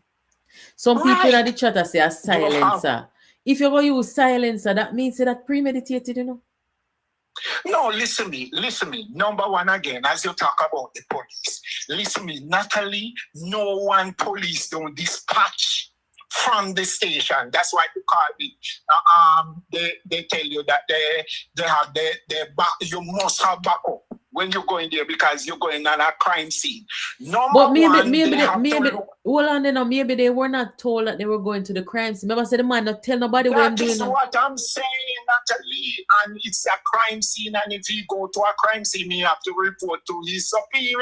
Some people in the chat say a silencer. If you're going to use silencer, that means that premeditated, No, listen me. Number one again, as you talk about the police. Listen me, Natalie, no one police don't dispatch from the station. That's why you call it. They tell you that they have their back. You must have backup when you go in there because you're going on a crime scene. But maybe hold on, maybe they were not told that they were going to the crime scene. Remember, I said the man not tell nobody what I'm doing. That's what I'm saying, Natalie. And it's a crime scene, and if you go to a crime scene, you have to report to his superior.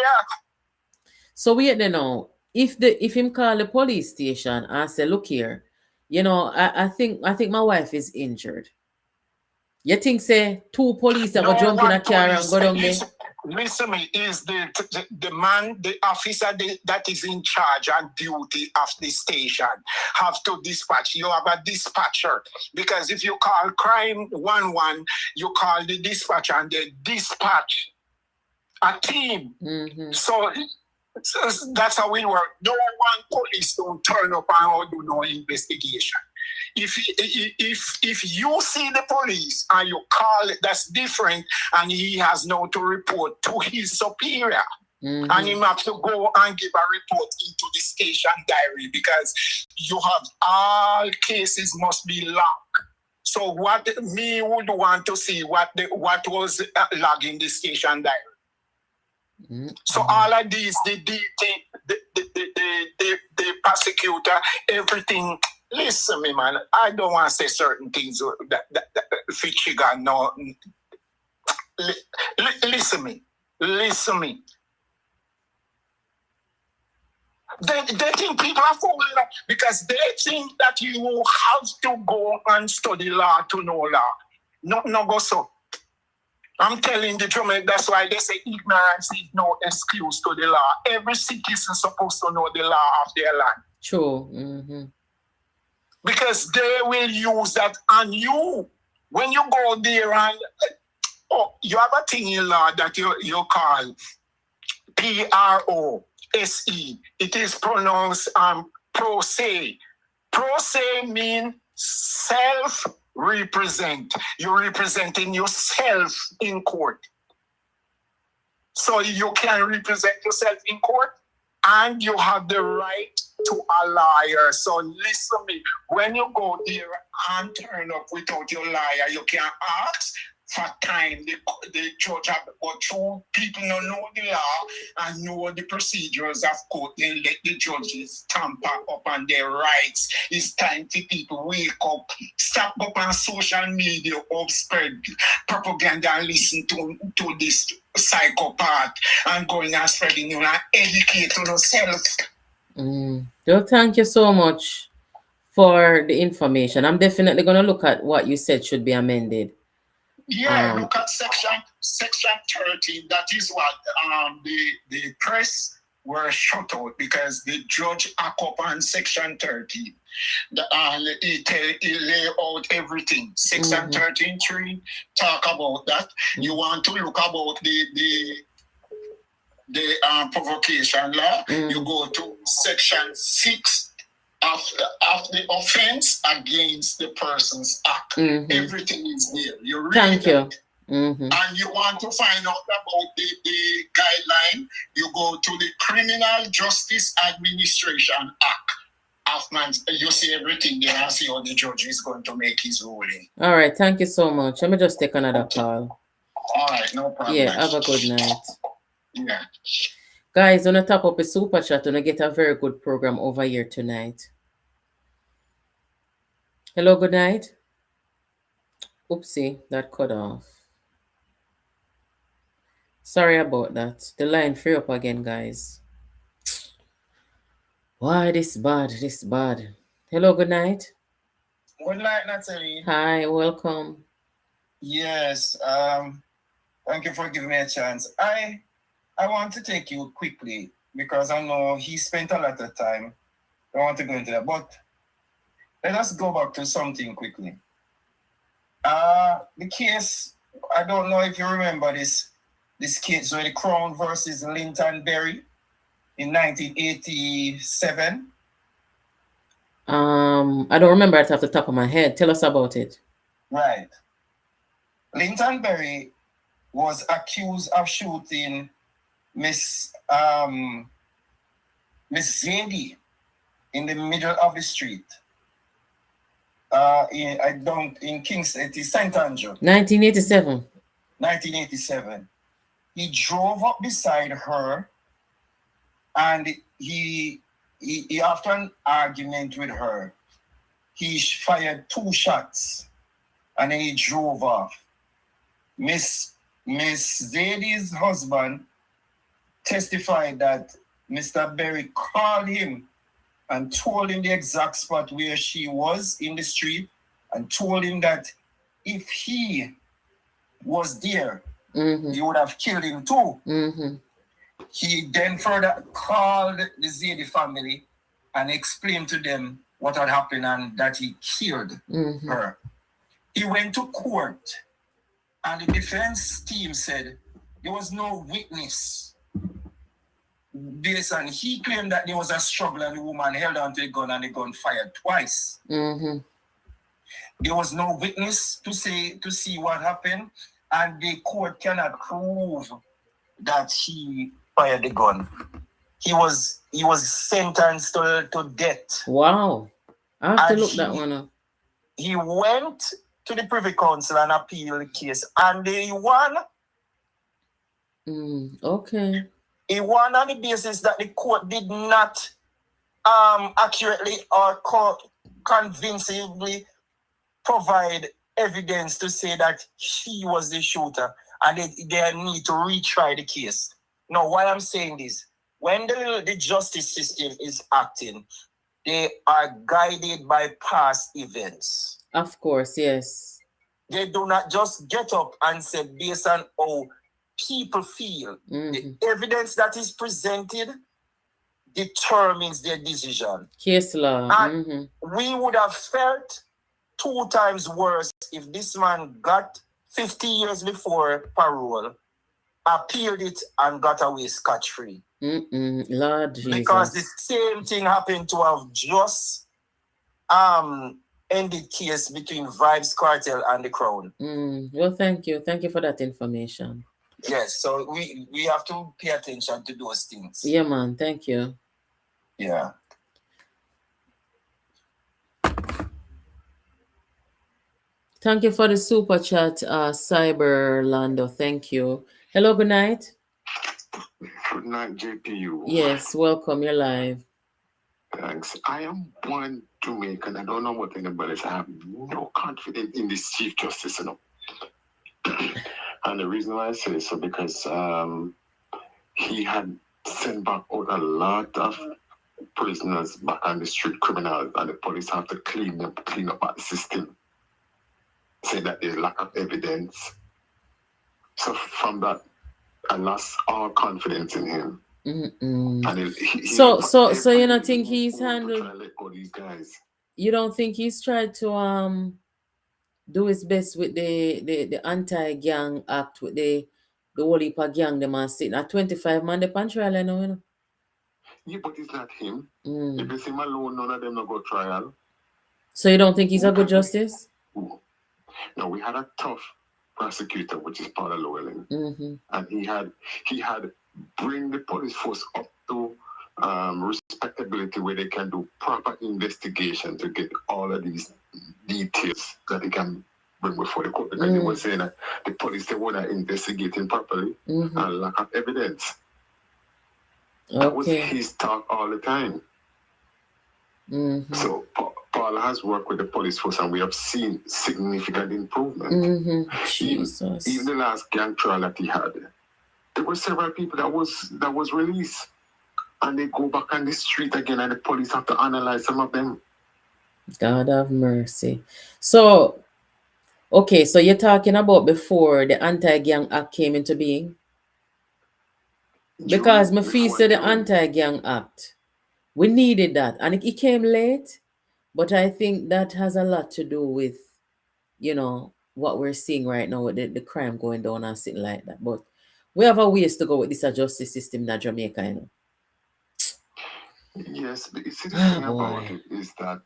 So wait there now. If him call the police station and say, look here, I think my wife is injured. You think say two police are going to jump in a car and go down there? Listen me, is the man, the officer that is in charge and duty of the station have to dispatch. You have a dispatcher. Because if you call crime 11, you call the dispatcher and they dispatch a team. So that's how we work. No one police don't turn up and do no investigation. if you see the police and you call it, that's different, and he has now to report to his superior. Mhm. And you have to go and give a report into the station diary, because you have all cases must be logged. So what me would want to see what was logged in the station diary. Mhm. So all of these, the prosecutor, everything. Listen me, man. I don't want to say certain things that Fichiga no. Listen me. They think people are fooling up because they think that you have to go and study law to know law. No go so. I'm telling the Jamaican, that's why they say ignorance is no excuse to the law. Every citizen is supposed to know the law of their land. True. Mm-hmm. Because they will use that on you. When you go there and you have a thing in law that you call PROSE. It is pronounced pro se. Pro se means self-represent. You're representing yourself in court. So you can represent yourself in court, and you have the right to a lawyer. So listen to me. When you go there and turn up without your lawyer, you can ask for time. The judge have to go through. People don't know the law and know the procedures of court. They let the judges tamper up on their rights. It's time for people wake up. Stop up on social media or spread propaganda and listen to this psychopath and going and spreading you and educate yourself. Well, thank you so much for the information. I'm definitely going to look at what you said should be amended. Yeah, look at section 13. That is what the press were shut out because the judge up on section 13. He lay out everything. Section 13.3 talk about that. You want to look about the provocation law. You go to section 6 of the offense against the person's act. Everything is there. You read Thank you. And you want to find out about the guideline, you go to the Criminal Justice Administration Act. You see everything there and see how the judge is going to make his ruling. All right, thank you so much. Let me just take another call. All right, no problem. Yeah, have a good night. Yeah. Guys, on the top of a super chat, and I get a very good program over here tonight. Hello, good night. Oopsie, that cut off. Sorry about that. The line free up again, guys. Why this bad? Hello, good night. Good night, Natalie. Hi, welcome. Yes, thank you for giving me a chance. I want to take you quickly because I know he spent a lot of time. I want to go into that, but let us go back to something quickly. The case, I don't know if you remember this case where the Crown versus Linton Berry in 1987. I don't remember it off the top of my head. Tell us about it. Right. Linton Berry was accused of shooting Miss Zadie in the middle of the street. In Kingston, it is St. Andrew. 1987. 1987. He drove up beside her, and he after an argument with her, he fired 2 shots, and then he drove off. Miss Zadie's husband testified that Mr. Berry called him and told him the exact spot where she was in the street, and told him that if he was there, he would have killed him too. He then further called the Zadie family and explained to them what had happened and that he killed her. He went to court, and the defense team said there was no witness. He claimed that there was a struggle and the woman held onto the gun and the gun fired twice. There was no witness to see what happened, and the court cannot prove that he fired the gun. He was sentenced to death. Wow. I have to And look that one up. He went to the Privy Council and appealed the case, and he won. Okay. He won on the basis that the court did not accurately or convincingly provide evidence to say that he was the shooter, and they need to retry the case. Now, why I'm saying this, when the justice system is acting, they are guided by past events. Of course, yes. They do not just get up and say, based on how people feel, the evidence that is presented determines their decision. Case law. And we would have felt 2 times worse if this man got 50 years before parole, appealed it, and got away scot-free. Lord Jesus. Because the same thing happened to have just ended case between Vibes Cartel and the Crown. Well, thank you. Thank you for that information. Yes, so we have to pay attention to those things. Yeah, man. Thank you. Yeah. Thank you for the super chat, Cyberlando. Thank you. Hello, good night. Good night, JPU. Yes, welcome. You're live. Thanks. I am one Jamaican. I don't know what anybody else. I have no confidence in this Chief Justice, you know. And the reason why I say so because he had sent back out a lot of prisoners back on the street, criminals, and the police have to clean up the system. Say that there's lack of evidence. So from that, I lost all confidence in him. And So you don't think he's handled? Let go these guys. You don't think he's tried to do his best with the anti-gang act with the whole heap of gang them are sitting at 25 man the pan trial, you know? Yeah, but it's not him. If it's him alone, none of them no go trial. So you don't think he's a good justice? No, we had a tough prosecutor, which is Paul Llewellyn, and he had bring the police force up to respectability where they can do proper investigation to get all of these details that they can bring before the court, because they were saying that the police, they were not investigating properly and lack of evidence. That was his talk all the time. So Paul has worked with the police force, and we have seen significant improvement. Even the last gang trial that he had, there were several people that was released, and they go back on the street again, and the police have to analyze some of them. God have mercy. So, okay, so you're talking about before the Anti-Gang Act came into being? Because my fee said the Anti-Gang Act, we needed that, and it came late, but I think that has a lot to do with, you know, what we're seeing right now with the crime going down and something like that. But we have a ways to go with this justice system in Jamaica, you know. Yes, but you see, the thing about it is that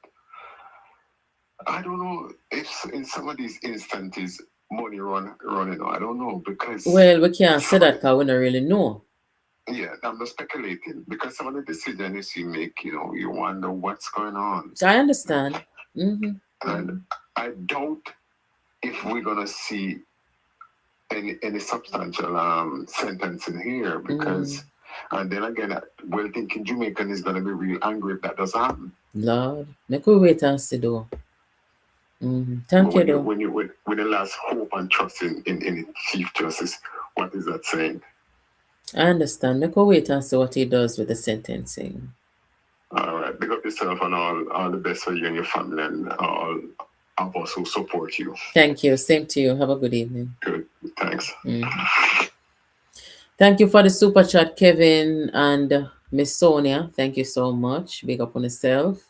I don't know if in some of these instances money running. I don't know, because well, we can't say that because we don't really know. Yeah, I'm not speculating, because some of the decisions you make, you know, you wonder what's going on. I understand. And I doubt if we're gonna see any substantial sentencing here, because and then again, well, thinking Jamaican is gonna be real angry if that doesn't happen. Lord, make we wait and see though. Thank you though. When the last hope and trust in Chief Justice, what is that saying? I understand. Make we wait and see what he does with the sentencing. All right. Big up yourself, and all the best for you and your family, and all of us who support you. Thank you. Same to you. Have a good evening. Good. Thanks. Thank you for the super chat, Kevin and Miss Sonia. Thank you so much. Big up on yourself.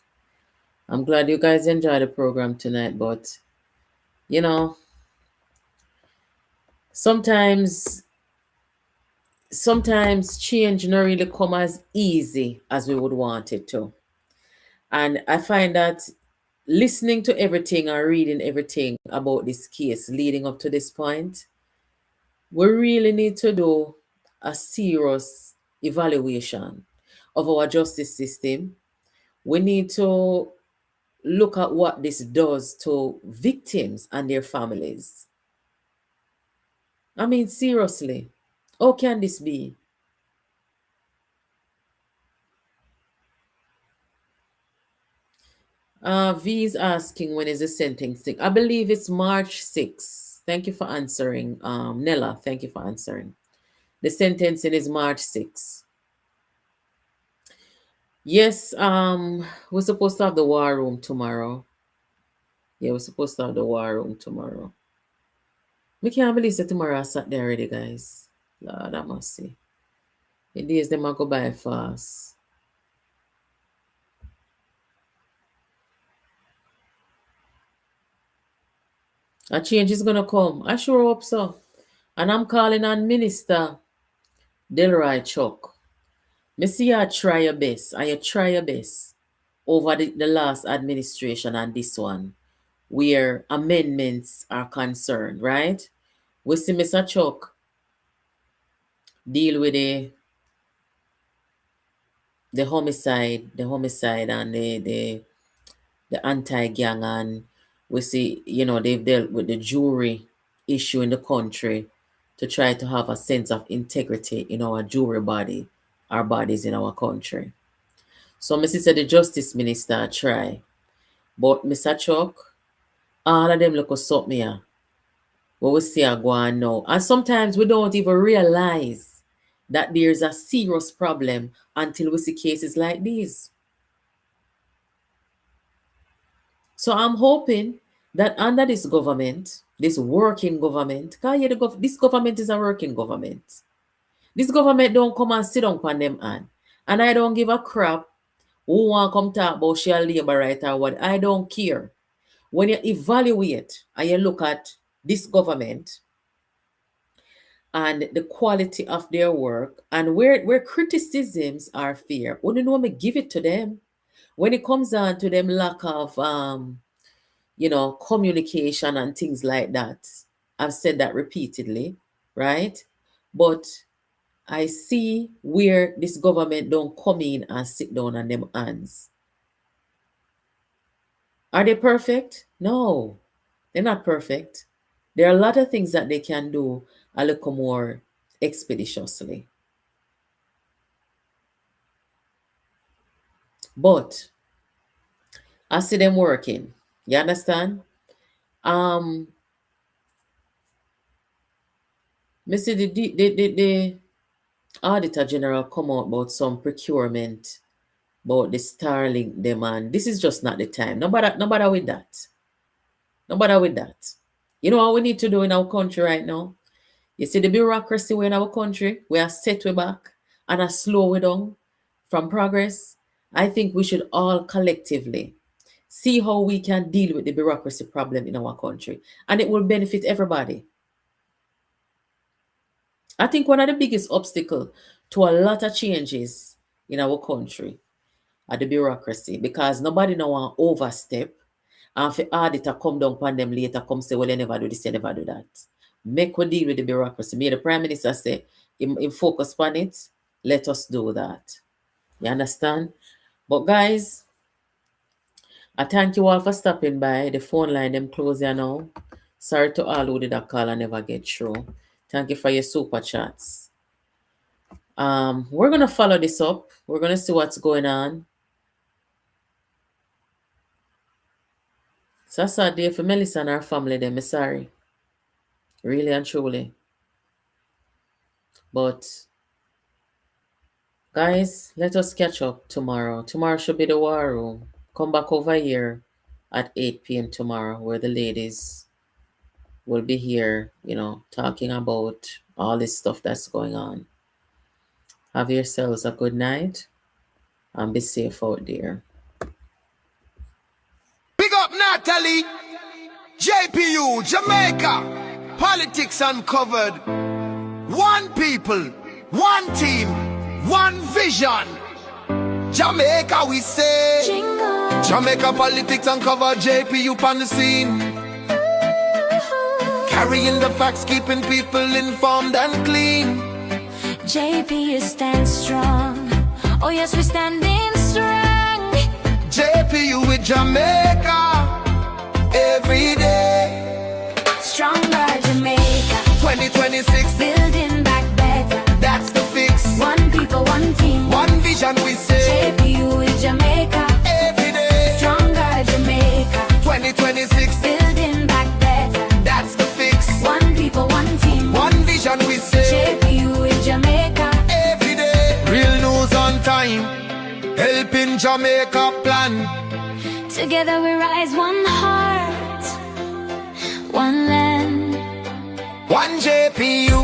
I'm glad you guys enjoyed the program tonight, but you know, sometimes change not really come as easy as we would want it to. And I find that listening to everything or reading everything about this case leading up to this point, we really need to do a serious evaluation of our justice system. We need to look at what this does to victims and their families. I mean, seriously, how can this be? V is asking when is the sentencing. I believe it's March 6th. Thank you for answering. Nella, thank you for answering. The sentencing is March 6th. Yes, we're supposed to have the war room tomorrow. Yeah, we're supposed to have the war room tomorrow. We can't believe that tomorrow I sat there already, guys. Lord, I must say. The days them go by fast. A change is gonna come. I sure hope so. And I'm calling on Minister Delroy Chuck. Me see you try your best. And you try your best over the last administration and this one, where amendments are concerned, right? We see Mr. Chuck deal with the homicide and the anti-gang, and we see, they've dealt with the jury issue in the country to try to have a sense of integrity in our jury body, our bodies in our country. So Mrs. said the Justice Minister try. But Mr. Chuck, all of them look at something here. What we see are going now. And sometimes we don't even realize that there's a serious problem until we see cases like these. So I'm hoping that under this government, this working government, this government is a working government. This government don't come and sit down on them and I don't give a crap who want to come talk about share labor right or what. I don't care. When you evaluate and you look at this government and the quality of their work and where criticisms are fair, wouldn't know me give it to them. When it comes down to them lack of communication and things like that, I've said that repeatedly, right? But I see where this government don't come in and sit down on them hands. Are they perfect? No, they're not perfect. There are a lot of things that they can do a little more expeditiously. But I see them working. You understand? Me see the Auditor General come out about some procurement, about the Starlink demand. This is just not the time. No bother with that. No bother with that. You know what we need to do in our country right now? You see the bureaucracy in our country, we are set way back and are slow way down from progress. I think we should all collectively see how we can deal with the bureaucracy problem in our country, and it will benefit everybody. I think one of the biggest obstacles to a lot of changes in our country are the bureaucracy, because nobody now want overstep, and for auditor come down upon them later, come say, well, they never do this, they never do that. Make we deal with the bureaucracy. May the Prime Minister say, him focus on it, let us do that. You understand? But guys, I thank you all for stopping by. The phone line, them close here now. Sorry to all who did a call and never get through. Thank you for your super chats. We're going to follow this up. We're going to see what's going on. So that's a day for Melissa and her family. Them, sorry. Really and truly. But, guys, let us catch up tomorrow. Tomorrow should be the war room. Come back over here at 8 p.m. tomorrow, where the ladies will be here, talking about all this stuff that's going on. Have yourselves a good night and be safe out there. Big up Natalie, JPU, Jamaica, politics uncovered. One people, one team, one vision. Jamaica, we say. Jingle. Jamaica politics uncover JPU on the scene. Carrying the facts, keeping people informed and clean. JPU stands strong. Oh yes, we're standing strong. JPU with Jamaica every day. Stronger Jamaica. 2026, Building back better. that's the fix. One people, one team. One vision we say JPU with Jamaica. every day. Stronger Jamaica. 2026, Building back better. that's the fix. One people, one team. One vision we say JPU with Jamaica. every day. Real news on time, helping Jamaica plan. Together we rise, one heart, one land. One JPU,